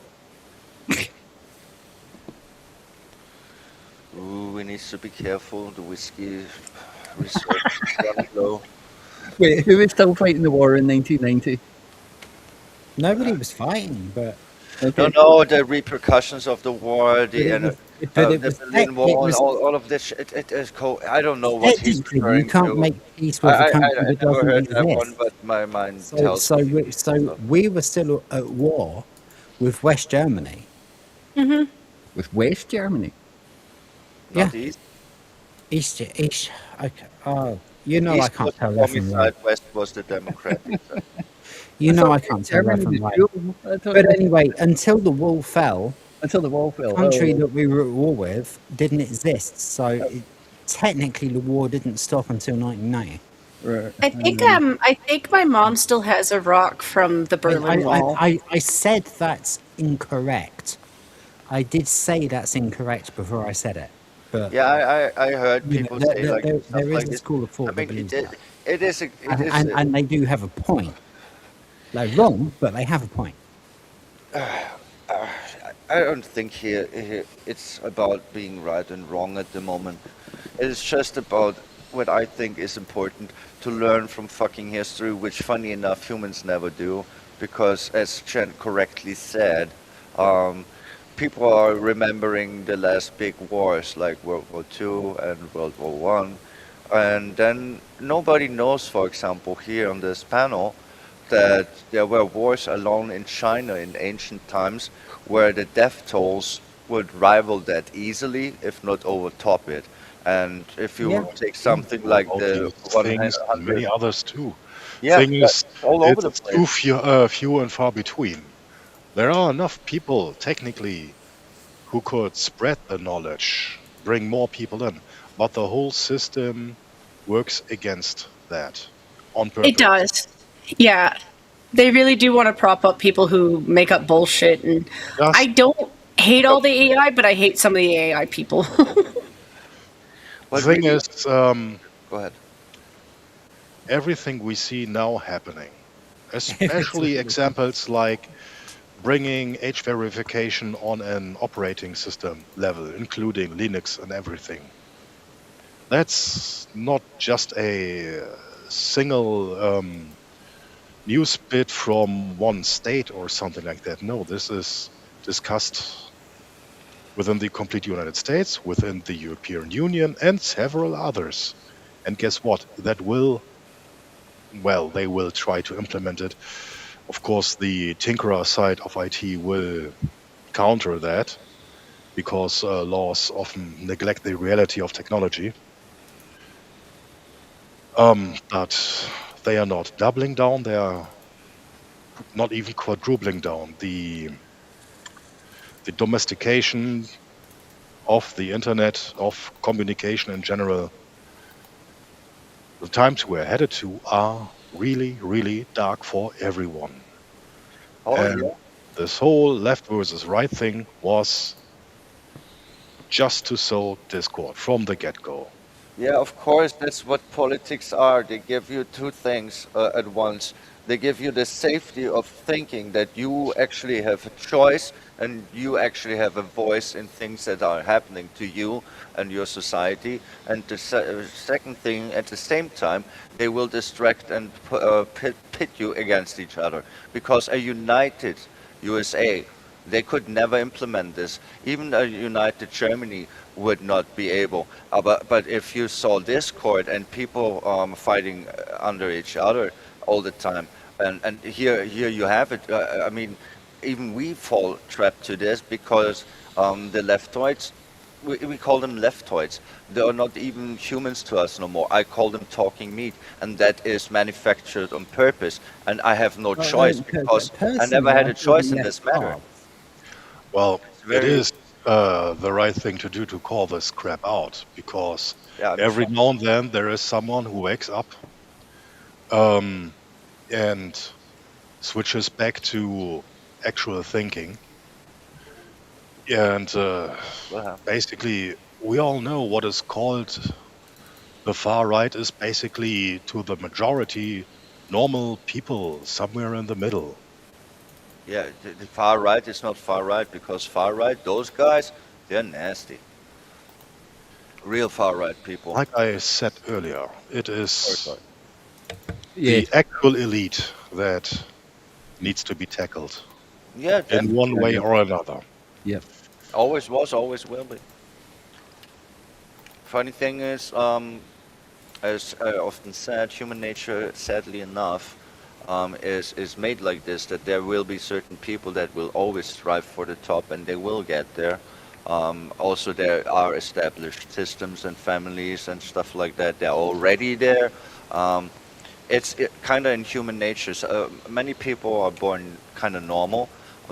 Ooh, we need to be careful. The whiskey research is running low. Wait, who was still fighting the war in 1990? Nobody was fighting, but No, the repercussions of the war, the was Berlin Wall, and all of this. It is cold. I don't know what he's technically referring you can't to. make peace with a country I that never doesn't heard that one, exist. but my mind So, tells so, me. we were still at war with West Germany. With West Germany? Not Yeah. East. East. Okay. Oh, I East can't was the tell left from right. homicide, West was the Democratic side. I can't tell left from right. But anyway, until the wall fell, the country that we were at war with didn't exist. So technically, the war didn't stop until 1990. Right. I think my mom still has a rock from the Berlin Wall. I said that's incorrect. I did say that's incorrect before I said it. But Yeah, I heard people say there, like there, stuff there is like a this. school of thought I that mean, believes it that. it is And they do have a point. They're wrong, but they have a point. I don't think here it's about being right and wrong at the moment. It's just about what I think is important to learn from fucking history, which funny enough humans never do, because as Chen correctly said, people are remembering the last big wars like World War II and World War One, and then nobody knows, for example, here on this panel, that there were wars alone in China in ancient times where the death tolls would rival that easily, if not overtop it. And if you take something like All the these things and many 100, others too. yeah, Thing is, all over the it's place. too few and far between. There are enough people, technically, who could spread the knowledge, bring more people in, but the whole system works against that on purpose. It does. Yeah. They really do want to prop up people who make up bullshit. And I don't hate all the AI, but I hate some of the AI people. The thing is, Go ahead. everything we see now happening, especially examples like bringing age verification on an operating system level, including Linux and everything. That's not just a single news bit from one state or something like that. No, this is discussed within the complete United States, within the European Union, and several others. And guess what? That will, well, they will try to implement it. Of course, the tinkerer side of IT will counter that because laws often neglect the reality of technology. But they are not doubling down, they are not even quadrupling down. The domestication of the internet, of communication in general, the times we're headed to are really, really dark for everyone. Oh, And yeah. this whole left versus right thing was just to sow discord from the get-go. Yeah, of course, that's what politics are. They give you two things at once. They give you the safety of thinking that you actually have a choice and you actually have a voice in things that are happening to you and your society. And the second thing, at the same time, they will distract and pit you against each other. Because a united USA, they could never implement this. Even a united Germany would not be able. But if you saw discord and people fighting under each other all the time, and here you have it. I mean, even we fall trapped to this because the leftoids, we call them leftoids. They are not even humans to us no more. I call them talking meat, and that is manufactured on purpose. And I have no choice because I never had a choice in this matter. Well, it very- is the right thing to do to call this crap out because Yeah, every now and then there is someone who wakes up and switches back to actual thinking. And basically, we all know what is called the far right is basically to the majority normal people somewhere in the middle. Yeah, the far right is not far right because far right, those guys, they're nasty. Real far right people. Like I said earlier, it is Yeah. the actual elite that needs to be tackled Yeah, in one way definitely. or another. Yep. Always was, always will be. Funny thing is, as I often said, human nature, sadly enough, is made like this, that there will be certain people that will always strive for the top and they will get there. Also, there are established systems and families and stuff like that. They're already there. It's kind of in human nature. So, many people are born kind of normal.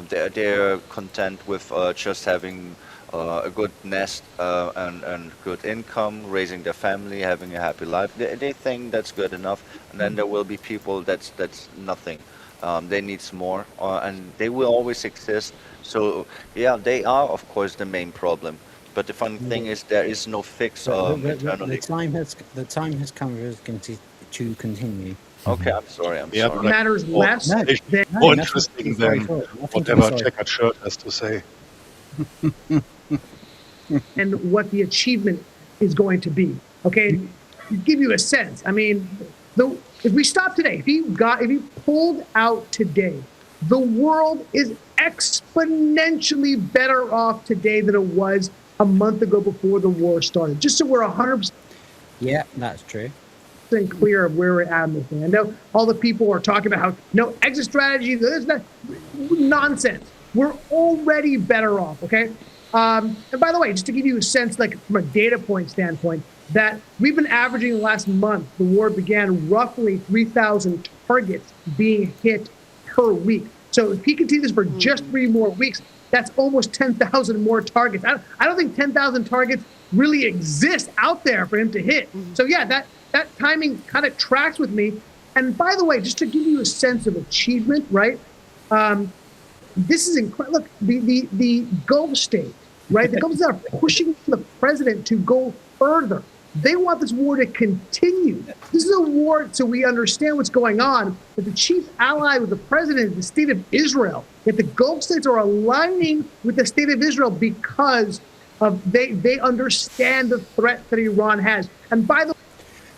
They're content with just having a good nest and good income, raising their family, having a happy life. They think that's good enough. And then there will be people that's nothing. They need more, and they will always exist. So yeah, they are of course the main problem. But the funny thing is there is no fix eternally. The time has come for us to continue. Okay, I'm sorry. I'm Yeah, sorry. but Matters less more nothing interesting to be sorry than for, nothing to be whatever sorry checkered shirt has to say. and what the achievement is going to be. Okay, give you a sense. I mean, if we stop today, if you pulled out today, the world is exponentially better off today than it was a month ago before the war started. Just so we're 100%. Yeah, that's true. Clear of where we're at in this thing. I know all the people are talking about how no exit strategy, this, that, nonsense. We're already better off, okay? And by the way, just to give you a sense, like from a data point standpoint, that we've been averaging the last month, the war began roughly 3,000 targets being hit per week. So if he continues for just 3 more weeks, that's almost 10,000 more targets. I don't think 10,000 targets really exist out there for him to hit. So yeah, that timing kind of tracks with me. And by the way, just to give you a sense of achievement, right? This is incredible. Look, the Gulf states, right? The Gulf states are pushing the president to go further. They want this war to continue. This is a war so we understand what's going on. But the chief ally with the president is the state of Israel. Yet the Gulf states are aligning with the state of Israel because of they understand the threat that Iran has. And by the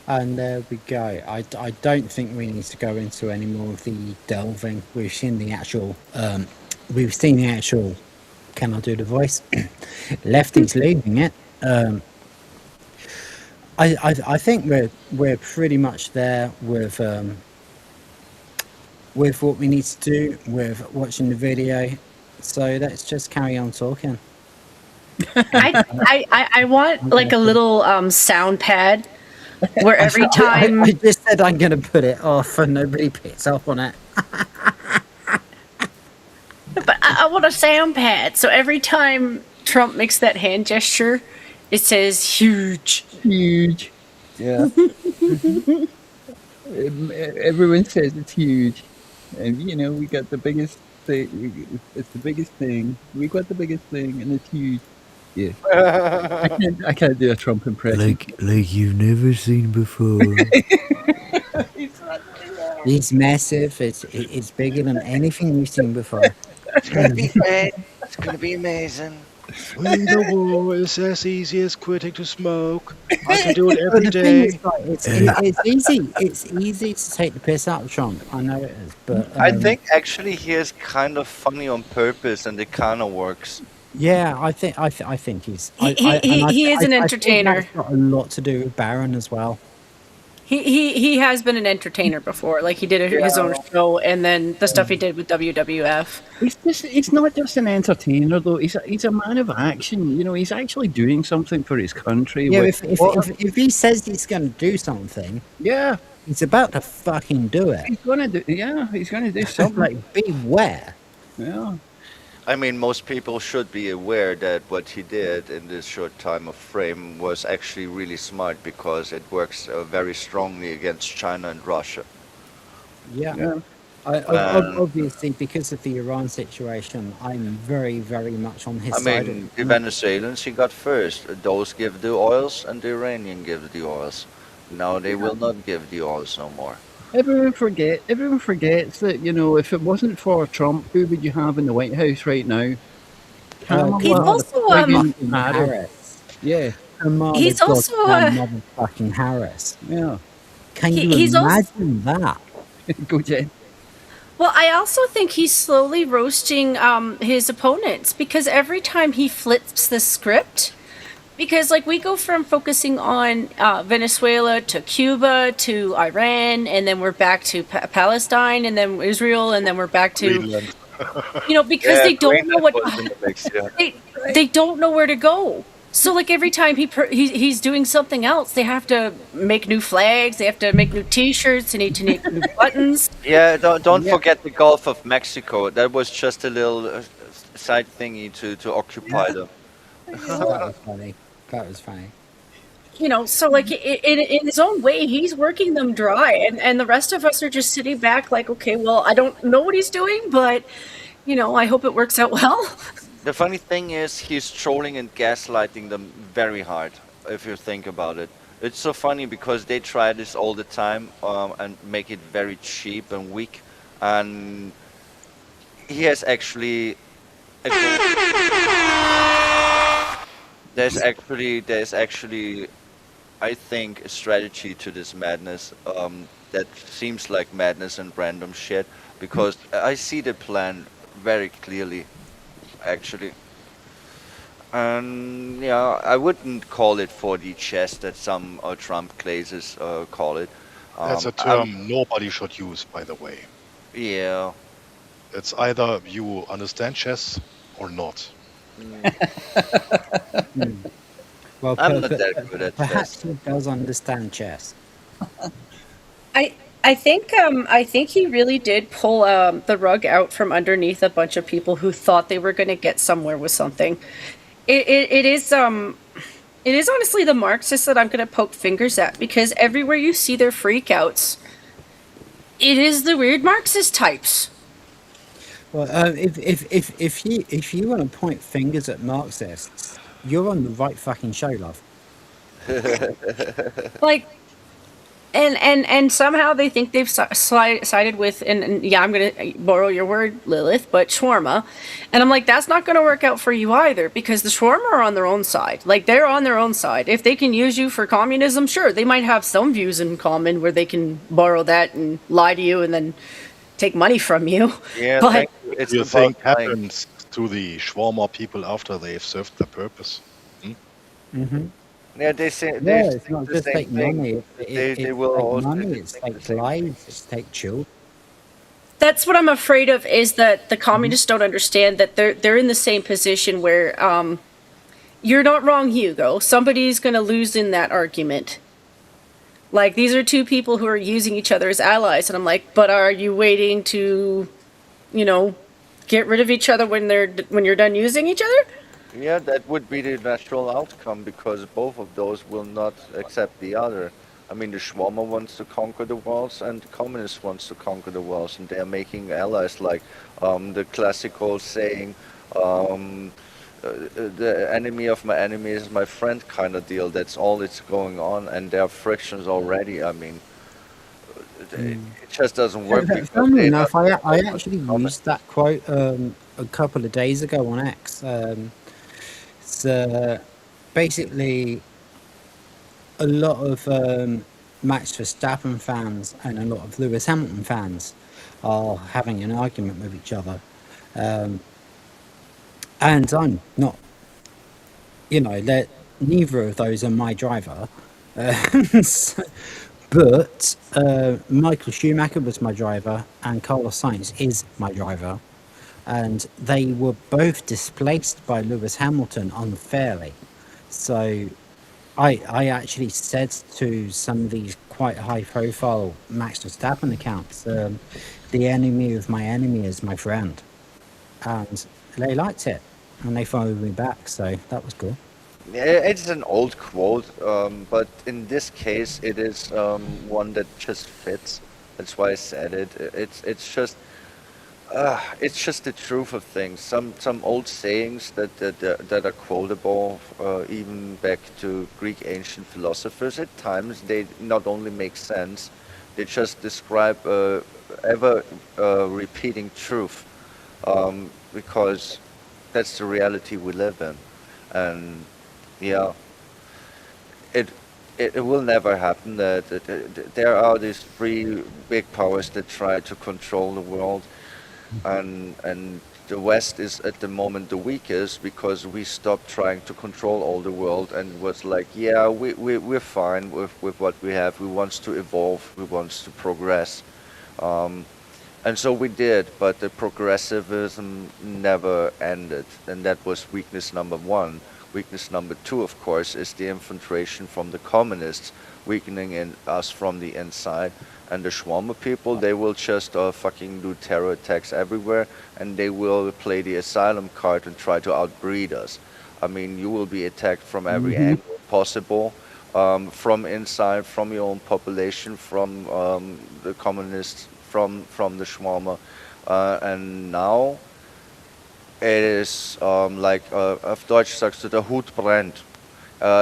And there we go. I don't think we need to go into any more of the delving. We've seen the actual can I do the voice? Lefties leading it. I think we're pretty much there with what we need to do with watching the video. So let's just carry on talking. I want like a little sound pad where every time I just said I'm going to put it off and nobody picks up on it. But I want a sound pad. So every time Trump makes that hand gesture, it says huge. Huge. Yeah. Everyone says it's huge. And, you know, we got the biggest thing. It's the biggest thing. We got the biggest thing, and it's huge. Yeah. I can't do a Trump impression. Like you've never seen before. It's massive. It's bigger than anything we've seen before. It's gonna be great. It's gonna be amazing. Winning the war is as easy as quitting to smoke. I can do it But every the thing day. is, like, it's easy. It's easy to take the piss out of Trump. I know it is, but I think actually he is kind of funny on purpose, and it kind of works. yeah, I think he's. He is an I think entertainer. that's got a lot to do with Barron as well. He has been an entertainer before. Like he did his own show, and then the stuff he did with WWF. He's not just an entertainer though. He's a man of action. You know, he's actually doing something for his country. Yeah, with- if he says he's going to do something, yeah, he's about to fucking do it. he's gonna do. Yeah, he's gonna do something. Like, beware. Yeah. I mean, most people should be aware that what he did in this short time of frame was actually really smart because it works very strongly against China and Russia. Yeah. Obviously, because of the Iran situation, I'm very, very much on his I side. mean, the Venezuelans he got first. Those give the oils, and the Iranian give the oils. Now they will not give the oils no more. Everyone forgets that, you know, if it wasn't for Trump, who would you have in the White House right now? He's also Fucking Harris. Yeah. Kamala He's also, goddamn motherfucking Harris. Yeah. Can you he's also- imagine that? Go, Jen. Well, I also think he's slowly roasting his opponents because every time he flips the script, because like we go from focusing on Venezuela to Cuba to Iran, and then we're back to Palestine, and then Israel, and then we're back to Greenland. you know because they don't know what was in the mix, yeah. they don't know where to go. So like every time he's doing something else, they have to make new flags, they have to make new T-shirts, they need to make new buttons. Yeah, don't forget the Gulf of Mexico. That was just a little side thingy to occupy them. That was funny. That was funny. You know, so like in his own way, he's working them dry, and the rest of us are just sitting back like, okay, well, I don't know what he's doing, but you know, I hope it works out well. The funny thing is, he's trolling and gaslighting them very hard, if you think about it. It's so funny because they try this all the time and make it very cheap and weak. And he has actually... There's actually, I think, a strategy to this madness that seems like madness and random shit. Because I see the plan very clearly. Actually, and yeah, I wouldn't call it 4D chess that some Trump glazes call it. That's a term nobody should use, by the way. Yeah. It's either you understand chess or not. Well, I'm not that good at perhaps chess. he does understand chess. I think he really did pull the rug out from underneath a bunch of people who thought they were going to get somewhere with something. It is honestly the Marxists that I'm going to poke fingers at because everywhere you see their freakouts, it is the weird Marxist types. Well, if you want to point fingers at Marxists, you're on the right fucking show, love. Like, and somehow they think they've sided with, and yeah, I'm going to borrow your word, Lilith, but shawarma. And I'm like, that's not going to work out for you either, because the shawarma are on their own side. Like, they're on their own side. If they can use you for communism, sure, they might have some views in common where they can borrow that and lie to you and then take money from you. Yeah, but it's You about think lying. happens to the shawarma people after they've served their purpose. Mm-hmm. Yeah, they say Yeah, it's not the just same take thing. money. They It's will take also money. think It's the take same thing. lives. It's take children. That's what I'm afraid of, is that the communists don't understand that they're in the same position where you're not wrong, Hugo. Somebody's going to lose in that argument. Like, these are two people who are using each other as allies, and I'm like, but are you waiting to, you know, get rid of each other when you're done using each other? Yeah, that would be the natural outcome because both of those will not accept the other. I mean, the Schwarmer wants to conquer the worlds and the communist wants to conquer the worlds, and they are making allies like the classical saying, the enemy of my enemy is my friend kind of deal. That's all that's going on, and there are frictions already. I mean, it just doesn't work because Funnily they enough, don't I actually used that quote a couple of days ago on X. It's basically a lot of Max Verstappen fans and a lot of Lewis Hamilton fans are having an argument with each other. And I'm not, neither of those are my driver. But Michael Schumacher was my driver and Carlos Sainz is my driver. And they were both displaced by Lewis Hamilton unfairly. So I actually said to some of these quite high-profile Max Verstappen accounts, the enemy of my enemy is my friend. And they liked it. And they followed me back, so that was cool. Yeah, it's an old quote, but in this case, it is one that just fits. That's why I said it. It's just the truth of things. Some old sayings that are quotable, even back to Greek ancient philosophers. At times, they not only make sense, they just describe ever repeating truth, because that's the reality we live in, and yeah, it it will never happen that there are these three big powers that try to control the world, and the West is at the moment the weakest because we stopped trying to control all the world and was like, yeah, we're fine with what we have. We want to evolve. We want to progress. And so we did, but the progressivism never ended, and that was weakness number one. Weakness number two, of course, is the infiltration from the communists, weakening in us from the inside. And the Schwarmer people, they will just fucking do terror attacks everywhere, and they will play the asylum card and try to outbreed us. I mean, you will be attacked from every angle possible, from inside, from your own population, from the communists, from the Schwarmer, and now it is like auf Deutsch sagst du, der Hut brennt.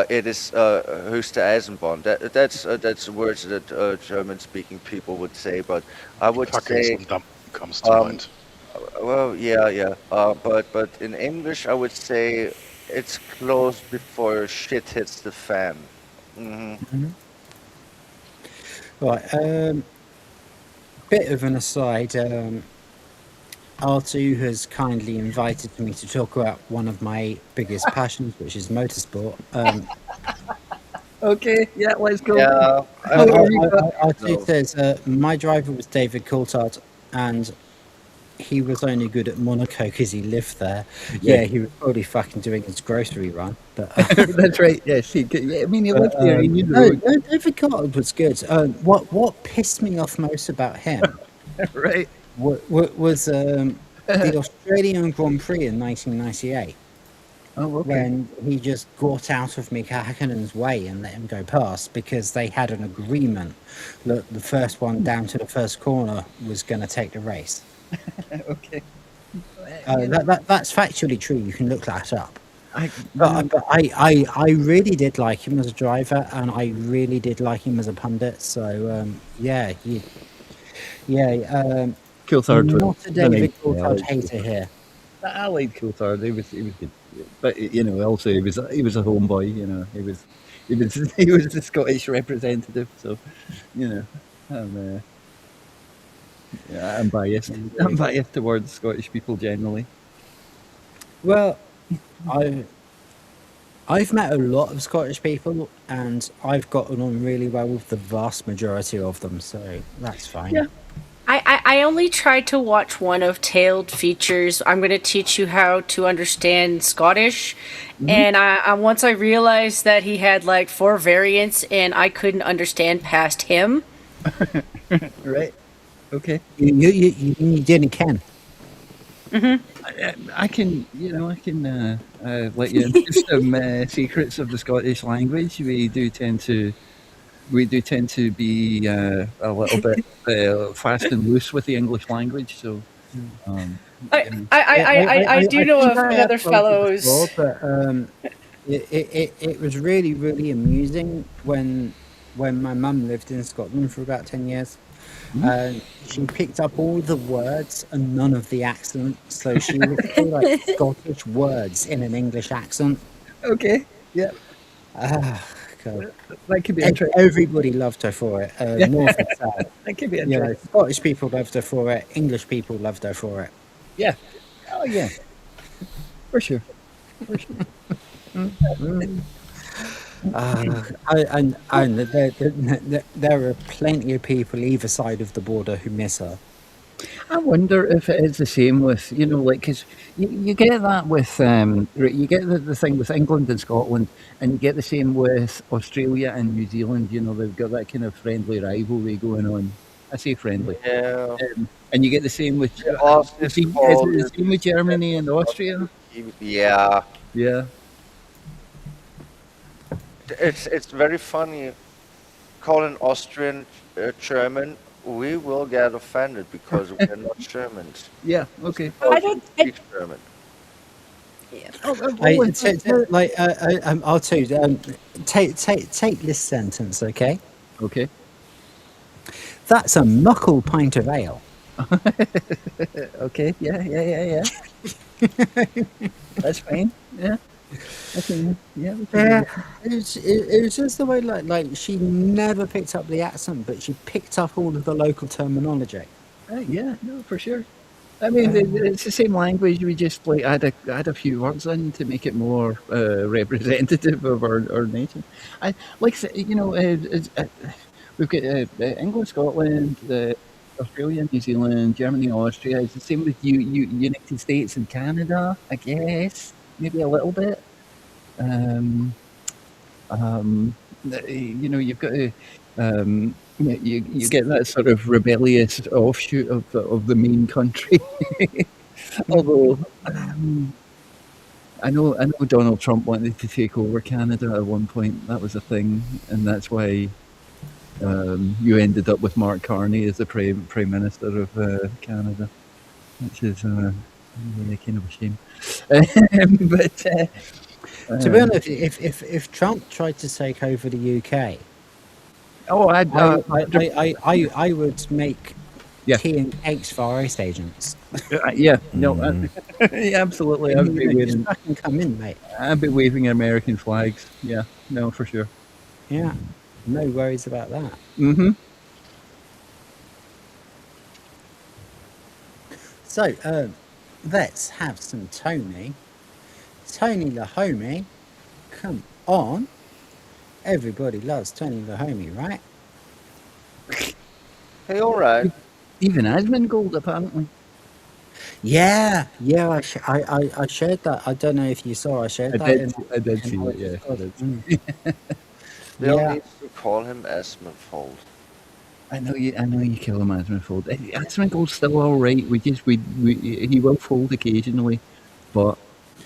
It is höchste Eisenbahn. That's words that German-speaking people would say, but I would say, comes to mind. well, yeah. But in English, I would say it's close before shit hits the fan. Right. Bit of an aside. R2 has kindly invited me to talk about one of my biggest passions, which is motorsport. Okay, yeah, let's go. Yeah, R2 says my driver was David Coulthard, and he was only good at Monaco because he lived there. Yeah, he was probably fucking doing his grocery run. But That's right. Yes, I mean, he lived there. He knew the no, road. David Coulthard was good. What pissed me off most about him, Right. was the Australian Grand Prix in 1998. Oh, okay. When he just got out of Mika Häkkinen's way and let him go past because they had an agreement that the first one down to the first corner was going to take the race. Okay. That's factually true. You can look that up. But I really did like him as a driver, and I really did like him as a pundit. So Coulthard was not a David nice Coulthard guy. hater here. I liked Coulthard. He was good, but also he was a homeboy. He was the Scottish representative. So, I'm biased. I'm biased towards Scottish people generally. Well, I I've met a lot of Scottish people, and I've gotten on really well with the vast majority of them, so that's fine. Yeah. I only tried to watch one of Tailed Features. I'm going to teach you how to understand Scottish. And once I realized that he had like 4 variants and I couldn't understand past him. Right. Okay. You didn't can. I can, I can let you into some secrets of the Scottish language. We do tend to be a little bit fast and loose with the English language. So, I do know think of I have another told you fellows. before, but it was really, really amusing when my mum lived in Scotland for about 10 years. She picked up all the words and none of the accent, so she would say like Scottish words in an English accent. Okay. Yeah. God. That could be interesting. Everybody loved her for it, north and south. That could be You know, interesting. Scottish people loved her for it. English people loved her for it. Yeah. Oh, yeah. For sure. For sure. And there are plenty of people either side of the border who miss her. I wonder if it is the same with, like, because you get that with, you get the thing with England and Scotland, and you get the same with Australia and New Zealand. They've got that kind of friendly rivalry going on. I say friendly. Yeah. And you get the same with, Austin is it the same with Germany and Austria? Yeah. Yeah. It's very funny. Calling Austrian German, we will get offended because we're not Germans. Yeah. Okay. I don't speak German. I'll tell you. Take this sentence, okay? Okay. That's a muckle pint of ale. Okay. Yeah. That's fine. Yeah. Okay. Yeah. It was just the way, like she never picked up the accent, but she picked up all of the local terminology. Yeah. No, for sure. I mean, it's the same language. We just like add a few words in to make it more representative of our nation. I like we've got England, Scotland, Australia, New Zealand, Germany, Austria. It's the same with United States and Canada, I guess. Maybe a little bit. You've got to. You get that sort of rebellious offshoot of the main country. Although I know Donald Trump wanted to take over Canada at one point. That was a thing, and that's why you ended up with Mark Carney as the prime minister of Canada, which is really kind of a shame. But to be honest, if Trump tried to take over the UK. Oh, I would make tea and cakes for ICE agents. Yeah, no, yeah, absolutely. I'd be waving. Fucking come in, mate. I'd be waving American flags. Yeah, no, for sure. Yeah, no worries about that. So, let's have some Tony. Tony the homie, come on. Everybody loves Tony the homie, right? Hey, all right. Even admin gold, apparently. Yeah, I shared that. I don't know if you saw. I shared that. I did see it. Yeah. Bill needs to call him Asmonfold. I know you kill him, Asmonfold. Asmonfold's still all right. He will fold occasionally, but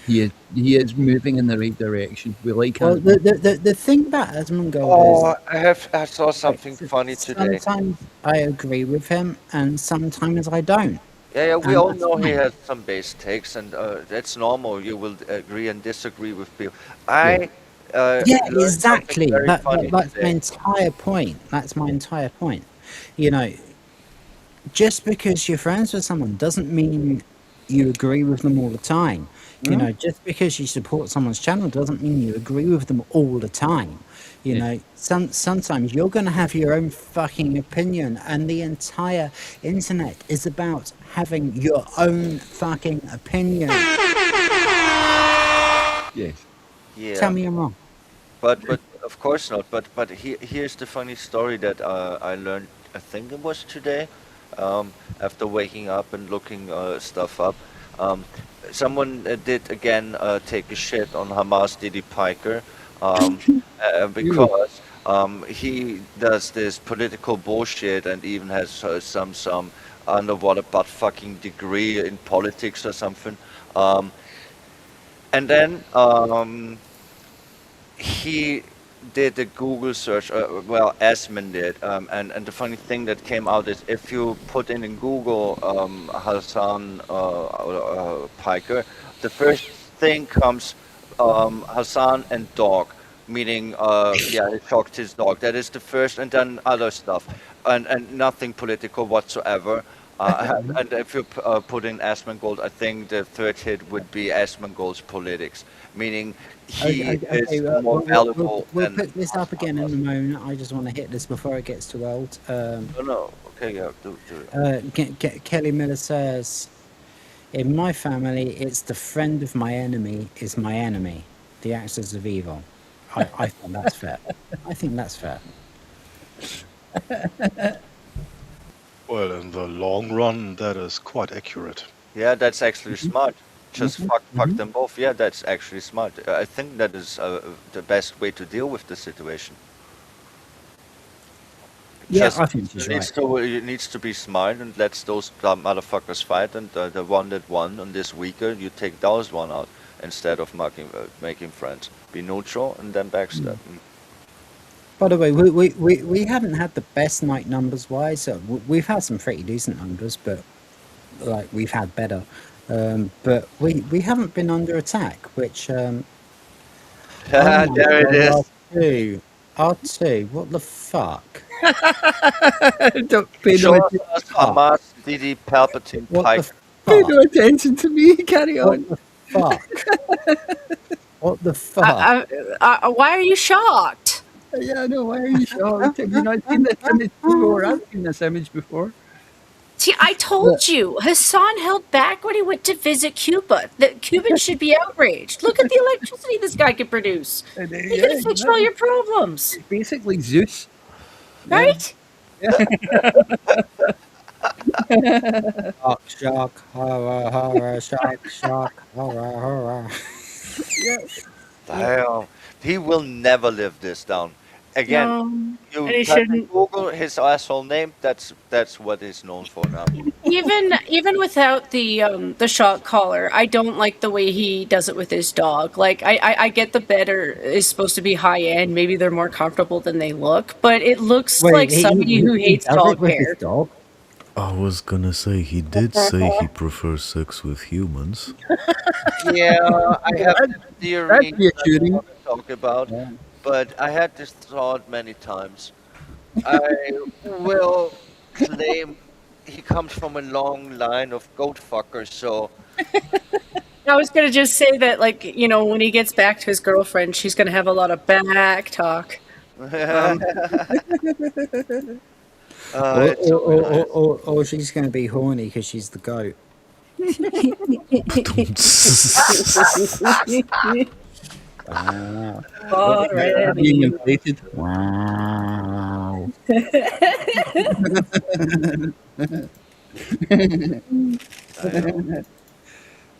he is moving in the right direction. We like him. Well, the thing about Asmongold is... I saw something funny today. Sometimes I agree with him, and sometimes I don't. Yeah, we all know he has some base takes, and that's normal. You will agree and disagree with people. Exactly. That's my entire point. That's my entire point. Just because you're friends with someone doesn't mean you agree with them all the time. Just because you support someone's channel doesn't mean you agree with them all the time. Sometimes you're going to have your own fucking opinion, and the entire internet is about having your own fucking opinion. Yes. Yeah. Tell me I'm wrong. But of course not. But here's the funny story that I learned. I think it was today, after waking up and looking stuff up. Um, Someone did again take a shit on Hamas Diddy Piker, because he does this political bullshit and even has some underwater butt fucking degree in politics or something. And then he did a Google search, well, Asman did, and the funny thing that came out is if you put in Google Hassan Piker, the first thing comes Hassan and dog, meaning yeah, he shocked his dog. That is the first, and then other stuff, and nothing political whatsoever. And if you put in Asmongold, I think the third hit would be Asmongold's politics, meaning he is more valuable we'll than. put this up again in a moment. I just want to hit this before it gets too old. Oh no, okay, yeah, do it. Kelly Miller says, in my family, it's the friend of my enemy is my enemy. The axis of evil. I think that's fair. I think that's fair. Well, in the long run, that is quite accurate. Yeah, that's actually smart. Just fuck them both. Yeah, that's actually smart. I think that is the best way to deal with the situation. Yeah, Just I think she's right. it needs to be smart and lets those motherfuckers fight, and the one that won on this weaker, you take those one out instead of making friends. Be neutral and then backstab. By the way, we haven't had the best night numbers wise. We've had some pretty decent numbers, but like we've had better. But we haven't been under attack, which There it is. R2, what the fuck? Don't pay no Show attention. us Hamas Diddy Palpatine What Pike. the Pay fuck? no attention to me. Carry on. What the fuck? What the fuck? Why are you shocked? Yeah, I know. Why are you shocked? Have you not seen this image before? I've seen this image before. See, I told you, Hassan held back when he went to visit Cuba. That Cubans should be outraged. Look at the electricity this guy can produce. He can fix all your problems. Basically, Zeus. Right? Shock, horror, horror, shock, horror, horror. Damn. He will never live this down. Again, No, and you he type in shouldn't. Google his asshole name, that's what he's known for now. Even without the shock collar, I don't like the way he does it with his dog. Like I get the better is supposed to be high end, maybe they're more comfortable than they look, but it looks like somebody who hates dog hair. I was gonna say, he did say he prefers sex with humans. Yeah, I have a theory That's that I want to talk about, but I had this thought many times. I will claim he comes from a long line of goat fuckers, so I was gonna just say that, like, you know, when he gets back to his girlfriend, she's gonna have a lot of back talk. Or she's going to be horny because she's the goat. Wow. Already. Being inflated. Wow.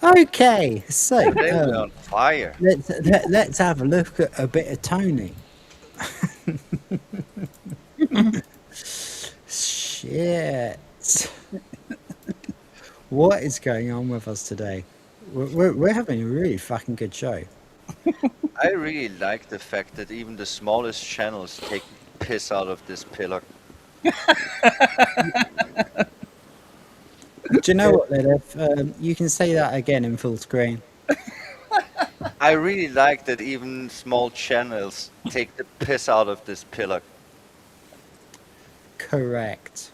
Okay, so they were on fire. let's have a look at a bit of Tony. Shit. What is going on with us today? We're having a really fucking good show. I really like the fact that even the smallest channels take piss out of this pillar. Do you know what, Lilith? You can say that again in full screen. I really like that even small channels take the piss out of this pillar. Correct.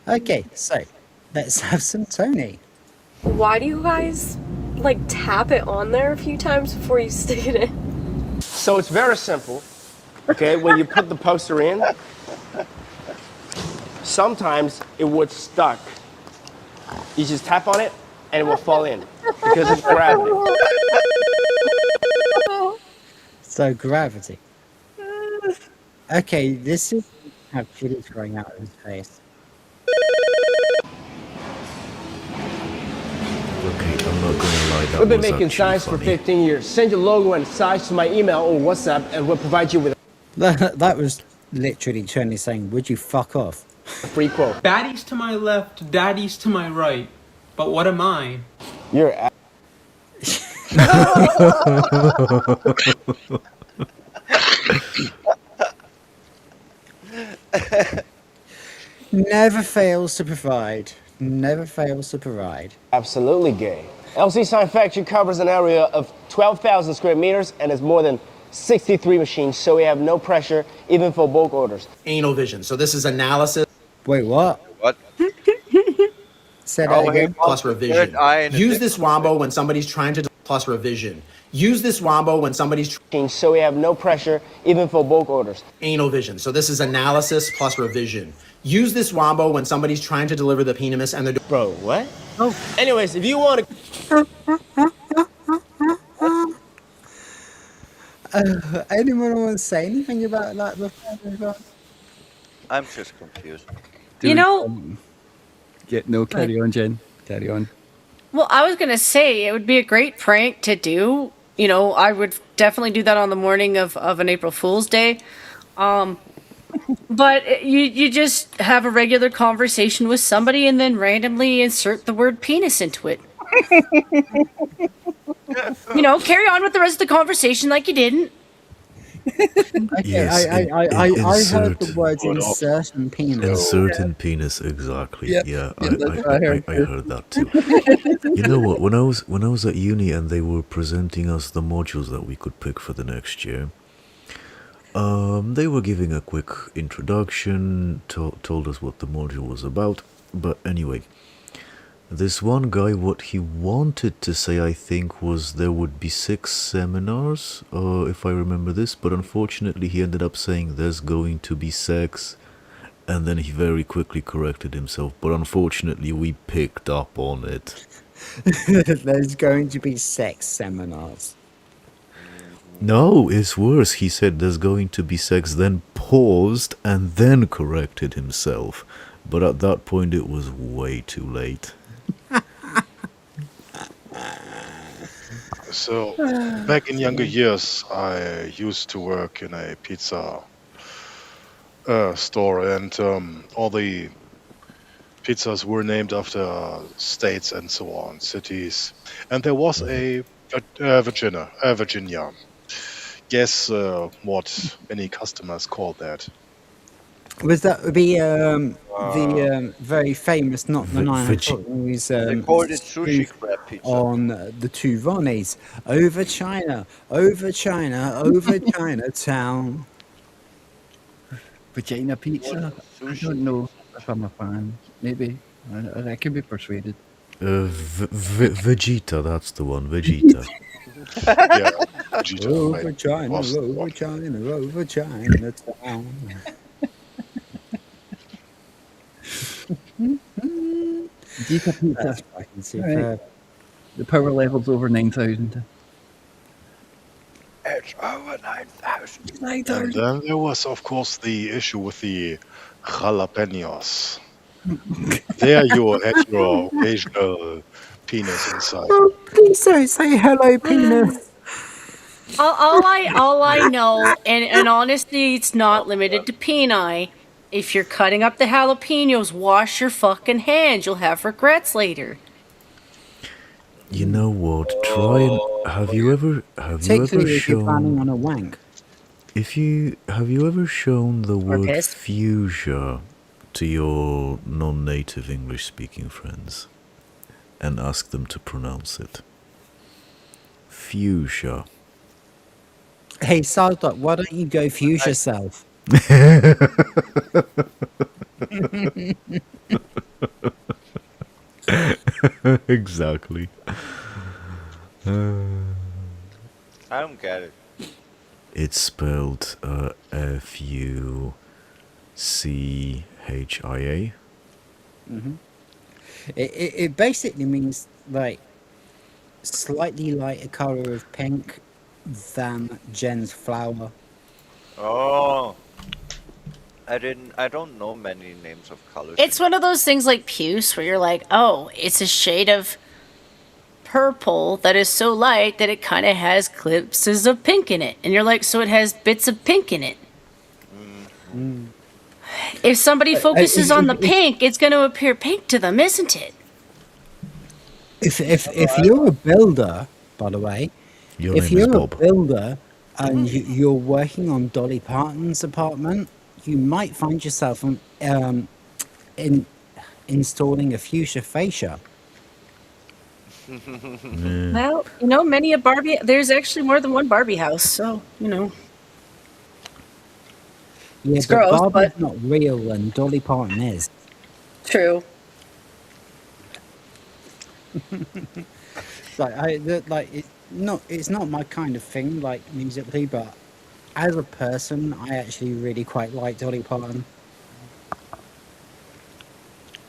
Okay, so let's have some Tony. Why do you guys like tap it on there a few times before you stick it in? So it's very simple. Okay, when you put the poster in, sometimes it would stuck. You just tap on it, and it will fall in because of gravity. So gravity. Okay, this is have chilies growing out of his face. Okay, I'm not gonna lie, that We've been was making actually signs for funny. 15 years. Send your logo and size to my email or WhatsApp, and we'll provide you with That was literally Tony saying, "Would you fuck off?" a free quote. Baddies to my left, daddies to my right. But what am I? You're a- Never fails to provide. Never fails to provide. absolutely gay. LC Sign Factory covers an area of 12,000 square meters and is more than 63 machines, so we have no pressure even for bulk orders. Anal vision. So this is analysis. Wait, what? What? Say that Oh, he again. wants Plus the revision. third eye in the Use dick. this wombo when somebody's trying to plus revision. Use this wombo when somebody's So we have no pressure even for bulk orders. anal vision. So this is analysis plus revision. Use this wombo when somebody's trying to deliver the penis and they're Bro, what? Oh. Anyways, if you want to Anyone want to say anything about that before we go on? I'm just confused. You know, No, carry on, Jen. Carry on. well, I was gonna say it would be a great prank to do. You know, I would definitely do that on the morning of an April Fool's Day. But you just have a regular conversation with somebody and then randomly insert the word penis into it. You know, carry on with the rest of the conversation like you didn't. Okay, Yes, I heard the words insert and penis. Insert and penis, exactly. Yep. Yeah, Yep, that's what I heard I too. heard that too. You know what? When I was at uni and they were presenting us the modules that we could pick for the next year, they were giving a quick introduction, told us what the module was about. But anyway, this one guy, what he wanted to say, I think, was there would be 6 seminars, if I remember this, but unfortunately he ended up saying there's going to be sex, and then he very quickly corrected himself, but unfortunately we picked up on it. There's going to be sex seminars. No, it's worse. He said there's going to be sex, then paused, and then corrected himself. But at that point it was way too late. So, back in younger years, I used to work in a pizza store, and all the pizzas were named after states and so on, cities. And there was a Virginia. Guess what any customers called that? Was that the very famous, not the nine o'clock, was They called it sushi crab pizza. on the two Ronnies over China, over Chinatown. Vagina pizza? I don't know if I'm a fan. Maybe. I can be persuaded. Vegeta, that's the one, Vegeta. Yeah, Vegeta, Over right. China, Was the over one. China, over Chinatown. Vegeta pizza. That's fucking superb. Right. The power level's over 9,000. It's over 9,000. And then there was, of course, the issue with the jalapenos. There you had your occasional penis inside. Oh, please don't say hello, penis. All I know, and honestly, it's not limited to peni. If you're cutting up the jalapenos, wash your fucking hands. You'll have regrets later. You know what? Try and have you ever Particularly if you're planning shown on a wank. have you ever shown the word piss. fuchsia to your non-native English-speaking friends and ask them to pronounce it? Fuchsia. Hey, Sardot, why don't you go fuse yourself? Exactly. I don't get it. It's spelled Fuchia. Mm-hmm. It basically means like slightly lighter color of pink than Jen's flower. Oh, I don't know many names of colors. It's one of those things like puce where you're like, oh, it's a shade of purple that is so light that it kind of has glimpses of pink in it. And you're like, so it has bits of pink in it. If somebody focuses on the pink, it's going to appear pink to them, isn't it? If you're a builder, by the way, Your if name is you're a Bob. builder and you're working on Dolly Parton's apartment, you might find yourself installing a fuchsia fascia. Well, you know, many a Barbie, there's actually more than one Barbie house, so, you know. Yeah, It's but gross, Barbie's but- not real and Dolly Parton is. True. It's not my kind of thing, like musically, but as a person, I actually really quite like Dolly Parton.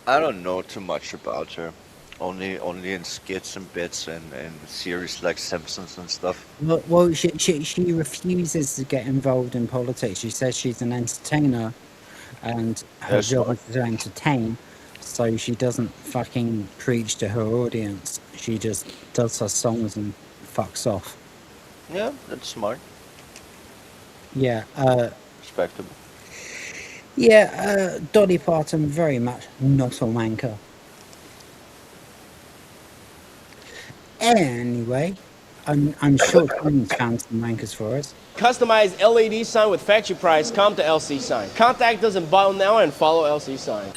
I don't know too much about her. Only in skits and bits and series like Simpsons and stuff. Well, she refuses to get involved in politics. She says she's an entertainer, and her That's job smart. is to entertain. So she doesn't fucking preach to her audience. She just does her songs and fucks off. Yeah, that's smart. Yeah. Respectable. Yeah. Dolly Parton very much not a wanker. Anyway, I'm sure Tony's found some wankers for us. Customized LED sign with factory price. Come to LC Sign. Contact us in bio now and follow LC Sign.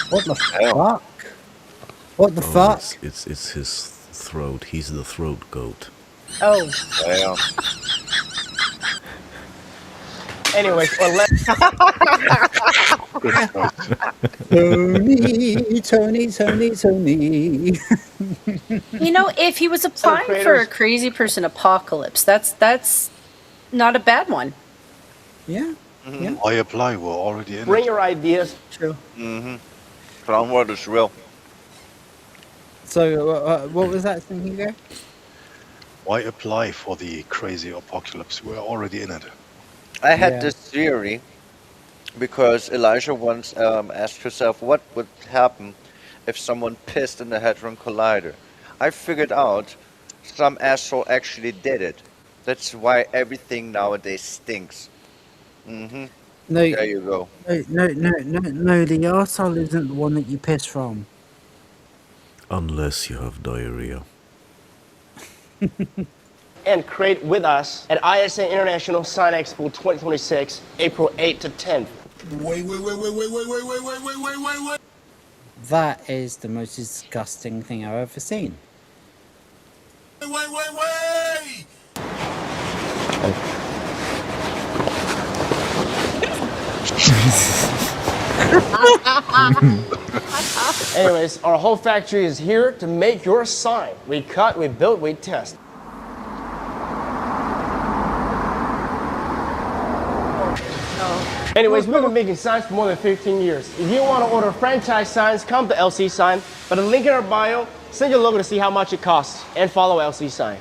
What the fuck? What the Oh, fuck? It's his throat. He's the throat goat. Oh. Yeah. Anyways, or Tony. You know, if he was applying for a creators- crazy person apocalypse, that's not a bad one. Yeah. Yeah. I apply. We're already in bring it. your ideas. True. Clown World is real. So, what was that thing, Hugo? Why apply for the crazy apocalypse? We're already in it. I had Yeah. this theory because Elijah once asked herself what would happen if someone pissed in the Hadron Collider. I figured out some asshole actually did it. That's why everything nowadays stinks. No, There you go. no. The arsehole isn't the one that you piss from. Unless you have diarrhea. And create with us at ISA International Sign Expo 2026, April 8th to 10th. Wait. That is the most disgusting thing I've ever seen. Wait. Anyways, our whole factory is here to make your sign. We cut, we build, we test. Anyways, we've been making signs for more than 15 years. If you want to order franchise signs, come to LC Sign. But the link in our bio, send your logo to see how much it costs, and follow LC Sign.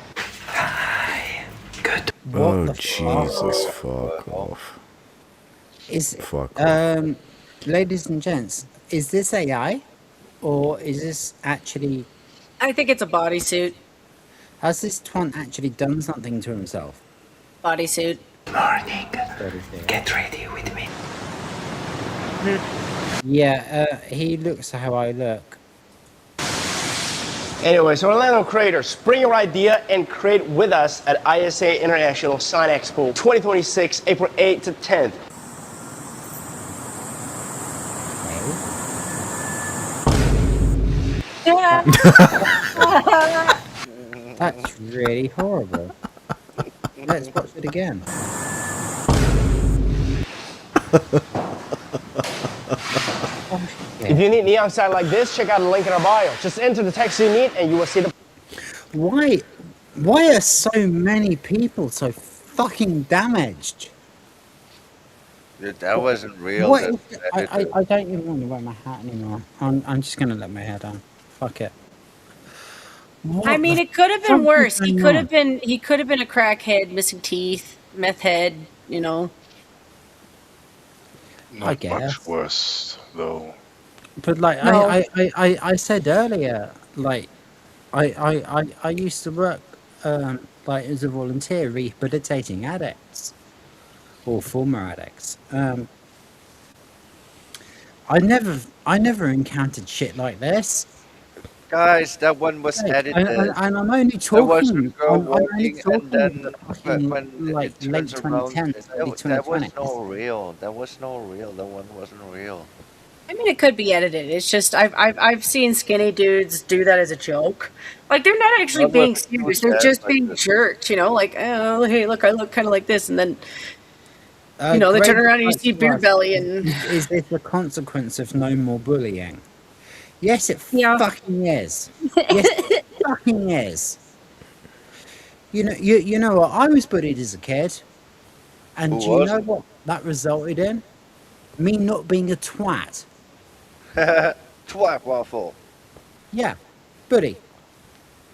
Oh, Jesus, fuck off. Fuck off. Ladies and gents, is this AI, or is this actually? I think it's a bodysuit. Has this twant actually done something to himself? Bodysuit. Morning. Get ready with me. Yeah, he looks how I look. Anyways, Orlando creators, bring your idea and create with us at ISA International Sign Expo 2026, April 8th to 10th. That's really horrible. Let's watch it again. If you need neon sign like this, check out the link in our bio. Just enter the text you need and you will see the... Why are so many people so fucking damaged? That wasn't real. What That's is it? I edited. don't even want to wear my hat anymore. I'm just gonna let my hair down. Fuck it. I What mean, the it could have been fuck is worse. He going could on? have been. He could have been a crackhead, missing teeth, meth head. You know. I Not much guess. worse, though. But like No. I said earlier, like I used to work like as a volunteer rehabilitating addicts or former addicts. I never encountered shit like this. Guys, that one was Like, edited. and I'm only There was a talking. girl I'm only walking, and talking then about fucking when like it late turns around, 2010s, early that was 2020s. no real. That was no real. That one wasn't real. I mean, it could be edited. It's just I've seen skinny dudes do that as a joke. Like they're not actually That was being too serious. They're sad, just but being jerks. You know, like oh hey look, I look kind of like this, and then they Greg turn around and you writes see to beer us, belly and is this a consequence of no more bullying? Yes, it yeah. fucking is. Yes, it fucking is. You know what? I was bullied as a kid, and who do you know wasn't? what that resulted in? Me not being a twat. Twat waffle. Yeah, bully.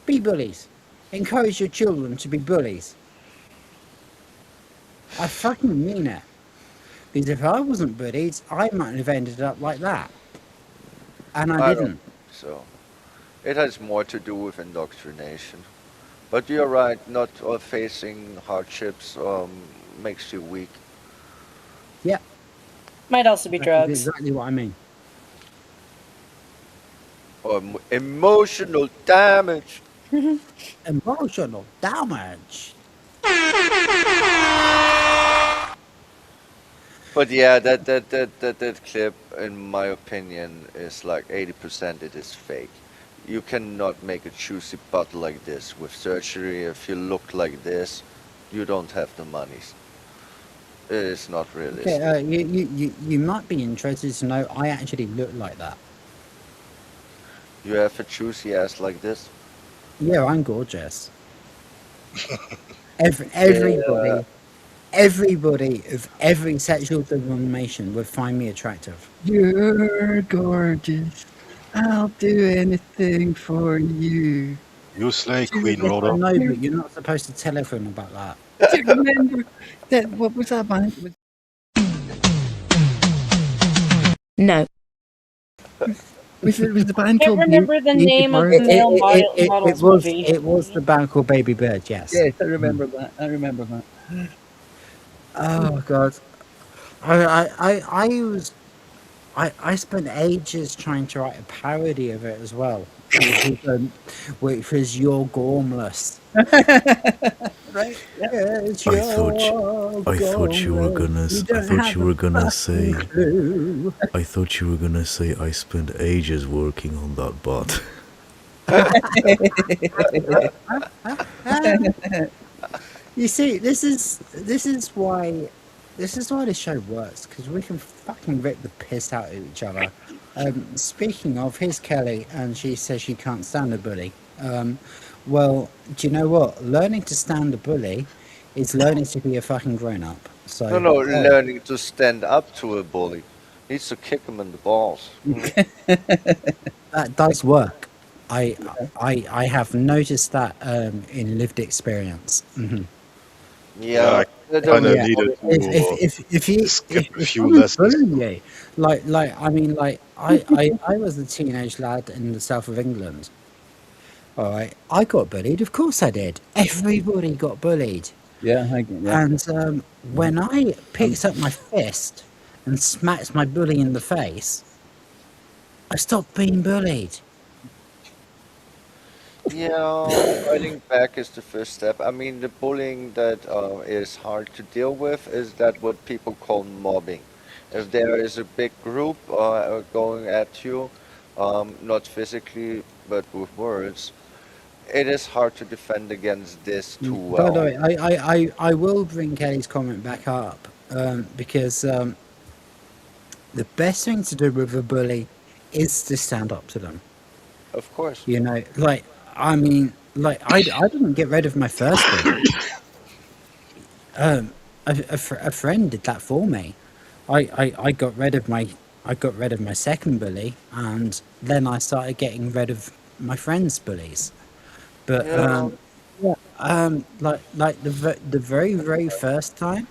Be bullies. Encourage your children to be bullies. I fucking mean it. Because if I wasn't bullied, I might have ended up like that. And I I don't didn't. think so. It has more to do with indoctrination. But you're right. Not facing hardships makes you weak. Yeah, Might also be that's drugs. exactly what I mean. Or emotional damage. Emotional damage. But yeah, that clip, in my opinion, is like 80% it is fake. You cannot make a juicy butt like this with surgery. If you look like this, you don't have the monies. It is not realistic. Okay, you might be interested to know I actually look like that. You have a juicy ass like this. Yeah, I'm gorgeous. Everybody, everybody of every sexual denomination would find me attractive. You're gorgeous. I'll do anything for you. You slay, Queen Yes, I Rhoda. know, but you're not supposed to tell everyone about that. Do you remember that? What was that band? No. Was the band I can't called remember the Baby name of Bird? the male models movie. It was the band called Baby Bird, yes. Yes, I remember that. I remember that. Oh God, I spent ages trying to write a parody of it as well, which was You're Gormless. Right? Yeah. Yes, I thought you were gonna. I thought you were gonna say. clue. I thought you were gonna say I spent ages working on that butt. You see, this is why this show works, because we can fucking rip the piss out of each other. Speaking of, here's Kelly, and she says she can't stand a bully. Well, do you know what? Learning to stand a bully is learning to be a fucking grown up. So No, learning to stand up to a bully. Needs to kick him in the balls. that does work. I have noticed that in lived experience. Mm-hmm. Yeah, I kind of needed to If skip a few someone's lessons. bullying you, I mean, like I was a teenage lad in the south of England. All right, I got bullied. Of course, I did. Everybody got bullied. Yeah, I get that. And when I picked up my fist and smacked my bully in the face, I stopped being bullied. Yeah, fighting back is the first step. I mean, the bullying that is hard to deal with is that what people call mobbing. If there is a big group going at you, not physically, but with words, it is hard to defend against this too By the well. way, I will bring Kelly's comment back up because the best thing to do with a bully is to stand up to them. Of course. You know, like, I mean, like, I didn't get rid of my first bully. A friend did that for me. I got rid of my second bully, and then I started getting rid of my friends' bullies. But Yeah. yeah, like the very first time,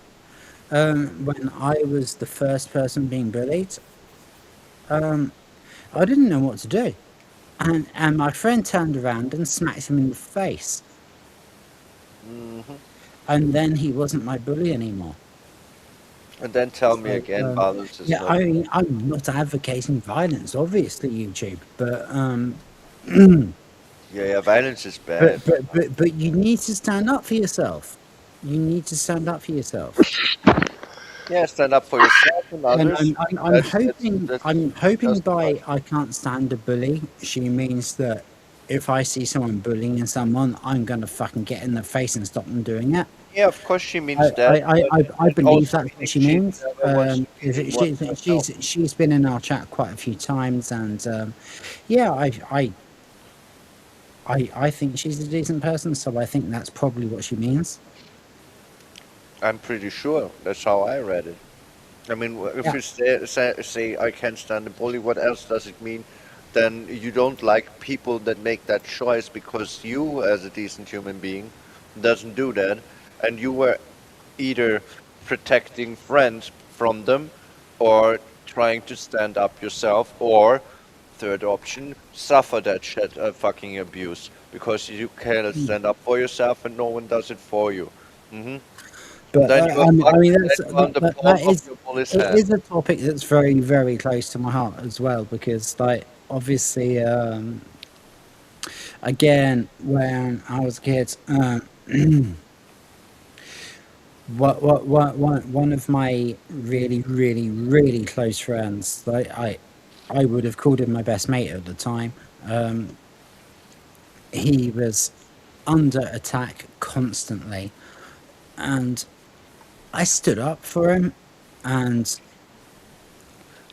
when I was the first person being bullied, I didn't know what to do, and my friend turned around and smacked him in the face, Hmm. and then he wasn't my bully anymore. And then tell me So, again, violence is yeah, not. I mean, I'm not advocating violence, obviously, YouTube, but Yeah, violence is bad. but you need to stand up for yourself. You need to stand up for yourself. Yeah, stand up for yourself and And others. I'm That's hoping that's I'm hoping just by I can't stand a bully, she means that if I see someone bullying someone, I'm gonna fucking get in their face and stop them doing it. yeah. Of course, she I means that, but I that believe also that's what meaning she she means. never wants to be in one herself. She's been in our chat quite a few times, and yeah, I think she's a decent person, so I think that's probably what she means. I'm pretty sure that's how I read it. I mean, if Yeah. you say I can't stand a bully, what else does it mean? Then you don't like people that make that choice because you, as a decent human being, doesn't do that, and you were either protecting friends from them, or trying to stand up yourself, or third option, suffer that shit fucking abuse because you cannot stand up for yourself and no one does it for you. Hmm. But Then you're I fucked, mean, and then you're on the palm that of is your bully's it hand. is a topic that's very very close to my heart as well, because like obviously again when I was a kid, one of my really really really close friends, like I would have called him my best mate at the time. Um, he was under attack constantly, and I stood up for him, and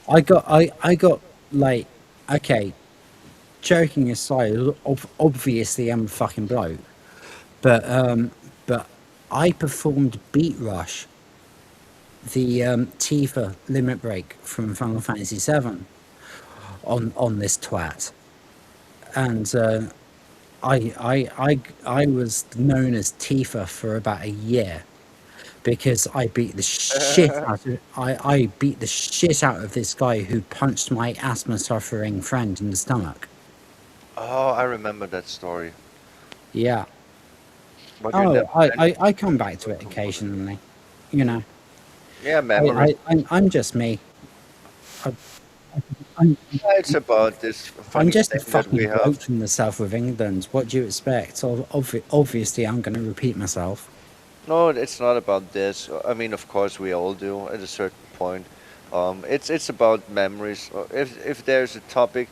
I got like, okay, joking aside, obviously I'm a fucking bloke, but I performed Beat Rush, the Tifa limit break from Final Fantasy VII, on this twat, and I was known as Tifa for about a year, because I beat the shit out of I beat the shit out of this guy who punched my asthma suffering friend in the stomach. Oh, I remember that story. Yeah. But you Oh, never mentioned I come back to it occasionally. You know, yeah, memories. I'm just me. I, I'm, Yeah, it's about this I'm funny just a thing that we fucking have. bloke from the south of England. What do you expect? So obviously, I'm going to repeat myself. No, it's not about this. I mean, of course, we all do at a certain point. It's about memories. If there's a topic,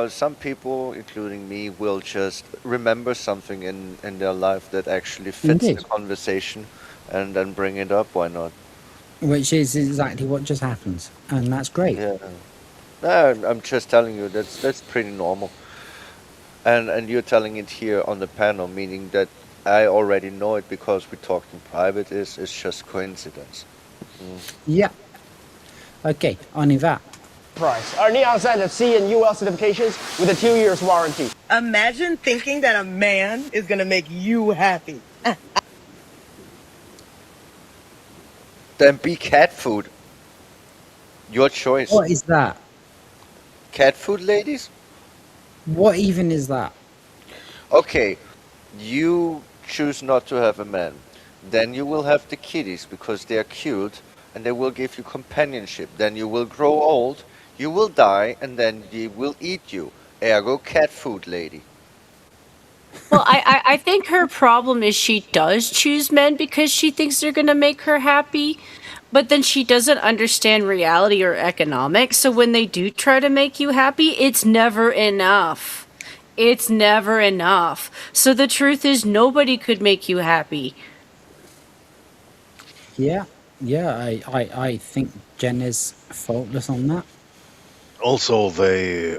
some people, including me, will just remember something in their life that actually fits the Indeed. conversation, and then bring it up. Why not? Which is exactly what just happened, and that's great. Yeah. No, I'm just telling you that's pretty normal. And you're telling it here on the panel, meaning that I already know it because we talked in private. Is just coincidence. Mm. Yeah. Okay, on y va. Price. Our neon signs have C and UL certifications with a 2 years warranty. Imagine thinking that a man is gonna make you happy. Then be cat food. Your choice. What is that? Cat food, ladies? What even is that? Okay, you choose not to have a man. Then you will have the kitties because they are cute and they will give you companionship. Then you will grow old, you will die, and then they will eat you. Ergo, cat food, lady. Well, I think her problem is she does choose men because she thinks they're going to make her happy, but then she doesn't understand reality or economics. So when they do try to make you happy, it's never enough. It's never enough. So the truth is, nobody could make you happy. Yeah, yeah, I think Jen is faultless on that. Also, they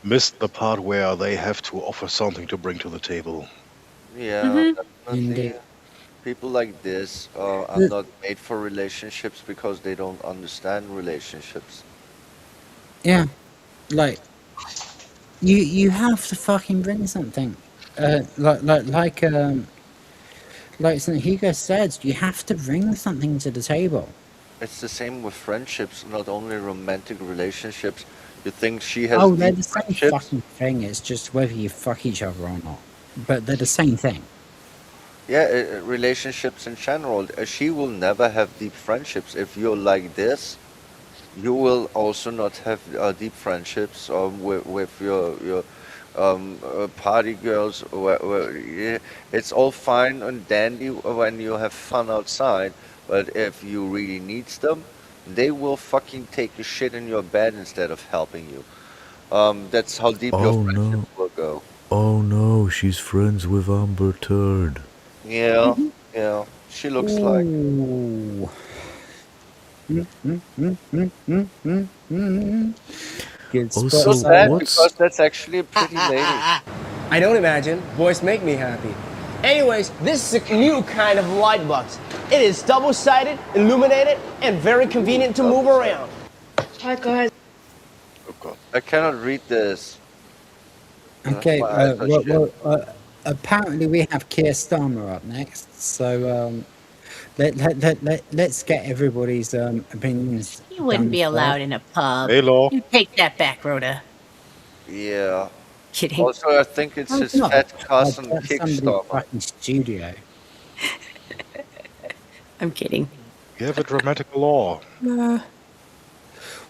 missed the part where they have to offer something to bring to the table. Yeah, Mhm. definitely. Indeed. People like this are not made for relationships because they don't understand relationships. Yeah, like you have to fucking bring something. Like St. Hugo said, you have to bring something to the table. It's the same with friendships, not only romantic relationships. You think she has Oh, they're deep the same friendships? fucking thing. It's just whether you fuck each other or not. But they're the same thing. Yeah, relationships in general. She will never have deep friendships. If you're like this, you will also not have deep friendships with your party girls. Yeah, it's all fine and dandy when you have fun outside, but if you really need them, they will fucking take a shit in your bed instead of helping you. That's how deep your Oh friendships no. will go. Oh no, she's friends with Amber Turd. Yeah, yeah. She looks like. Ooh. Good spot, Also, So sad Simon. because that's actually a pretty lady. I don't imagine. Boys make me happy. Anyways, this is a new kind of light box. It is double-sided, illuminated, and very convenient to move around. Hi guys. Oh god, I cannot read this. Okay, My eyes are shit. apparently we have Keir Starmer up next, so let's get everybody's opinions. You wouldn't done be first. allowed in a pub. Halo. You take that back, Rhoda. Yeah. Kidding. Also, I think it's I'm his not. fat I'd cousin let somebody's Kickstarter. fucking studio. I'm kidding. You have a dramatic law.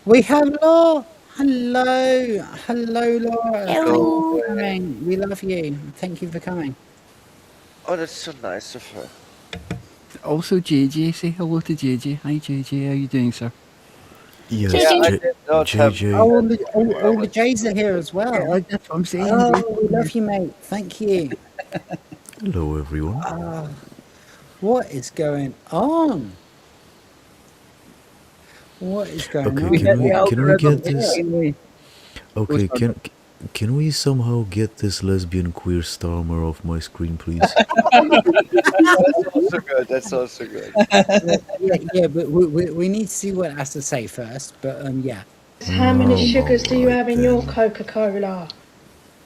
We have Laura. Hello, Laura. Thank you Hello. for coming. We love you. Thank you for coming. Oh, that's so nice of her. Also, JJ, say hello to JJ. Hi, JJ. How you doing, sir? Yes, Yeah, I did not have. JJ. Oh, all the J's are here as well. Yeah, that's what I'm saying. Oh, we love you, mate. Thank you. Hello, everyone. What is going on? What is going Okay, on? can we get this? Anyway, Okay, can we somehow get this lesbian queer Starmer off my screen, please? That's also good. That's also good. yeah, but we need to see what it has to say first. But yeah. How many Oh, sugars do you alright have in your then. Coca-Cola?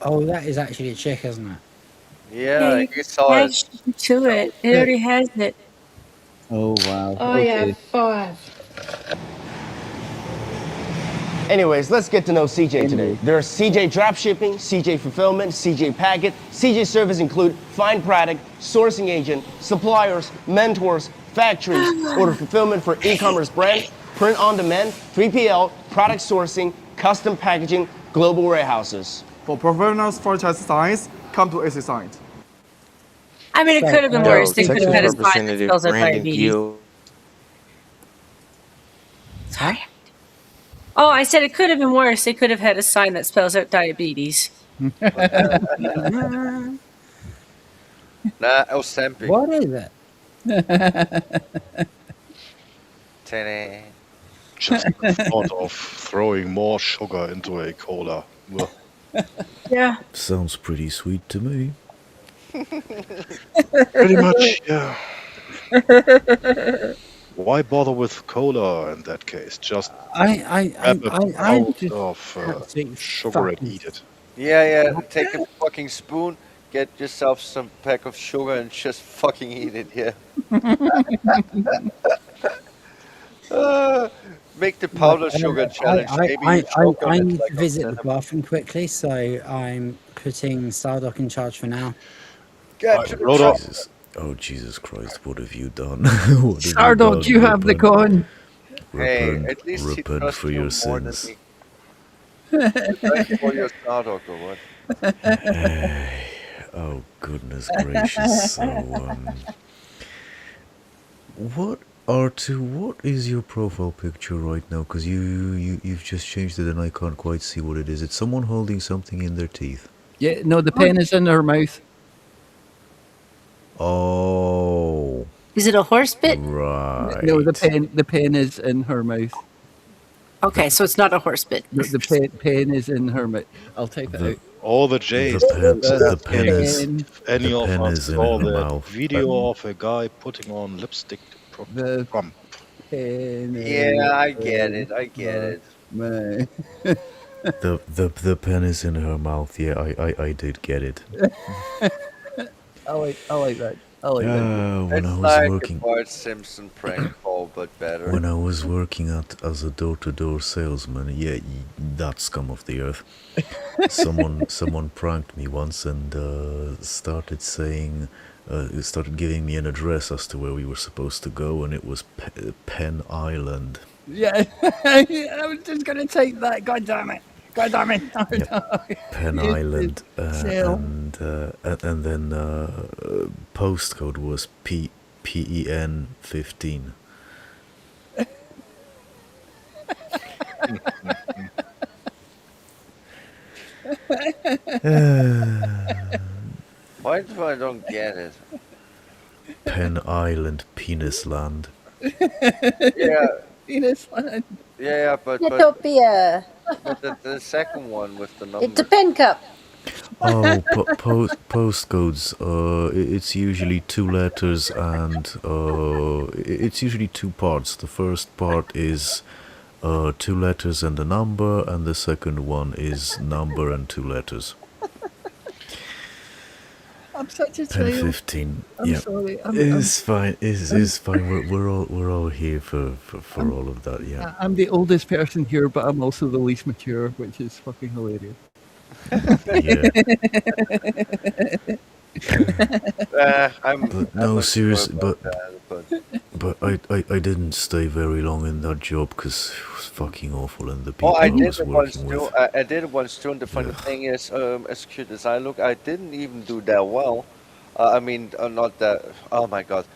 Oh, that is actually a chick, isn't it? Yeah, you saw it. To it. It already has it. Oh wow. I Okay. have 5. Anyways, let's get to know CJ today. There's CJ Dropshipping, CJ Fulfillment, CJ Packet. CJ service include find product, sourcing agent, suppliers, mentors, factories, order fulfillment for e-commerce brand, print on demand, 3PL, product sourcing, custom packaging, global warehouses. For professionals for test size, come to AC site. I mean, it could have been Yo, worse. They could have had a Texas sign that Representative spells out Brandon diabetes. Gill. Huh? Oh, I said it could have been worse. They could have had a sign that spells out diabetes. Nah, Ozempic. What is it? Ta-da. Just the thought of throwing more sugar into a cola. Ugh. Yeah. Sounds pretty sweet to me. Pretty much, yeah. Why bother with cola in that case? Just I grab a pound just of absolutely sugar and fucking- eat it. Yeah, take a fucking spoon, get yourself some pack of sugar and just fucking eat it, yeah. Make the powder sugar challenge. Maybe you choke on I it need like to on visit the cinema. bathroom quickly, so I'm putting Stardock in charge for now. Get to the Rhoda, Jesus. Oh, Jesus Christ, what have you done? What have you Sardo, done? do you have the con? Hey, Repent, at least he repent trusts for you your more than sins. me. Thanks for your Stardock or what? Oh, goodness gracious. So, what is your profile picture right now? Because you've just changed it and I can't quite see what it is. It's someone holding something in their teeth. Yeah, no, the pen is in her mouth. Oh, Is it a horse bit? right. No, the pen is in her mouth. Okay, so it's not a horse bit. The pen is in her mouth. I'll type it out. All the J's. The pen is If any the of pen us is in saw her that mouth. video of a guy putting on lipstick to Trump. Yeah, I get it. I get it. The pen is in her mouth. Yeah, I did get it. I like that. I like that. When I It's was like working a Bart Simpson prank call, but better. when I was working as a door-to-door salesman, yeah, that scum of the earth. Someone pranked me once and started giving me an address as to where we were supposed to go, and it was Penn Island. Yeah, I was just gonna take that. God damn it! God damn it! Penn You Island, sell. and then postcode was PEN 15. Why do I don't get it? Penn Island, Penis Land. Yeah, Penis land. yeah, but Utopia. the second one with the It's a numbers. pen cup. Oh, postcodes. It's usually 2 letters, and it's usually 2 parts. The first part is 2 letters and a number, and the second one is number and 2 letters. I'm such a Pen child. 15. I'm Yeah, sorry. it's fine. It's fine. We're all here for all of that. Yeah. I'm the oldest person here, but I'm also the least mature, which is fucking hilarious. Yeah. I'm No, not sure seriously, about that, but I didn't stay very long in that job because it was fucking awful, and the Oh, people I I did was it once working too. with. I did it once too, and the funny thing is, as cute as I look, I didn't even do that well. I mean, not that. Oh my God.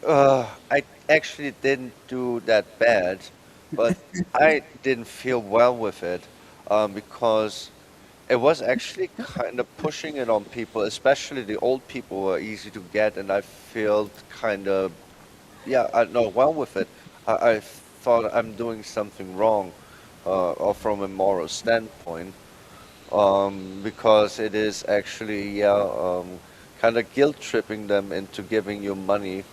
I actually didn't do that bad, but I didn't feel well with it, because it was actually kind of pushing it on people, especially the old people were easy to get, and I felt kind of, yeah, I not well with it. I thought I'm doing something wrong, or from a moral standpoint, because it is actually, yeah, kind of guilt tripping them into giving you money,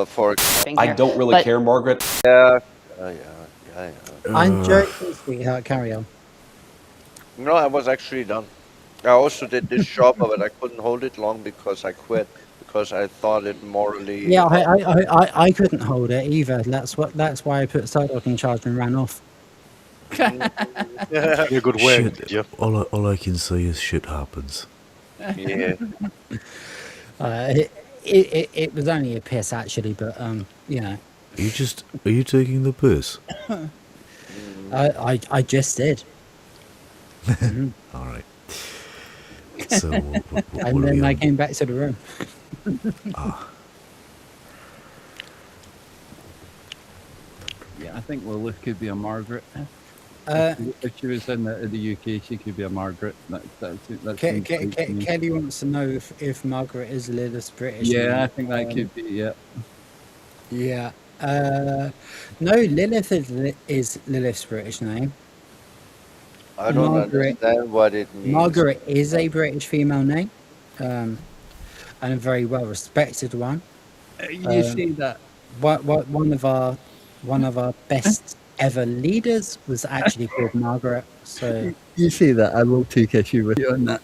for. I don't really care, Margaret. Yeah, yeah. I'm joking, sweetheart. Carry on. No, I was actually done. I also did this job, but I couldn't hold it long because I quit because I thought it morally. Yeah, I couldn't hold it either. That's why I put Psylocke in charge and ran off. Yeah, good way. Shit. Yeah. All I can say is shit happens. Yeah. It was only a piss actually, but you know. Are you taking the piss? I just did. All right. So, And then I came back to the room. Yeah, I think Lilith could be a Margaret. If she was in the UK, she could be a Margaret. Kelly wants to know if Margaret is Lilith's British Yeah, name. I think that could be, yeah. Yeah. No, Lilith is Lilith's British name. I don't understand what it means. Margaret is a British female name, and a very well respected one. You see that? One of our best ever leaders was actually called Margaret. So You see that? I will take issue with you on that.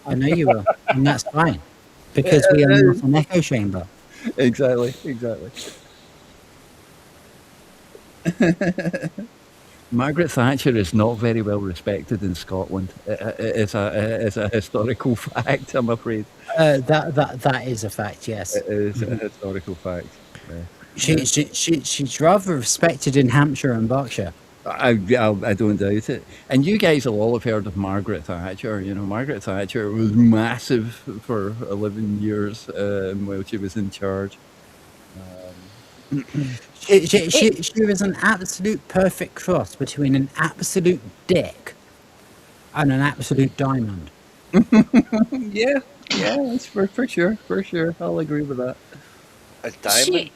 I know you will, and that's fine because we are not an echo chamber. Exactly. Margaret Thatcher is not very well respected in Scotland. It's a historical fact, I'm afraid. That is a fact. Yes, it is a historical fact. Yeah. She's rather respected in Hampshire and Berkshire. I don't doubt it. And you guys will all have heard of Margaret Thatcher. You know, Margaret Thatcher was massive for 11 years while she was in charge. She was an absolute perfect cross between an absolute dick and an absolute diamond. Yeah, that's for sure. I'll agree with that. A diamond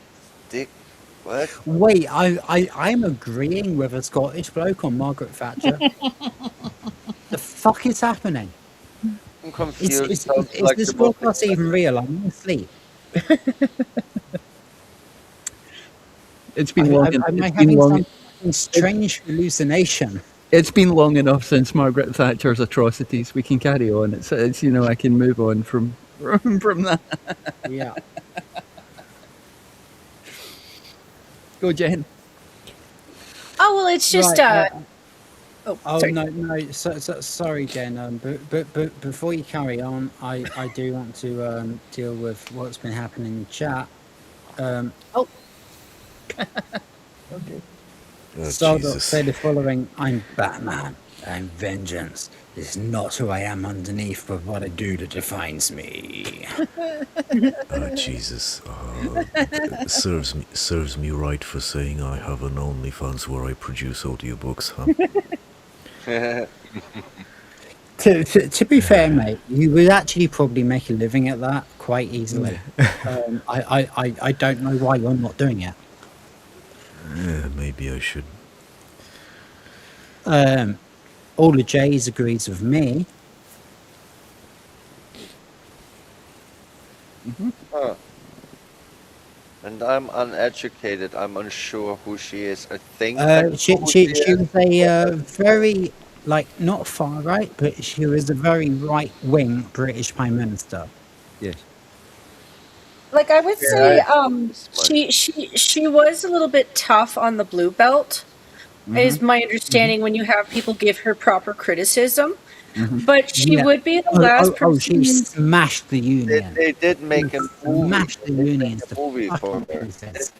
dick? What? Wait, I'm agreeing with a Scottish bloke on Margaret Thatcher. The fuck is happening? I'm Is, confused. is, Sounds is like this the most broadcast even real? I'm asleep. It's been long. Am I It's been having long. some strange hallucination? It's been long enough since Margaret Thatcher's atrocities. We can carry on. It's I can move on from that. Yeah. Go, Jen. Oh well, it's just Right, oh, Oh sorry. no! Sorry, Jen. But before you carry on, I do want to deal with what's been happening in the chat. Oh. Okay. Stardust Jesus. said the following: "I'm Batman, and vengeance is not who I am underneath, but what I do that defines me." Jesus. Serves me right for saying I have an OnlyFans where I produce audiobooks, huh? To be fair, mate, you would actually probably make a living at that quite easily. I don't know why you're not doing it. Maybe I should. All the J's agrees with me. Huh. And I'm uneducated. I'm unsure who she is. I think I know She who was a very, not far right, but she was a very right wing British Prime Minister. Yes. Like I would say, Yeah, she was a little bit tough on the blue belt, is my understanding when you have people give her proper criticism. But she Yeah. would be the last person. She smashed the union. They did make a movie. Smashed the unions to Movie for fucking her. pieces.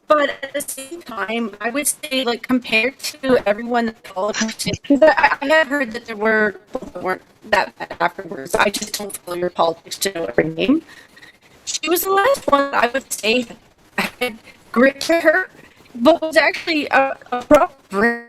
But at the same time, I would say, like, compared to everyone that followed her, because I have heard that there were people that weren't that bad afterwards. I just don't follow your politics to know every name. She was the last one that I would say had grit to her, but was actually a proper.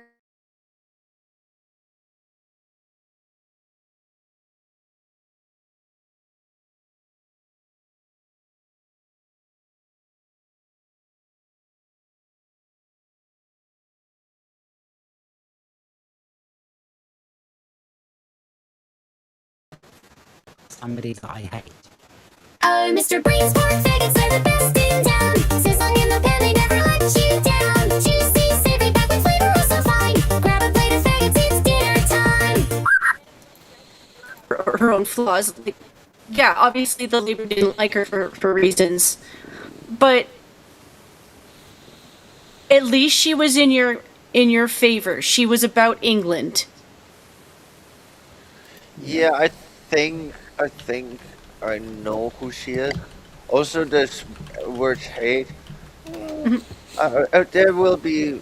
Somebody that I hate. Oh, Mr. Brainsport, faggots are the best in town. Sizzling in the pan, they never let you down. Juicy, savory, back with flavor, oh so fine. Grab a plate of faggots, it's dinner time. Her own flaws. Like, yeah, obviously the Labour didn't like her for reasons, but at least she was in your favor. She was about England. Yeah, I think I know who she is. Also, this word hate. There will be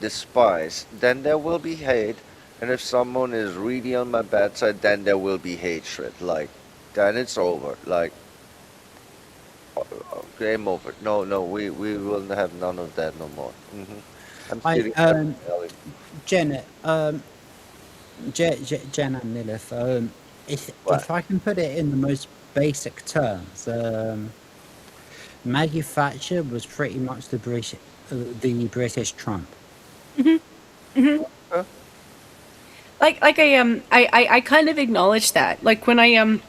despise, then there will be hate, and if someone is really on my bad side, then there will be hatred. Like, then it's over. Like, game over. No, we will have none of that no more. I'm feeling Janet, Jen and Lilith, if I can put it in the most basic terms, Maggie Thatcher was pretty much the British Trump. Like I kind of acknowledge that. Like when I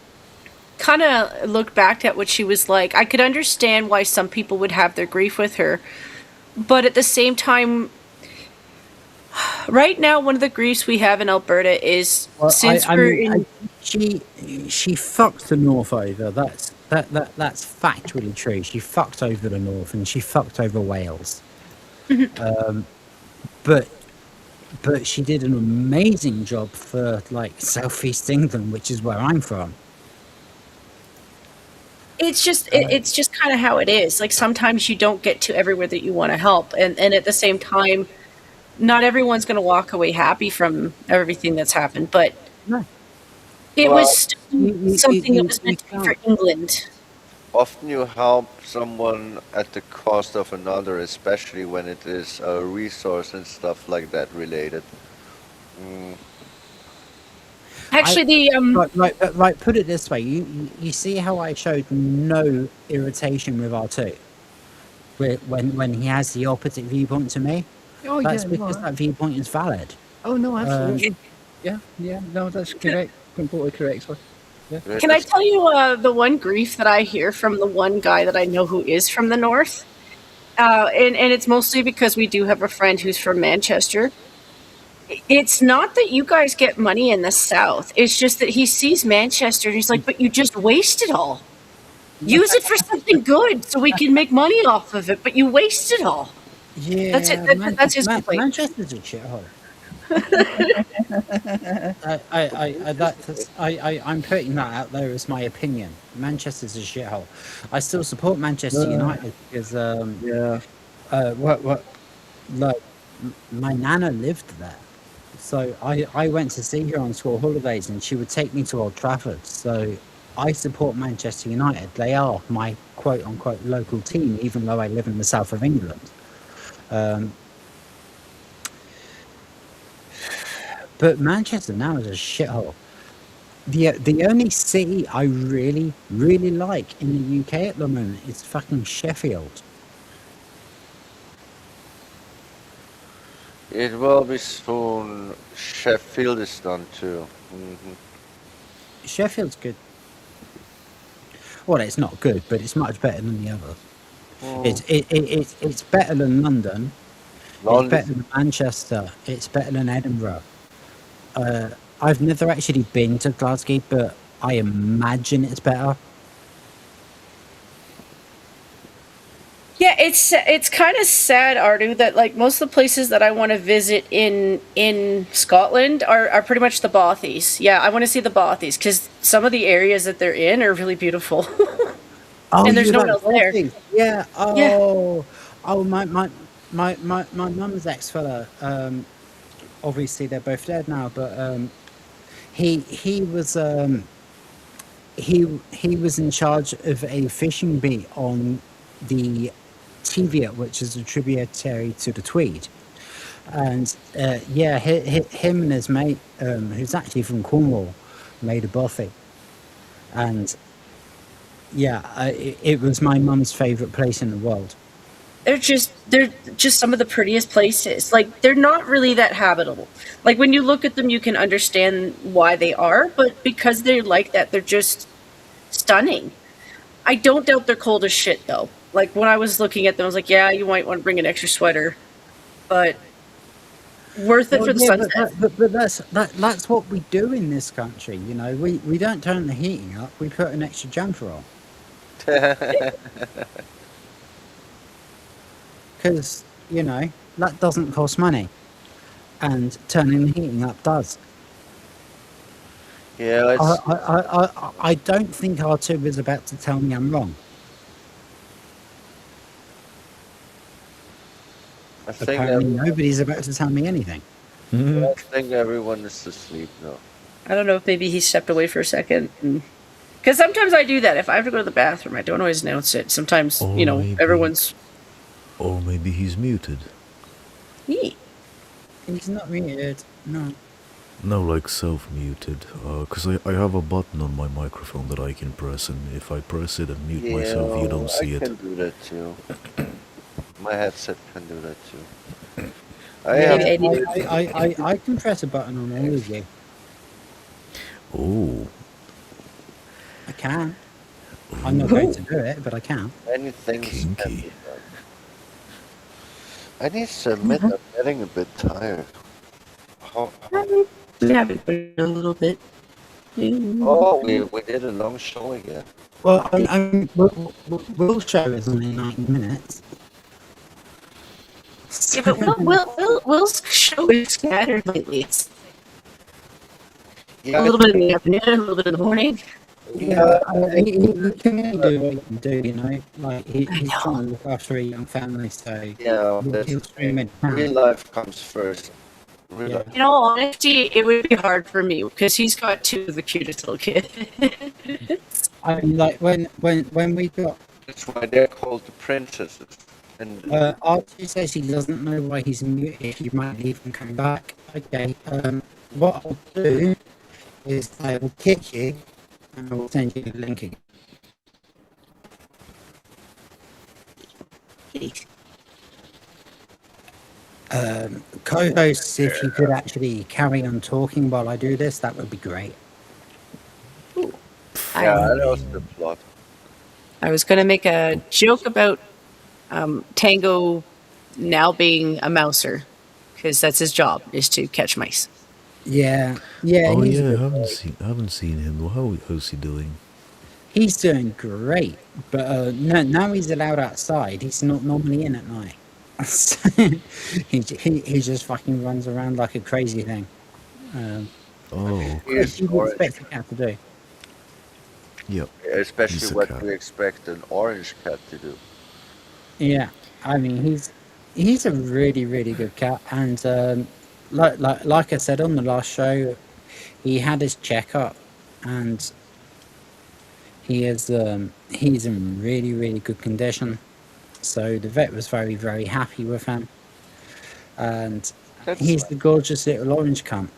kind of look back at what she was like, I could understand why some people would have their grief with her, but at the same time, right now one of the griefs we have in Alberta is she fucked the North over. That's factually true. She fucked over the North and she fucked over Wales. But she did an amazing job for Southeast England, which is where I'm from. it's just kind of how it is. Like sometimes you don't get to everywhere that you want to help, and at the same time, not everyone's going to walk away happy from everything that's happened. But it was something that was meant to be for England. Often you help someone at the cost of another, especially when it is a resource and stuff like that related. Actually, right. Put it this way: you see how I showed no irritation with R2 when he has the opposite viewpoint to me. Oh, That's yeah, because that viewpoint is valid. Oh no, Um, absolutely. Yeah, no, that's correct. Completely correct, sir. Yeah. Can I tell you the one grief that I hear from the one guy that I know who is from the north? And it's mostly because we do have a friend who's from Manchester. It's not that you guys get money in the south. It's just that he sees Manchester and he's like, but you just waste it all. Use it for something good so we can make money off of it, but you waste it all. That's it. Yeah, That's his complaint. Manchester's a shithole. I'm putting that out there as my opinion. Manchester's a shithole. I still support Manchester United because like my nana lived there, so I went to see her on school holidays, and she would take me to Old Trafford. So I support Manchester United. They are my quote unquote local team, even though I live in the south of England. But Manchester now is a shithole. The only city I really like in the UK at the moment is fucking Sheffield. It will be soon. Sheffield is done too. Mm-hmm. Sheffield's good. Well, it's not good, but it's much better than the others. It's better than London. It's better than Manchester. It's better than Edinburgh. I've never actually been to Glasgow, but I imagine it's better. Yeah, it's kind of sad, Ardu, that like most of the places that I want to visit in Scotland are pretty much the Bothies. Yeah, I want to see the Bothies because some of the areas that they're in are really beautiful. And there's no one else there. Yeah. Yeah. Oh, my mum's ex-fella. Obviously, they're both dead now, but he was he was in charge of a fishing beat on the Teviot, which is a tributary to the Tweed. And him and his mate, who's actually from Cornwall, made a bothy. And it was my mum's favourite place in the world. They're just some of the prettiest places. Like they're not really that habitable. Like when you look at them, you can understand why they are, but because they're like that, they're just stunning. I don't doubt they're cold as shit though. Like when I was looking at them, I was like, yeah, you might want to bring an extra sweater, but worth it for the sunset. But that's what we do in this country. You know, we don't turn the heating up. We put an extra jumper on. Because, you know, that doesn't cost money. And turning the heating up does. Yeah, I don't think R2 is about to tell me I'm wrong. Apparently nobody's about to tell me anything. I think everyone is asleep now. I don't know if maybe he stepped away for a second. Because sometimes I do that. If I have to go to the bathroom, I don't always announce it. Sometimes, everyone's... Or maybe he's muted. Me? He's not muted, no. No, like self-muted. Because I have a button on my microphone that I can press, and if I press it and mute myself, you don't see it. I can do that too. My headset can do that too. I can press a button on all of you. Oh. I can. I'm not going to do it, but I can. Anything kinky. I need to admit I'm getting a bit tired. Yeah, a little bit. Oh, we did a long show again. Well, we'll show is only 90 minutes. Yeah, but Will's show is scattered lately. It's a little bit in the afternoon, a little bit in the morning. Yeah, he can only do what he can do, you know. Like he's trying to look after a young family, so he'll stream it. Real life comes first. In all honesty, it would be hard for me because he's got two of the cutest little kids. I mean, like when we got. That's why they're called the princesses. And Archie says he doesn't know why he's muted. He might leave and come back. Okay. What I'll do is I will kick you. And I will send you the link again. Co-hosts, if you could actually carry on talking while I do this, that would be great. Yeah, that was the plot. I was going to make a joke about Tango now being a mouser, because that's his job, is to catch mice. Yeah, Oh he's a yeah, good I boy. haven't seen him. How's he doing? He's doing great, but no, now he's allowed outside. He's not normally in at night. He just fucking runs around like a crazy thing. Oh, He okay. is As you would orange. expect a cat to do. Yep. Especially He's a what cat. we expect an orange cat to do. Yeah, I mean he's a really good cat, and like I said on the last show, he had his checkup, and he's in really good condition. So the vet was very happy with him, and That's he's the gorgeous little orange cunt.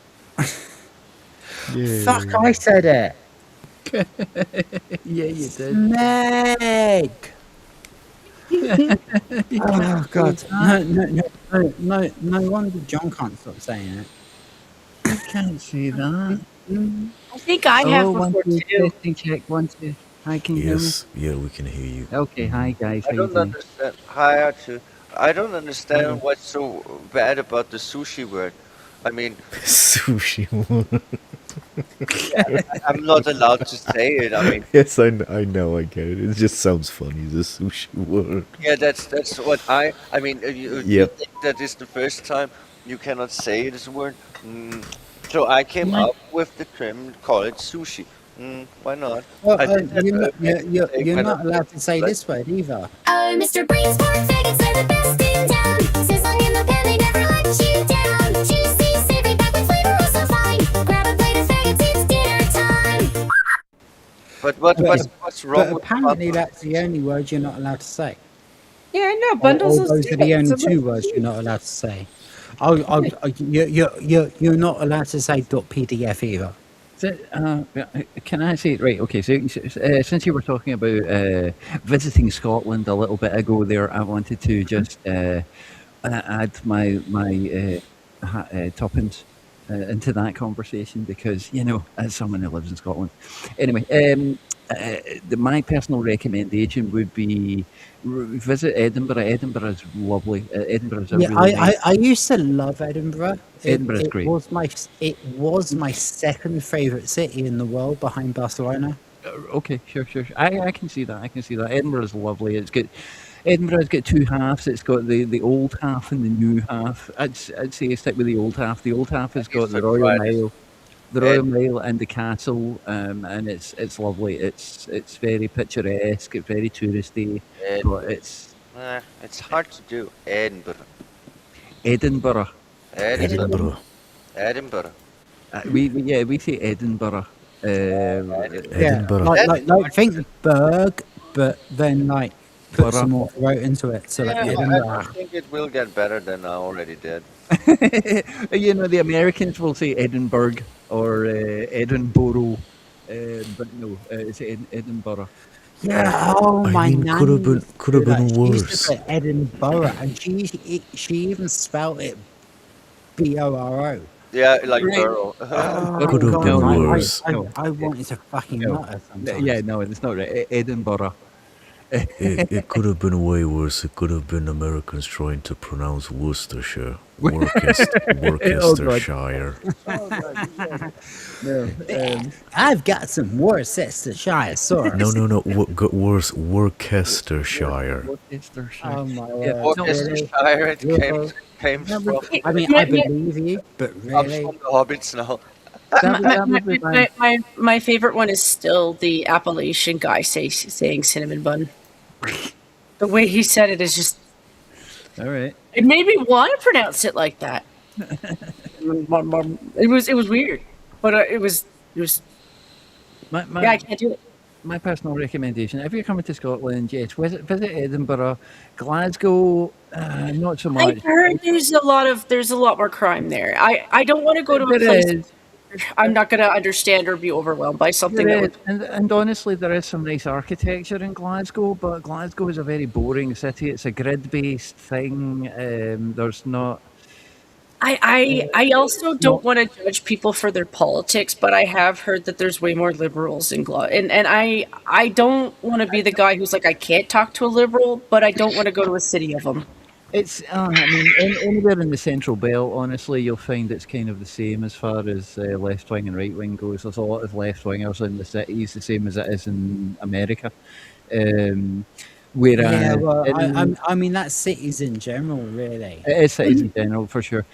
Yay. Fuck! I said it. Yeah, you did. Meg. Oh God! No wonder John can't stop saying it. You can't say that. I think I have Oh, one, before two, too. testing check, 1, 2. Hi, can you hear me? Yes, yeah, we can hear you. Okay, hi guys, I how you don't doing? understand. Hi, Archie. I don't understand Hello. what's so bad about the sushi word. I mean, Sushi. I'm not allowed to say it. I mean, Yes, I know, I get it. It just sounds funny, the sushi word. yeah, that's what I mean. You Yep. think that is the first time you cannot say it as a word. So I came Yeah. up with the term, call it sushi. Why not? Well, I did that you're when I not allowed to say like- this word either. Oh, Mr. Brains for faggots, they're the best in town. Sizzling in the pan, they never let you down. Juicy, savory, back with flavor, also fine. Grab a plate of faggots, it's dinner time. But what's wrong But with apparently that's the only word you're not allowed to say. Yeah, no, Or bundles of those are the only cigarettes. two words you're not allowed to say. You're not allowed to say .pdf either. Can I say, right, okay, so since you were talking about visiting Scotland a little bit ago there, I wanted to just add my tuppence into that conversation because, you know, as someone who lives in Scotland. Anyway, my personal recommendation would be visit Edinburgh. Edinburgh is lovely. Edinburgh is a Yeah, really nice... I used to love Edinburgh. Edinburgh's It great. was my second favourite city in the world behind Barcelona. Okay, sure. I can see that. Edinburgh is lovely. Edinburgh's got two halves. It's got the old half and the new half. I'd say stick with the old half. The old half has got the Royal Mile and the castle, and it's lovely. It's very picturesque. It's very touristy, but it's It's hard to do. Edinburgh. Edinburgh. Edinburgh. Edinburgh. We say Edinburgh. Edinburgh. Like think Berg, but then like put Borough. some more throat into it. So like Yeah, Edinburgh. I think it will get better than I already did. You know, the Americans will say Edinburgh or Edinburgh, but no, it's Edinburgh. Yeah. Oh I my mean, nan could have been used to do that. She used worse. to put Edinburgh, and she even spelt it BORO. Yeah, like Right. Burrow. Oh, Could have God, been I- worse. I wanted to fucking nut her sometimes. Yeah, no, it's not right. Edinburgh. It could have been way worse. It could have been Americans trying to pronounce Worcestershire. Worcestershire. No, I've got some Worcestershire sauce. No. Worcestershire. Worcestershire. Oh my Yeah, word. Worcestershire, it Really? came No, from. but- I mean, I believe you, but I'm really, from the Hobbits now. My favorite one is still the Appalachian guy saying cinnamon bun. The way he said it is just, All right. it made me want to pronounce it like that. It was weird, but it was My, yeah, I can't do it. My personal recommendation: if you're coming to Scotland, yes, visit Edinburgh, Glasgow. Not so I much. heard there's a lot more crime there. I don't want to go to a There place is. I'm not going to understand or be overwhelmed by something There that is, and honestly, there is some nice architecture in Glasgow, but Glasgow is a very boring city. It's a grid-based thing. There's not. I also don't want to judge people for their politics, but I have heard that there's way more liberals in Glasgow, and I don't want to be the guy who's like I can't talk to a liberal, but I don't want to go to a city of them. It's, I mean, anywhere in the central belt, honestly, you'll find it's kind of the same as far as left wing and right wing goes. There's a lot of left wingers in the cities, the same as it is in America. Whereas Yeah, well, in, I mean that's cities in general, really. it is cities in general, for sure.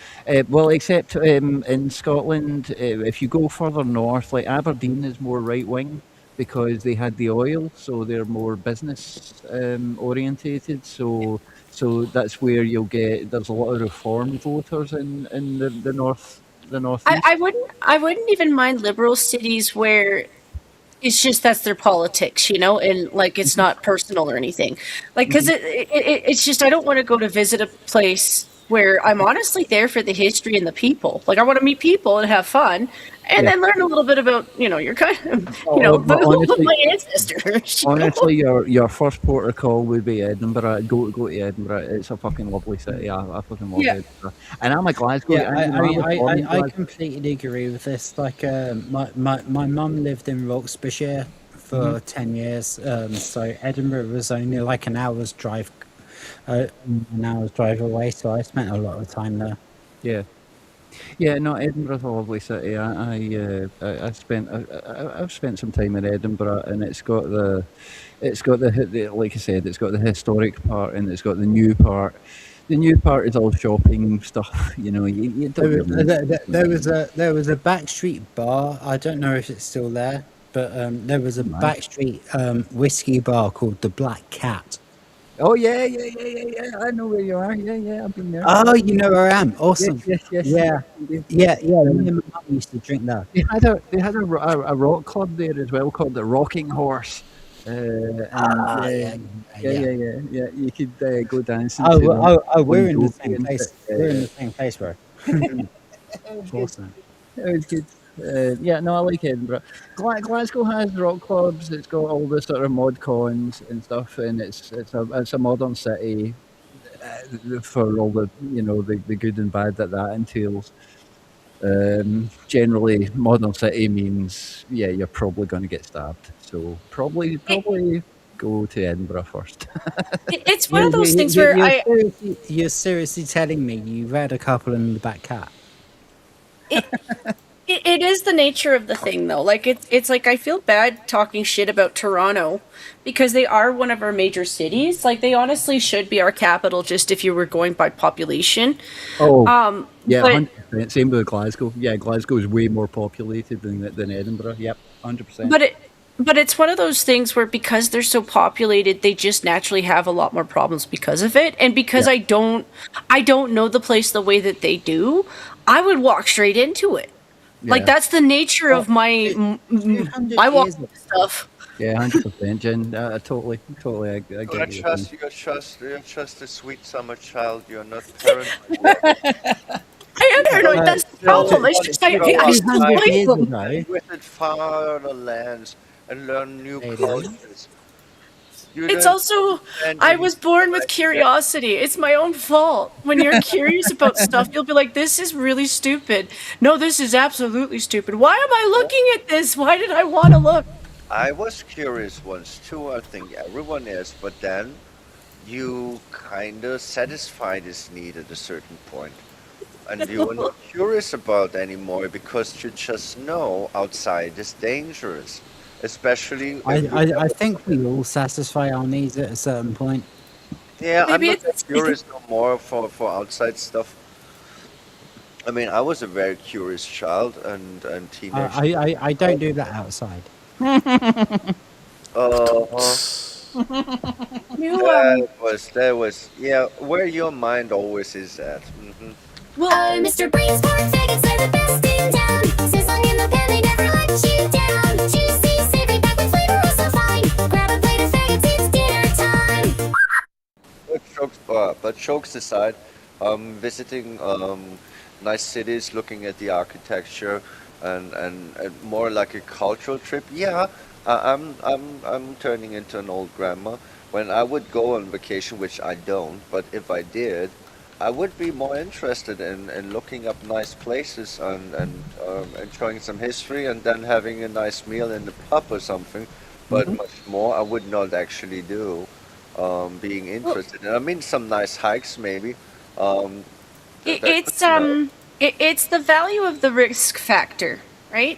Well, except in Scotland, if you go further north, like Aberdeen is more right wing because they had the oil, so they're more business orientated. So that's where you'll get. There's a lot of reform voters in the north, the northeast. I wouldn't even mind liberal cities where it's just that's their politics, you know, and like it's not personal or anything. Like, because it's just I don't want to go to visit a place where I'm honestly there for the history and the people. Like, I want to meet people and have fun, and Yeah. then learn a little bit about your kind of But my ancestors. you know? honestly, your first port of call would be Edinburgh. Go to Edinburgh. It's a fucking lovely city. I fucking love Yeah. Edinburgh. And I'm a Glasgow. Yeah, and, you know, was born in I Glasgow. completely agree with this. Like, my mum lived in Roxburghshire for 10 years, so Edinburgh was only like an hour's drive away, so I spent a lot of time there. Yeah. Yeah, no, Edinburgh's a lovely city. I've spent some time in Edinburgh, and it's got the like I said, it's got the historic part, and it's got the new part. The new part is all shopping stuff. You know, you don't really There was a backstreet bar. I don't know if it's still there, but there was a backstreet whiskey bar called the Black Cat. Oh yeah. I know where you are. Yeah. I've been there. Oh, you know where I am. Awesome. Yes. Yeah. Me and my mum used to drink there. They had a rock club there as well called the Rocking Horse. Yeah. You could go dancing. We're in the same place. We're in the same place, bro. Awesome. It was good. Yeah, no, I like Edinburgh. Glasgow has rock clubs. It's got all the sort of mod cons and stuff, and it's a modern city for all the the good and bad that entails. Generally, modern city means you're probably going to get stabbed. So probably go to Edinburgh first. It's one of those things where You're seriously telling me you read a couple in the Back Cat? It is the nature of the thing, though. Like it's like I feel bad talking shit about Toronto because they are one of our major cities. Like they honestly should be our capital, just if you were going by population. Oh, yeah, but 100%. Same with Glasgow. Yeah, Glasgow is way more populated than Edinburgh. Yep, 100%. but it's one of those things where because they're so populated, they just naturally have a lot more problems because of it. And because I don't know the place the way that they do, I would walk straight into it. Like that's the nature of my walk stuff. Yeah, 100%, Jen. Totally. I get You're what you're saying. you're just a sweet summer child. You're not paranoid. I am paranoid. That's the problem. It's just I visit far lands and learn new cultures. It's also, I was born with curiosity. It's my own fault. When you're curious about stuff, you'll be like, this is really stupid. No, this is absolutely stupid. Why am I looking at this? Why did I want to look? I was curious once too. I think everyone is, but then you kind of satisfy this need at a certain point. And you are not curious about anymore because you just know outside is dangerous. Especially I think we all satisfy our needs at a certain point. Yeah, Maybe I'm not curious no more for outside stuff. I mean, I was a very curious child and teenager. I don't do that outside. There was where your mind always is at. Well, Mr. Brainsport faggots are the best in town. Sizzling in the pan, they never let you down. Juicy, savory, back with flavor, oh so fine. Grab a plate of faggots, it's dinner time. But jokes aside, visiting nice cities, looking at the architecture, and more like a cultural trip. Yeah, I'm turning into an old grandma. When I would go on vacation, which I don't, but if I did, I would be more interested in looking up nice places and enjoying some history and then having a nice meal in the pub or something. But much more I would not actually do. Being interested, and I mean some nice hikes maybe. It's the value of the risk factor, right?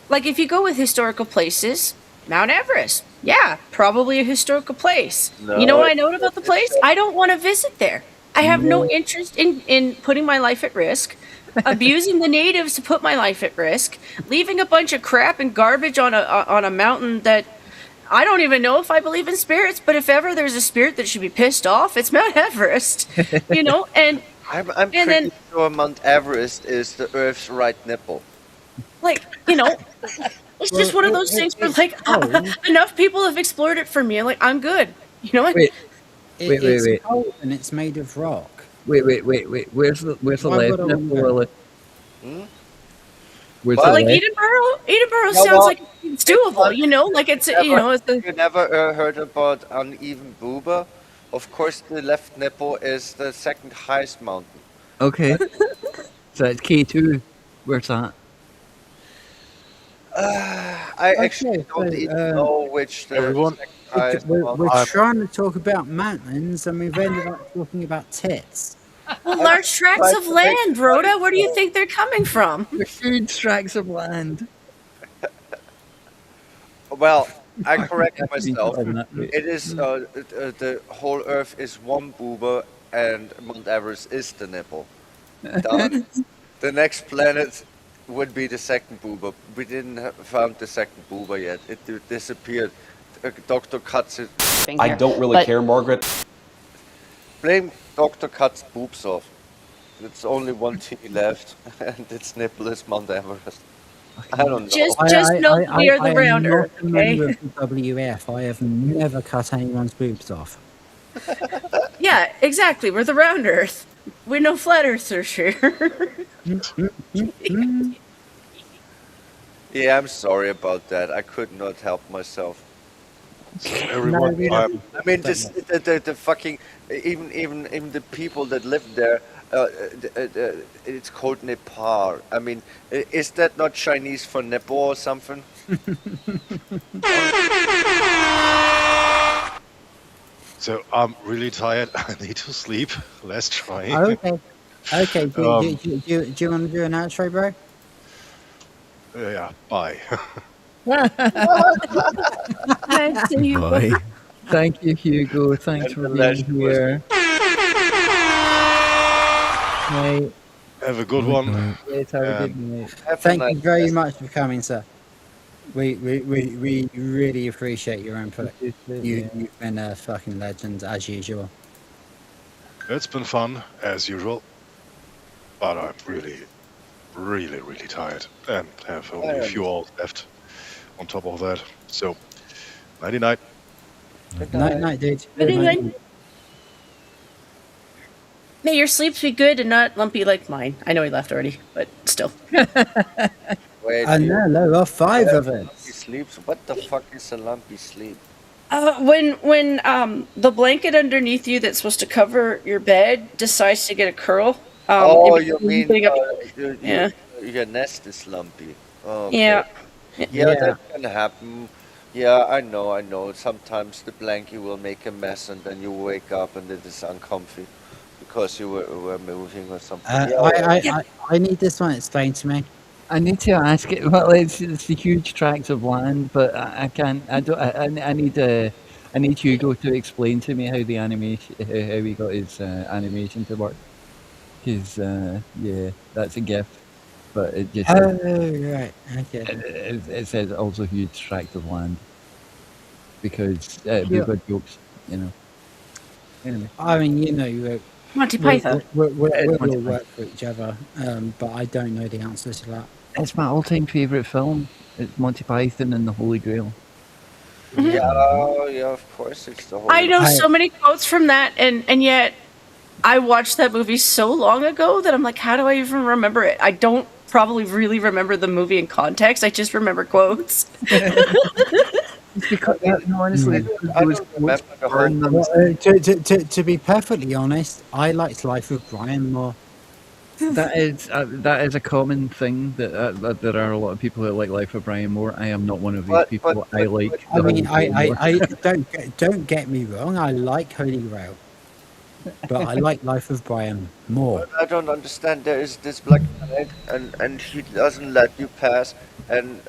Like if you go with historical places, Mount Everest, yeah, probably a historical place. You know No, what I know about the place? I don't want to visit there. I have no interest in putting my life at risk, abusing the natives to put my life at risk, leaving a bunch of crap and garbage on a mountain that I don't even know if I believe in spirits, but if ever there's a spirit that should be pissed off, it's Mount Everest. You know, and I'm pretty sure Mount Everest is the Earth's right nipple. like, you know, it's just one of those things where like enough people have explored it for me. Like I'm good. You know what? It's cold and it's made of rock. Wait. Where's the left nipple, Lilith? Where's Well, the like left? Edinburgh sounds like it's doable, you know, like it's you know, it's You never heard about uneven boober? Of course, the left nipple is the second highest mountain. Okay. So it's K2. Where's that? I actually don't even know which the second highest mountain. We're trying to talk about mountains and we've ended up talking about tits. well, large tracts of land, Rhoda. Where do you think they're coming from? Huge tracts of land. Well, I correct myself. It is the whole Earth is one boober, and Mount Everest is the nipple. Done. The next planet would be the second boober. We didn't found the second boober yet. It disappeared. Doctor cuts it. I don't really care, Margaret. Blame Doctor cuts boobs off. It's only one T left, and its nipple is Mount Everest. I don't know. Just know we are the round Earth, I'm not a member of the WF. I have never cut anyone's boobs off. Yeah, exactly. We're the round Earth. We're no flat earthers here. Yeah, I'm sorry about that. I could not help myself. Everyone, I mean, the fucking even the people that live there. It's called Nepal. I mean, is that not Chinese for nipple or something? So I'm really tired. I need to sleep. Let's try. Okay. Do you want to do an outro, bro? Yeah. Bye. Bye. Thank you, Hugo. Thanks for being here. Night. Have a good one. Yes, have a good night. Thank you very much for coming, sir. We really appreciate your input. You've been a fucking legend as usual. It's been fun as usual, but I'm really tired and have only a few hours left on top of that. So, nighty night. Night, dude. Good night. May your sleeps be good and not lumpy like mine. I know he left already, but still. Wait, No, there are 5 of us. Lumpy sleeps. What the fuck is a lumpy sleep? When the blanket underneath you that's supposed to cover your bed decides to get a curl. You mean yeah. Your nest is lumpy. Oh, Yeah. Yeah, that can happen. Yeah, I know. Sometimes the blanket will make a mess and then you wake up and it is uncomfy because you were moving or something. I need this one explained to me. I need to ask it. Well, it's a huge tract of land, but I can't. I don't. I need Hugo to explain to me how the animation, how he got his animation to work. Because yeah, that's a gift. But it just right, okay. It says also huge tract of land because we've got jokes, you know. Anyway, I mean, you know, Monty Python. We'll work for each other, but I don't know the answer to that. It's my all-time favourite film. It's Monty Python and the Holy Grail. Yeah, of course it's the whole. I know so many quotes from that, and yet I watched that movie so long ago that I'm like, how do I even remember it? I don't probably really remember the movie in context. I just remember quotes. Because, no, honestly, I those don't remember quotes the burn whole. them. To be perfectly honest, I liked Life of Brian more. That is a common thing that there are a lot of people who like Life of Brian more. I am not one of these people. I like I the mean, whole show more. I don't get me wrong. I like Holy Grail, but I like Life of Brian more. I don't understand. There is this black knight, and he doesn't let you pass. And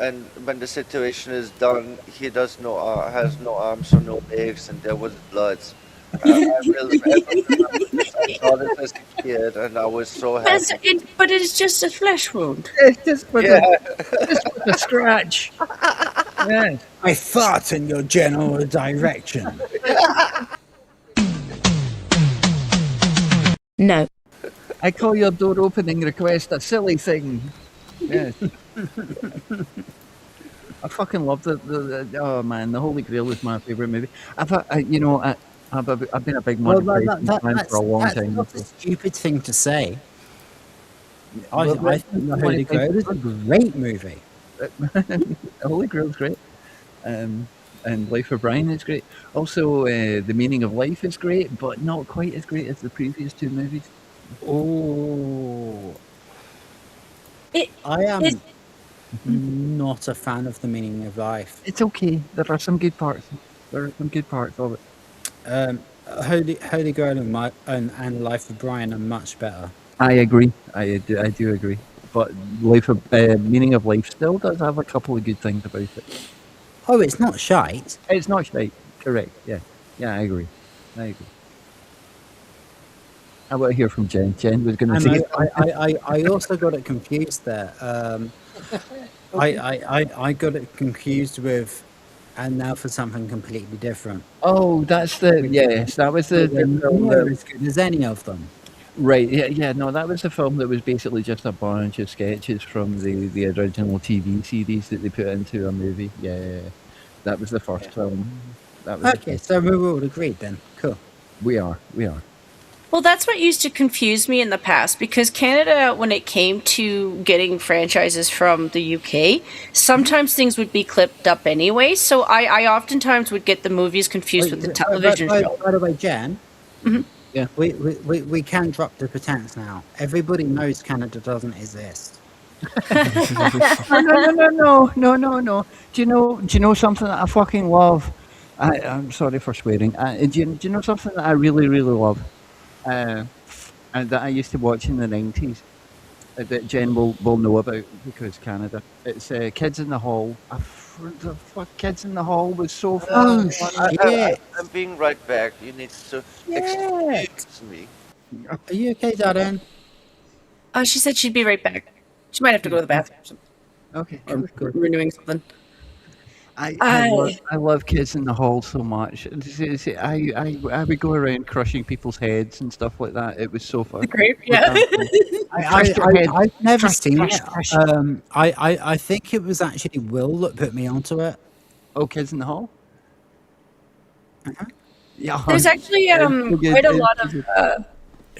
when the situation is done, he has no arms or no legs, and there was blood. I really remember this. I saw this as a kid, and I was so happy. But it's just a flesh wound. It's just with Yeah. a scratch. Yeah. I fart in your general direction. No. I call your door opening request a silly thing. Yes. I fucking love the oh man, the Holy Grail is my favourite movie. I've been a big Monty Python fan for a long time. That's not a stupid thing to say. I Well, think The Holy Grail is a great movie. The Holy Grail's great. And Life of Brian is great. Also, The Meaning of Life is great, but not quite as great as the previous two movies. Oh, I am not a fan of The Meaning of Life. It's okay. There are some good parts. There are some good parts of it. Holy Grail and Life of Brian are much better. I agree. I do agree. But Meaning of Life still does have a couple of good things about it. Oh, it's not shite. It's not shite. Correct. Yeah. Yeah, I agree. I want to hear from Jen. Jen was going to say. I also got it confused there. I got it confused with, and now for something completely different. Oh, that's that was the film Not as good as any of them. Right, yeah, no, that was the film that was basically just a bunch of sketches from the original TV series that they put into a movie. Yeah. That was the first film. That was Okay, so we're all agreed then. Cool. We are. Well, that's what used to confuse me in the past, because Canada, when it came to getting franchises from the UK, sometimes things would be clipped up anyway, so I oftentimes would get the movies confused with the television show. By the way, Jen, yeah, we can drop the pretense now. Everybody knows Canada doesn't exist. No. Do you know something that I fucking love? I'm sorry for swearing. Do you know something that I really, really love? And that I used to watch in the 90s, that Jen will know about because Canada. It's Kids in the Hall. The fuck, Kids in the Hall was so fun. I'm being right back. You need to excuse me. Are you okay, Darren? She said she'd be right back. She might have to go to the bathroom. Okay. Or renewing something. I love Kids in the Hall so much. I would go around crushing people's heads and stuff like that. It was so fun. Great, yeah. I've never seen it. I think it was actually Will that put me onto it. Oh, Kids in the Hall? Yeah. There's actually quite a lot of...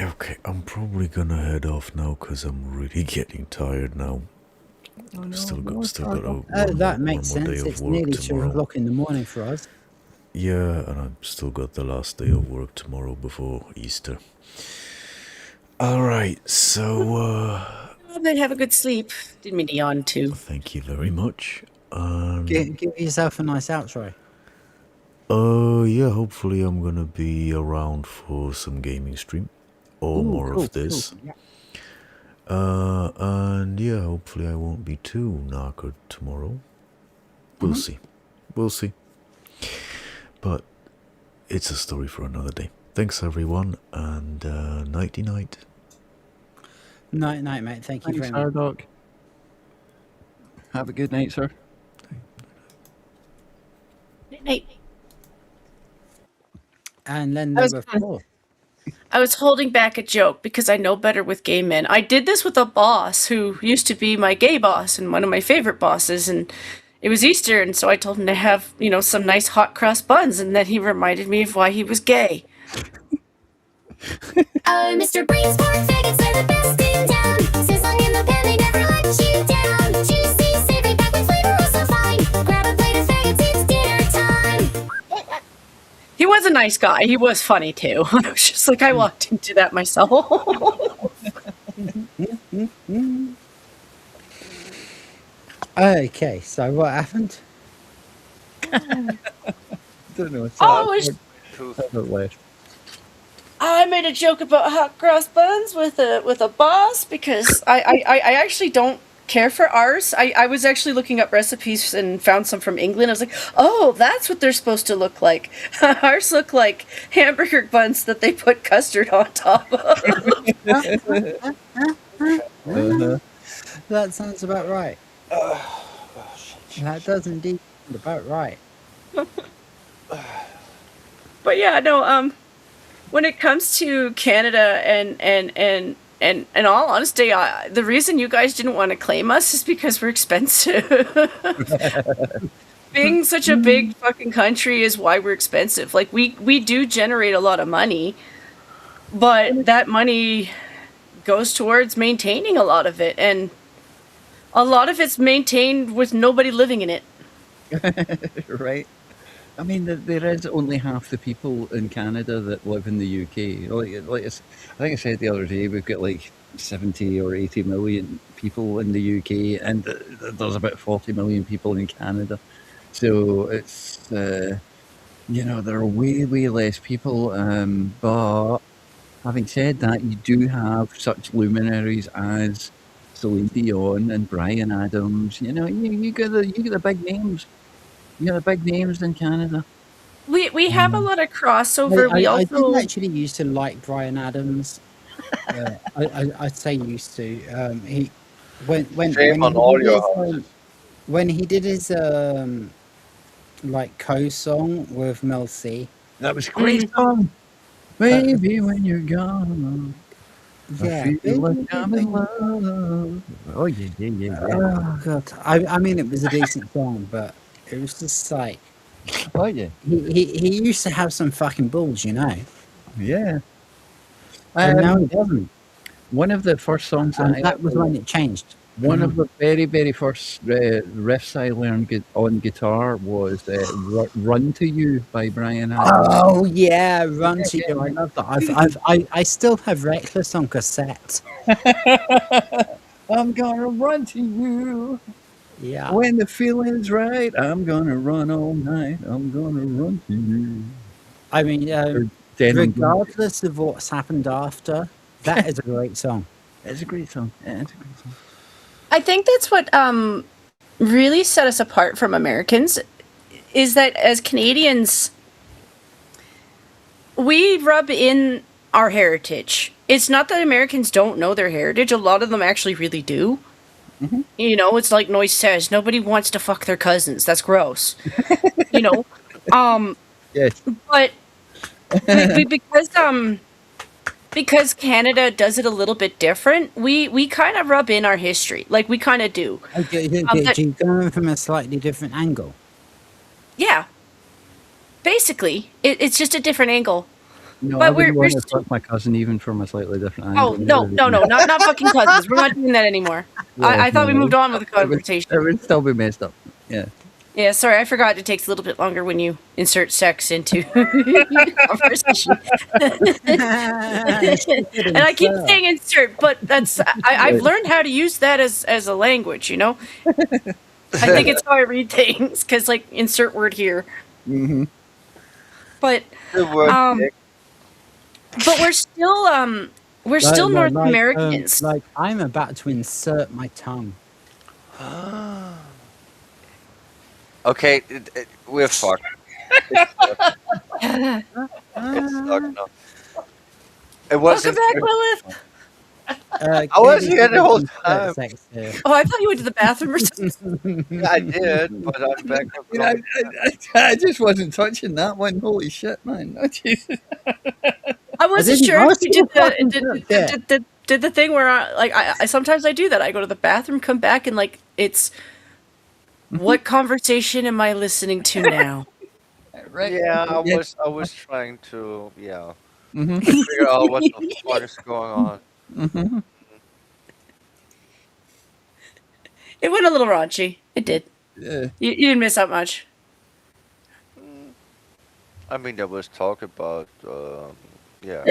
Okay, I'm probably gonna head off now because I'm really getting tired now. Still got that makes sense. It's nearly 2 o'clock in the morning for us. Yeah, and I've still got the last day of work tomorrow before Easter. Alright, so then have a good sleep. Didn't mean to yawn too. Thank you very much. Give yourself a nice outro. Yeah, hopefully I'm gonna be around for some gaming stream or more of this. Cool. Yeah. And yeah, hopefully I won't be too knackered tomorrow. We'll see. But it's a story for another day. Thanks everyone, and nighty night. Night, mate. Thank you very Thanks, much. Doc. Have a good night, sir. Good night. And then there were 4. I was holding back a joke because I know better with gay men. I did this with a boss who used to be my gay boss and one of my favorite bosses, and it was Easter, and so I told him to have, some nice hot cross buns, and then he reminded me of why he was gay. Oh, Mr. Brain's pork faggots are the best in town. Sizzling in the pan, they never let you down. Juicy, savory, packed with flavor, oh so fine. Grab a plate of faggots, it's dinner time. nice guy. He was funny too. I was just like, I walked into that myself. Okay, so what happened? Don't know. I made a joke about hot cross buns with a boss because I actually don't care for ours. I was actually looking up recipes and found some from England. I was like, oh, that's what they're supposed to look like. Ours look like hamburger buns that they put custard on top of. That sounds about right. That does indeed sound about right. But yeah, no. When it comes to Canada and in all honesty, the reason you guys didn't want to claim us is because we're expensive. Being such a big fucking country is why we're expensive. Like we do generate a lot of money, but that money goes towards maintaining a lot of it, and a lot of it's maintained with nobody living in it. Right. I mean, there is only half the people in Canada that live in the UK. I think I said the other day, we've got like 70 or 80 million people in the UK, and there's about 40 million people in Canada. So it's, there are way, way less people. But having said that, you do have such luminaries as Celine Dion and Bryan Adams. You get the big names. You got the big names in Canada. We have a lot of crossover. I didn't actually used to like Bryan Adams. I'd say used to. He when he did his like co-song with Mel C. That was a great song. Baby, when you're gone, Yeah. I feel like I'm in love. Oh yeah. Oh god. I mean, it was a decent song, but it was just like. Oh yeah. He used to have some fucking balls, Yeah. And now he doesn't. One of the first songs that was when it changed. One of the very, very first riffs I learned on guitar was "Run to You" by Bryan Adams. Oh yeah, "Run to You." I love that. I still have Reckless on cassette. I'm gonna run to you. Yeah. When the feeling's right, I'm gonna run all night. I'm gonna run to you. I mean, regardless of what's happened after, that is a great song. It's a great song. Yeah, it's a great song. I think that's what really set us apart from Americans is that as Canadians, we rub in our heritage. It's not that Americans don't know their heritage. A lot of them actually really do. Mm-hmm. It's like Noise says, nobody wants to fuck their cousins. That's gross. Yes. But because Canada does it a little bit different, we kind of rub in our history. Like, we kind of do. Okay, do you go from a slightly different angle? Yeah. Basically, it's just a different angle. No, but I wouldn't want to fuck my cousin even from a slightly different angle. Oh, no, not fucking cousins. We're not doing that anymore. Yeah, I thought we moved on with the conversation. It would still be messed up. Yeah. Yeah, sorry, I forgot it takes a little bit longer when you insert sex into the conversation. And I keep saying insert, but I've learned how to use that as a language, I think it's how I read things, because, like, insert word here. Mm-hmm. But, we're still North Americans. Like, I'm about to insert my tongue. Okay, we're fucked. It's stuck now. Welcome back, Lilith. I was here the whole time. Oh, I thought you went to the bathroom or something. Yeah, I did, but I'm back. I just wasn't touching that one. Holy shit, man! I wasn't sure if you did the thing where I sometimes I do that. I go to the bathroom, come back, and like it's. What conversation am I listening to now? Right. Yeah, I was trying to figure out what the fuck is going on. Mm-hmm. It went a little raunchy. It did. Yeah. You didn't miss out much. I mean, there was talk about, yeah,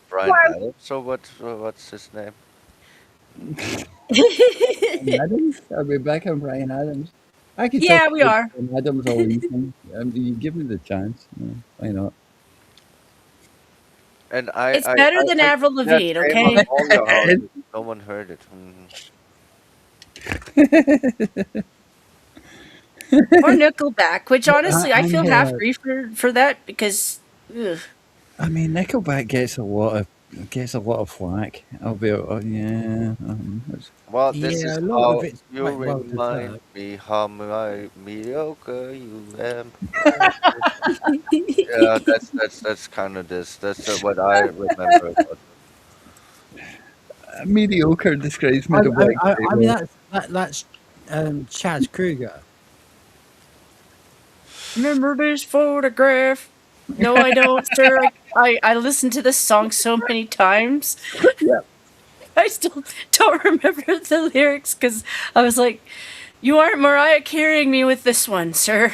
Brian Adams. So what's his name? Brian Adams? Are we back on Brian Adams? I could talk Yeah, we about are. Brian Adams all evening. You give me the chance. Yeah, why not? And It's better than Avril that Lavigne, came on okay? all your houses. No one heard it. Or Nickelback, which honestly I I'm feel half here. grief for that because ugh. I mean, Nickelback gets a lot of flack. I'll be, yeah. Well, this Yeah, is a lot of how it's you quite well remind deserved. me how mediocre you am. Yeah, that's kind of this. That's what I remember about. Mediocre describes I, Nickelback I very mean, well. that's Chad Kruger. Remember this photograph? No, I don't, sir. I listened to this song so many times. Yeah. I still don't remember the lyrics because I was like, "You aren't Mariah carrying me with this one, sir."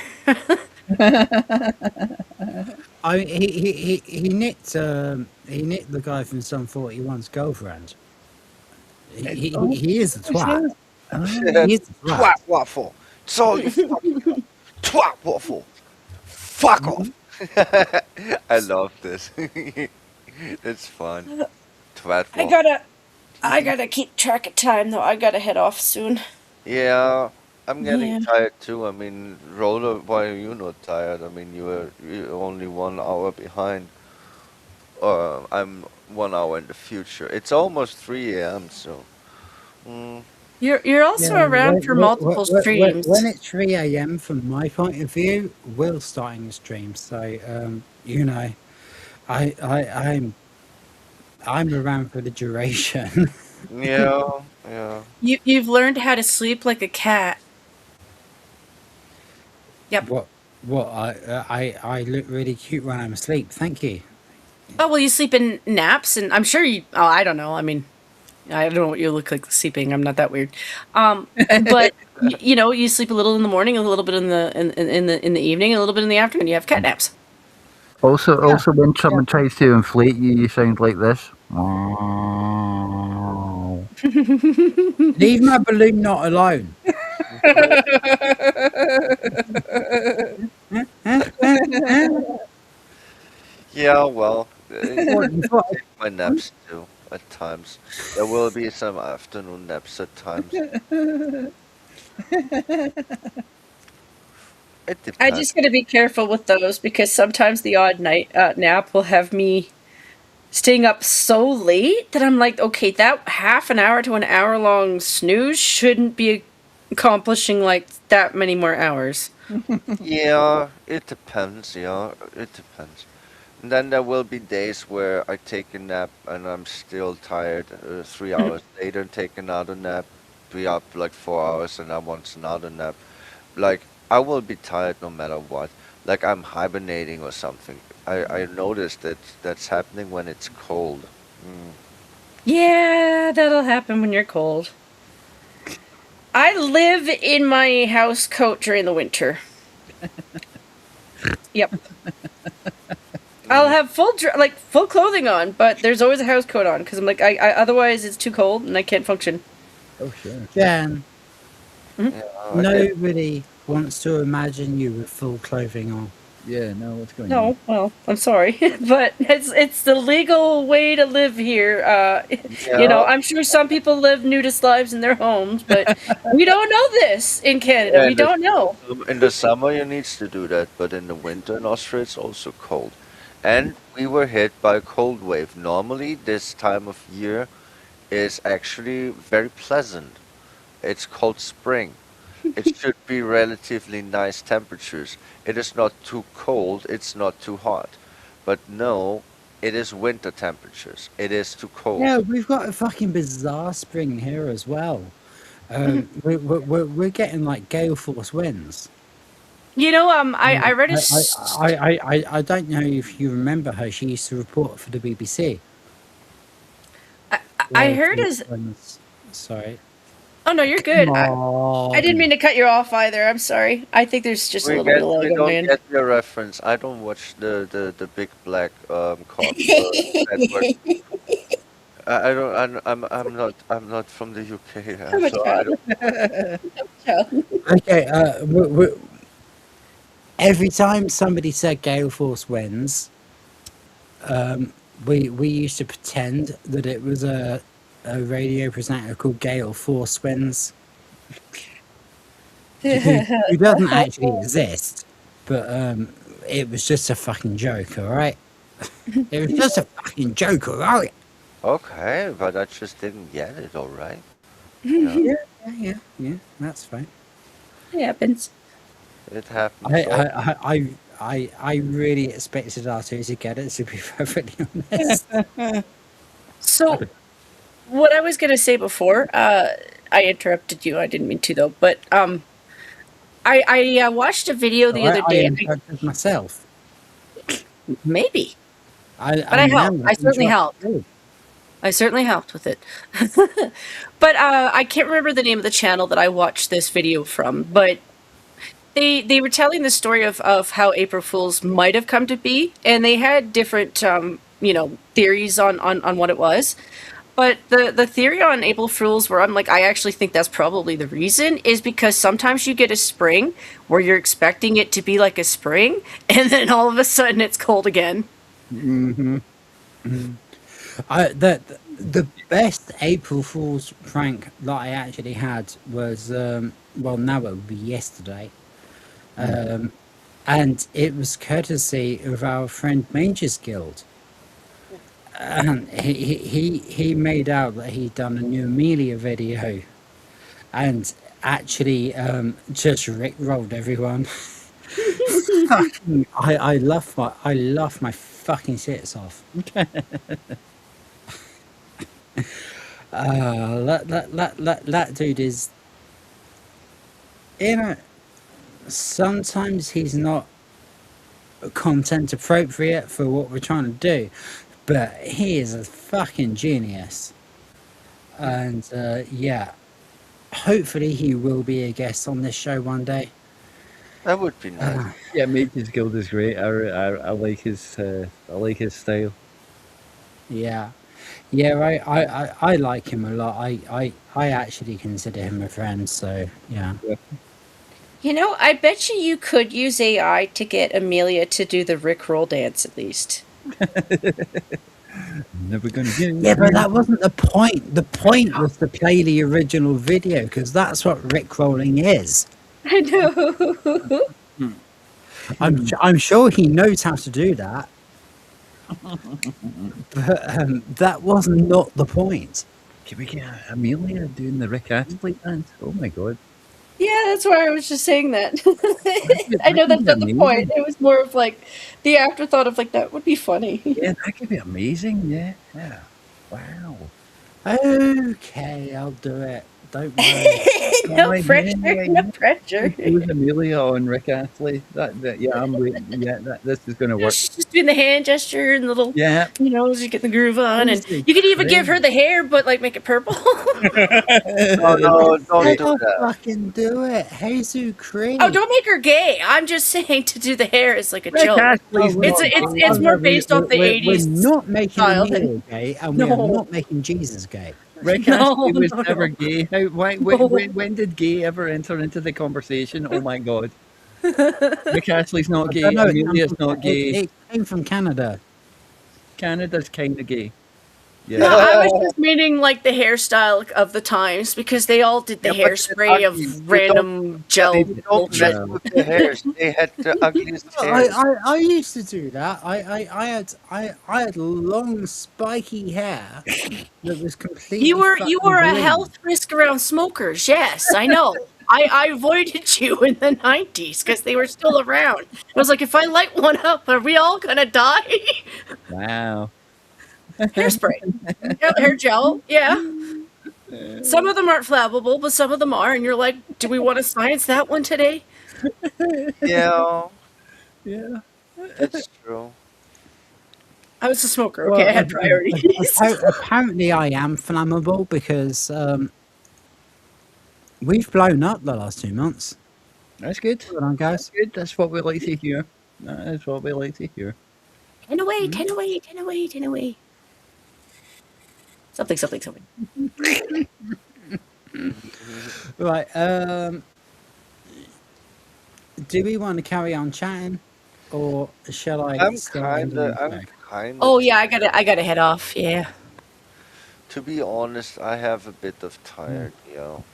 I mean, he nicked the guy from Sum 41's girlfriend. He is a twat. He is a twat. Twat waffle. It's all you fucking got. Twat waffle. Fuck off. I love this. It's fun. Twat waffle. I gotta keep track of time though. I gotta head off soon. Yeah, I'm getting Yeah. tired too. I mean, Roller, why are you not tired? I mean, you're only 1 hour behind. I'm 1 hour in the future. It's almost 3 a.m. So, You're also Yeah, around for multiple streams. when it's 3 a.m. from my point of view, we're starting the stream. So, you know, I'm around for the duration. yeah. You've learned how to sleep like a cat. Yep. What? I look really cute when I'm asleep. Thank you. Oh well, you sleep in naps, and I'm sure you. Oh, I don't know. I mean, I don't know what you look like sleeping. I'm not that weird. But you know, you sleep a little in the morning, a little bit in the evening, a little bit in the afternoon. You have cat naps. Also, when someone tries to inflate you, you sound like this. Leave my balloon not alone. Yeah, well, What, you thought take my naps too at times. There will be some afternoon naps at times. It I depends. just got to be careful with those because sometimes the odd night nap will have me staying up so late that I'm like, okay, that half an hour to an hour long snooze shouldn't be accomplishing like that many more hours. Yeah, it depends. Yeah, it depends. And then there will be days where I take a nap and I'm still tired. 3 hours later, take another nap. Be up like 4 hours and I want another nap. Like I will be tired no matter what. Like I'm hibernating or something. I noticed that that's happening when it's cold. Yeah, that'll happen when you're cold. I live in my house coat during the winter. Yep. I'll have full clothing on, but there's always a house coat on because I'm like, I otherwise it's too cold and I can't function. Oh sure. Jan, Yeah, nobody wants to imagine you with full clothing on. Yeah, no, what's going on? No, well, I'm sorry, but it's the legal way to live here. You know, I'm sure some people live nudist lives in their homes, but we don't know this in Canada. Yeah, We don't know. in the summer you need to do that, but in the winter in Austria it's also cold. And we were hit by a cold wave. Normally this time of year is actually very pleasant. It's called spring. It should be relatively nice temperatures. It is not too cold, it's not too hot. But no, it is winter temperatures. It is too cold. Yeah, we've got a fucking bizarre spring here as well. We're getting like gale force winds. You know, I read a. I don't know if you remember her. She used to report for the BBC. I heard as. Sorry. Oh no, you're good. Come I didn't on. mean to cut you off either. I'm sorry. I think there's just a little bit of lag We on my don't end. get your reference. I don't watch the big black cock network. I'm not from the UK, I'm a so I child. don't. I'm a child. Okay, every time somebody said Gale Force wins, we used to pretend that it was a radio presenter called Gale Force wins, who doesn't actually exist, but it was just a fucking joke, all right? It was just a fucking joke, all right? Okay, but I just didn't get it. All right. Yeah, that's fine. It happens. It happens. I really expected R2 to get it, to be perfectly honest. So, what I was gonna say before, I interrupted you. I didn't mean to though, but I watched a video the other I day. interrupted myself. Maybe, but I I'm helped. now I certainly helped. interrupted. I certainly helped with it. But I can't remember the name of the channel that I watched this video from, but they were telling the story of how April Fools might have come to be, and they had different theories on what it was. But the theory on April Fools, where I'm like, I actually think that's probably the reason, is because sometimes you get a spring where you're expecting it to be like a spring, and then all of a sudden it's cold again. Mm-hmm. The best April Fool's prank that I actually had was well, now it would be yesterday, and it was courtesy of our friend Manger's Guild. He made out that he'd done a new Amelia video, and actually just rickrolled everyone. I laughed my fucking shits off. That dude is, sometimes he's not content appropriate for what we're trying to do, but he is a fucking genius. And yeah, hopefully he will be a guest on this show one day. That would be nice. Yeah, Mage's Guild is great. I like his style. Yeah, I like him a lot. I actually consider him a friend. So yeah. I bet you could use AI to get Amelia to do the Rickroll dance at least. Never gonna get. Yeah, but that wasn't the point. The point was to play the original video, because that's what rickrolling is. I know. I'm sure he knows how to do that. But that was not the point. Can we get Amelia doing the Rick Astley dance? Oh my god. Yeah, that's why I was just saying that. I know that's not the point. It was more of like the afterthought of like, that would be funny. Yeah, that could be amazing. Yeah. Wow. Okay, I'll do it. Don't worry. No pressure. No pressure. Who's Amelia on Rick Astley? Yeah, I'm waiting. Yeah, this is going to work. Just doing the hand gesture and little, yeah, as you get the groove on, and you could even give her the hair, but like make it purple. Oh no! Don't do that. Fucking do it, Jesus Christ. Oh, don't make her gay. I'm just saying to do the hair is like a Rick joke. Astley's It's more based off the 80s. We're not making style. Amelia gay, and we're not making Jesus gay. Rick Astley was never gay. When did gay ever enter into the conversation? Oh my god. Rick Astley's not gay. Amelia's not gay. It came from Canada. Canada's kind of gay. Yeah. No, I was just meaning like the hairstyle of the times, because they all did the hairspray of random gel. They don't mess with the hairs. They had the ugliest hair. I used to do that. I had long spiky hair that was completely. You were a green. health risk around smokers. Yes, I know. I avoided you in the 90s because they were still around. I was like, if I light one up, are we all gonna die? Wow. Hairspray, hair gel, yeah. Some of them aren't flammable, but some of them are, and you're like, do we want to science that one today? Yeah. Yeah. That's true. I was a smoker, okay, I had priorities. Apparently I am flammable, because We've blown up the last 2 months. That's good. Well done, guys. That's good. That's what we like to hear. That is what we like to hear. 10 away, 10 away, 10 away, 10 away. Something, something, something. Right. Do we want to carry on chatting, or shall I? I'm start ending kinda, the I'm show? kinda. Oh yeah, I gotta head off. Yeah. To be honest, I have a bit of tired, yo.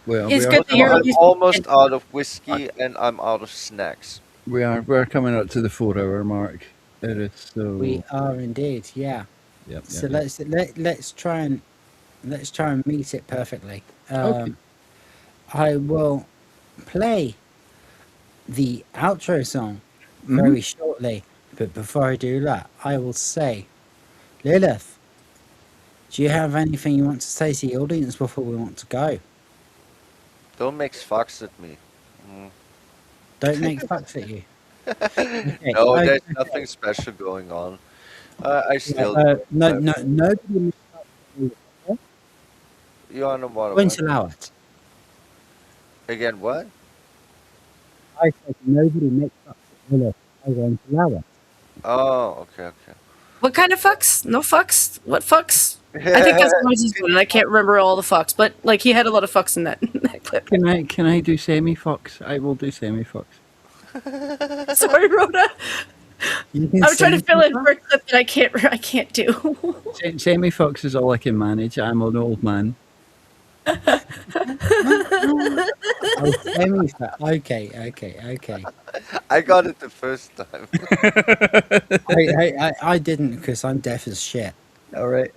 Well, It's good that you're I'm at least almost out of whiskey and I'm out of snacks. we're coming up to the 4-hour mark. It is so. We are indeed, yeah. Yep, So yep, let's try and meet it perfectly. Okay. I will play the outro song very shortly, but before I do that, I will say, Lilith, do you have anything you want to say to the audience before we want to go? Don't make fucks at me. Don't make fucks at you. Okay, No, okay. there's nothing special going on. I still. Nobody makes fucks at you. You on the water? Won't allow it. Again, what? I said nobody makes fucks at Lilith. I won't allow it. Oh, okay. What kind of fucks? No fucks? What fucks? I think that's Moses one, and I can't remember all the fucks, but like he had a lot of fucks in that, that clip. Can I do semi fox? I will do semi fox. Sorry, Rhoda. I'm trying to fill in for a clip that I can't do. Semi fox is all I can manage. I'm an old man. Okay. I got it the first time. I didn't because I'm deaf as shit. All right.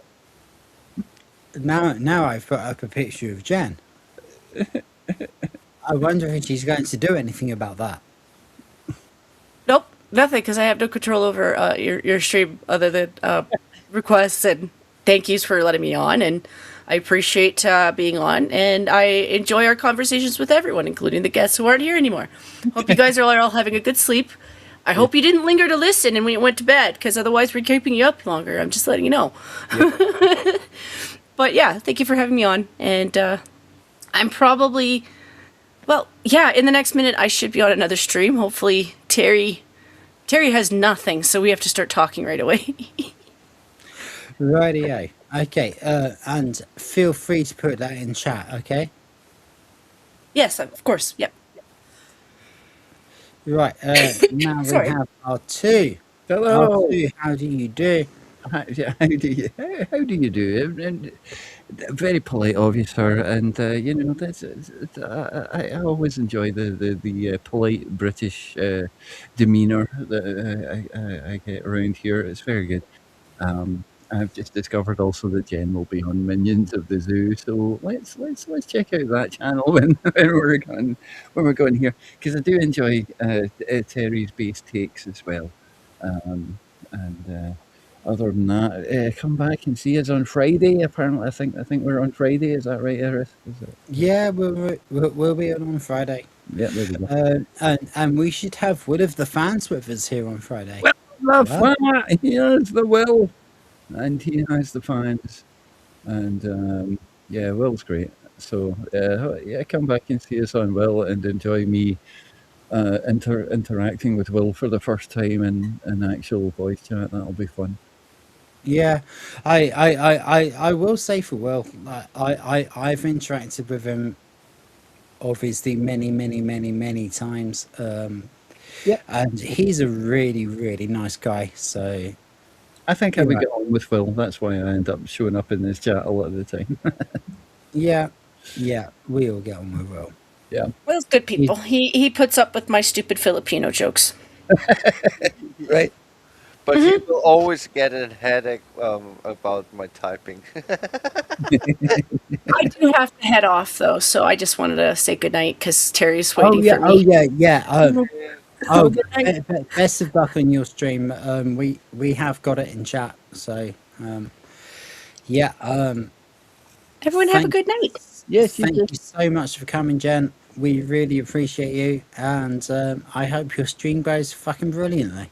Now I've put up a picture of Jen. I wonder if she's going to do anything about that. Nope, nothing, because I have no control over your stream other than requests and thank yous for letting me on, and I appreciate being on, and I enjoy our conversations with everyone, including the guests who aren't here anymore. Hope you guys are all having a good sleep. I hope you didn't linger to listen and when you went to bed, because otherwise we're keeping you up longer. I'm just letting you know. Yep. But yeah, thank you for having me on, and I'm probably, well, yeah, in the next minute I should be on another stream. Hopefully Terry has nothing, so we have to start talking right away. Rightio. Okay, and feel free to put that in chat, okay? Yes, of course, yep. Right, now we Sorry. have our two. Hello. Our two, how do you do? How do you do? And very polite of you, sir. And you know, I always enjoy the polite British demeanour that I get around here. It's very good. I've just discovered also that Jen will be on Minions of the Zoo, so let's check out that channel when we're going here, because I do enjoy Terry's base takes as well. And other than that, come back and see us on Friday. Apparently, I think we're on Friday. Is that right, Eris? Yeah, we'll be on Friday. Yeah, there we go. And we should have Will of the Fans with us here on Friday. He has the Will, and he has the fans, and yeah, Will's great. So yeah, come back and see us on Will and enjoy me interacting with Will for the first time in actual voice chat. That'll be fun. Yeah, I will say for Will, I've interacted with him obviously many times. Yeah, and he's a really nice guy. So I think I would get on with Will. That's why I end up showing up in this chat a lot of the time. yeah, we all get on with Will. Yeah, Will's good people. He puts up with my stupid Filipino jokes. Right. But he will always get a headache about my typing. I do have to head off though, so I just wanted to say goodnight because Terry's waiting for me. Best of luck on your stream. We have got it in chat. So yeah. Everyone have a good night. Yes, thank you so much for coming, Jen. We really appreciate you, and I hope your stream goes fucking brilliantly.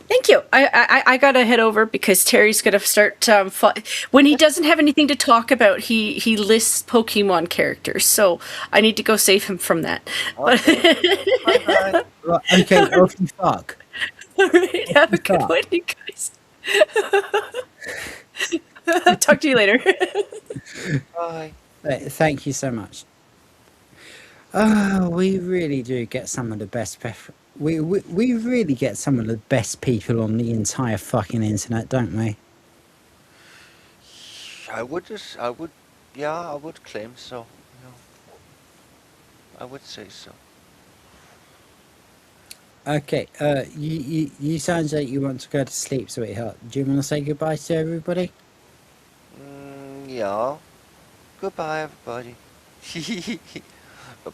Thank you. I gotta head over because Terry's gonna start. When he doesn't have anything to talk about, he lists Pokemon characters. So I need to go save him from that. Right, okay, off you fuck. All right, have a good one, you guys. Talk to you later. Bye. Thank you so much. We really do get some of the best. We really get some of the best people on the entire fucking internet, don't we? I would claim so. I would say so. Okay, you sound like you want to go to sleep, sweetheart. Do you want to say goodbye to everybody? Yeah. Goodbye, everybody.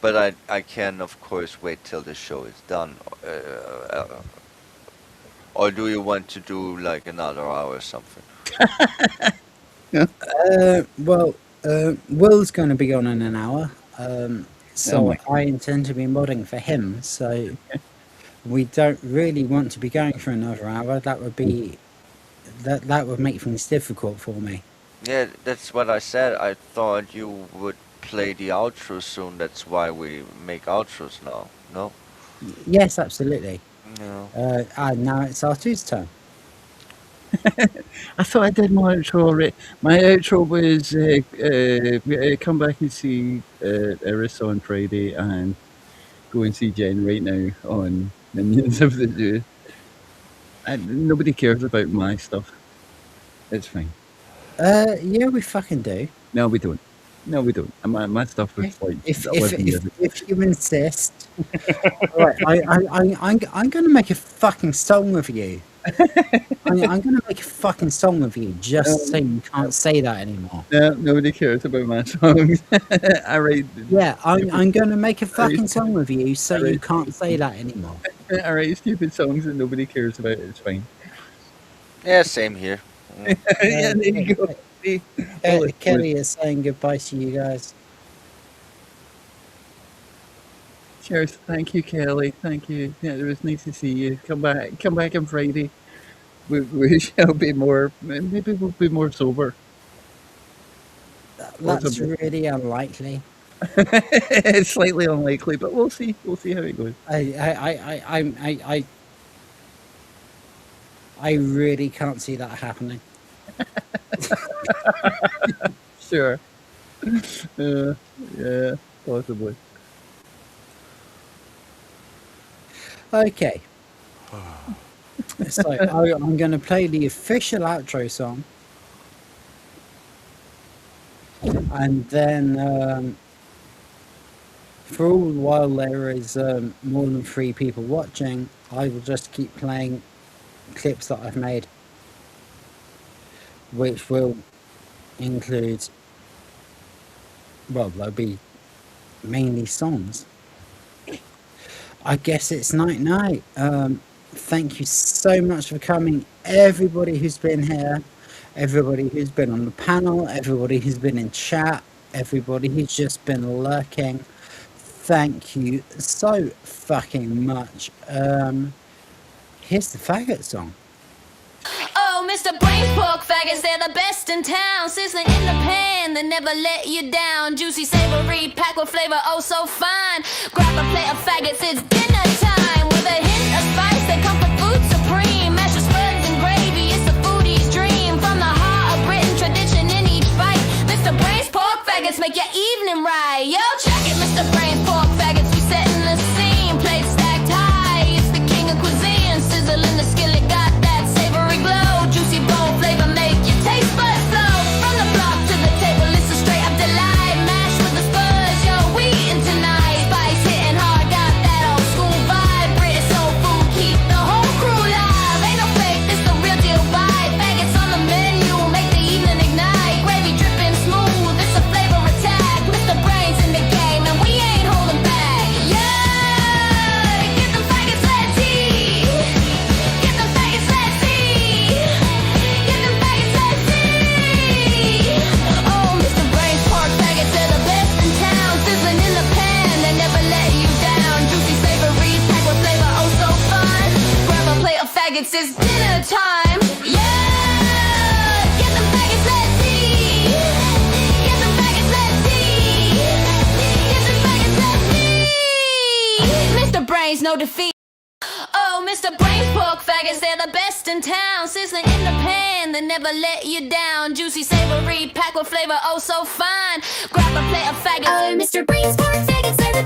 But I can, of course, wait till the show is done. Or do you want to do like another hour or something? Will's going to be on in an hour, so I intend to be modding for him. So we don't really want to be going for another hour. That would be that would make things difficult for me. Yeah, that's what I said. I thought you would play the outro soon. That's why we make outros now. No? Yes, absolutely. No. Now it's R2's turn. I thought I did my outro already. My outro was come back and see Eris on Friday and go and see Jen right now on Minions of the Zoo. Nobody cares about my stuff. It's fine. Yeah, we fucking do. No, we don't. No, we don't. My stuff was like If you insist. Right, I'm gonna make a fucking song with you. I'm gonna make a fucking song with you just so you can't say that anymore. No, nobody cares about my songs. I write. Yeah, I'm gonna make a fucking song with you so you can't say that anymore. I write stupid songs that nobody cares about. It's fine. Yeah, same here. Yeah, there you go. Kelly is saying goodbye to you guys. Cheers. Thank you, Kelly. Thank you. Yeah, it was nice to see you. Come back on Friday. We shall be more. Maybe we'll be more sober. That's really unlikely. It's slightly unlikely, but we'll see. We'll see how it goes. I really can't see that happening. Sure. Yeah, possibly. Okay. So I'm going to play the official outro song. And then for all the while there is more than 3 people watching, I will just keep playing clips that I've made, which will include, well, they'll be mainly songs. I guess it's night. Thank you so much for coming, everybody who's been here, everybody who's been on the panel, everybody who's been in chat, everybody who's just been lurking. Thank you so fucking much. Here's the faggot song. Oh, Mr. Brain Pork Faggots, they're the best in town. Sizzling in the pan, they never let you down. Juicy, savory, packed with flavor, oh so fine. Grab a plate of faggots, it's dinner time. With a hint of spice, they come for food supreme. Mashed with spuds and gravy, it's a foodie's dream. From the heart of Britain, tradition in each bite. Mr. Brain Pork Faggots, make your evening right. Yo, check it, Mr. Brain Pork Faggots, we setting the scene. Plates stacked high, it's the king of cuisine. Sizzling the skillet, got that savory glow. Juicy bone flavor, make your taste buds flow. From the block to the table, it's a straight up delight. Mash with the spuds, yo, we eating tonight. Spice hitting hard, got that old school vibe. British soul food, keep the whole crew live. Ain't no fake, this the real deal vibe. Faggots on the menu, make the evening ignite. Gravy dripping smooth, it's a flavor attack. Mr. Brains in the no defeat. Oh, Mr. Brain Pork Faggots, they're the best in town. Sizzling in the pan, they never let you down. Juicy, savory, packed with flavor, oh so fine. Grab a plate of faggots. Oh, Mr. Brain Pork Faggots, they're the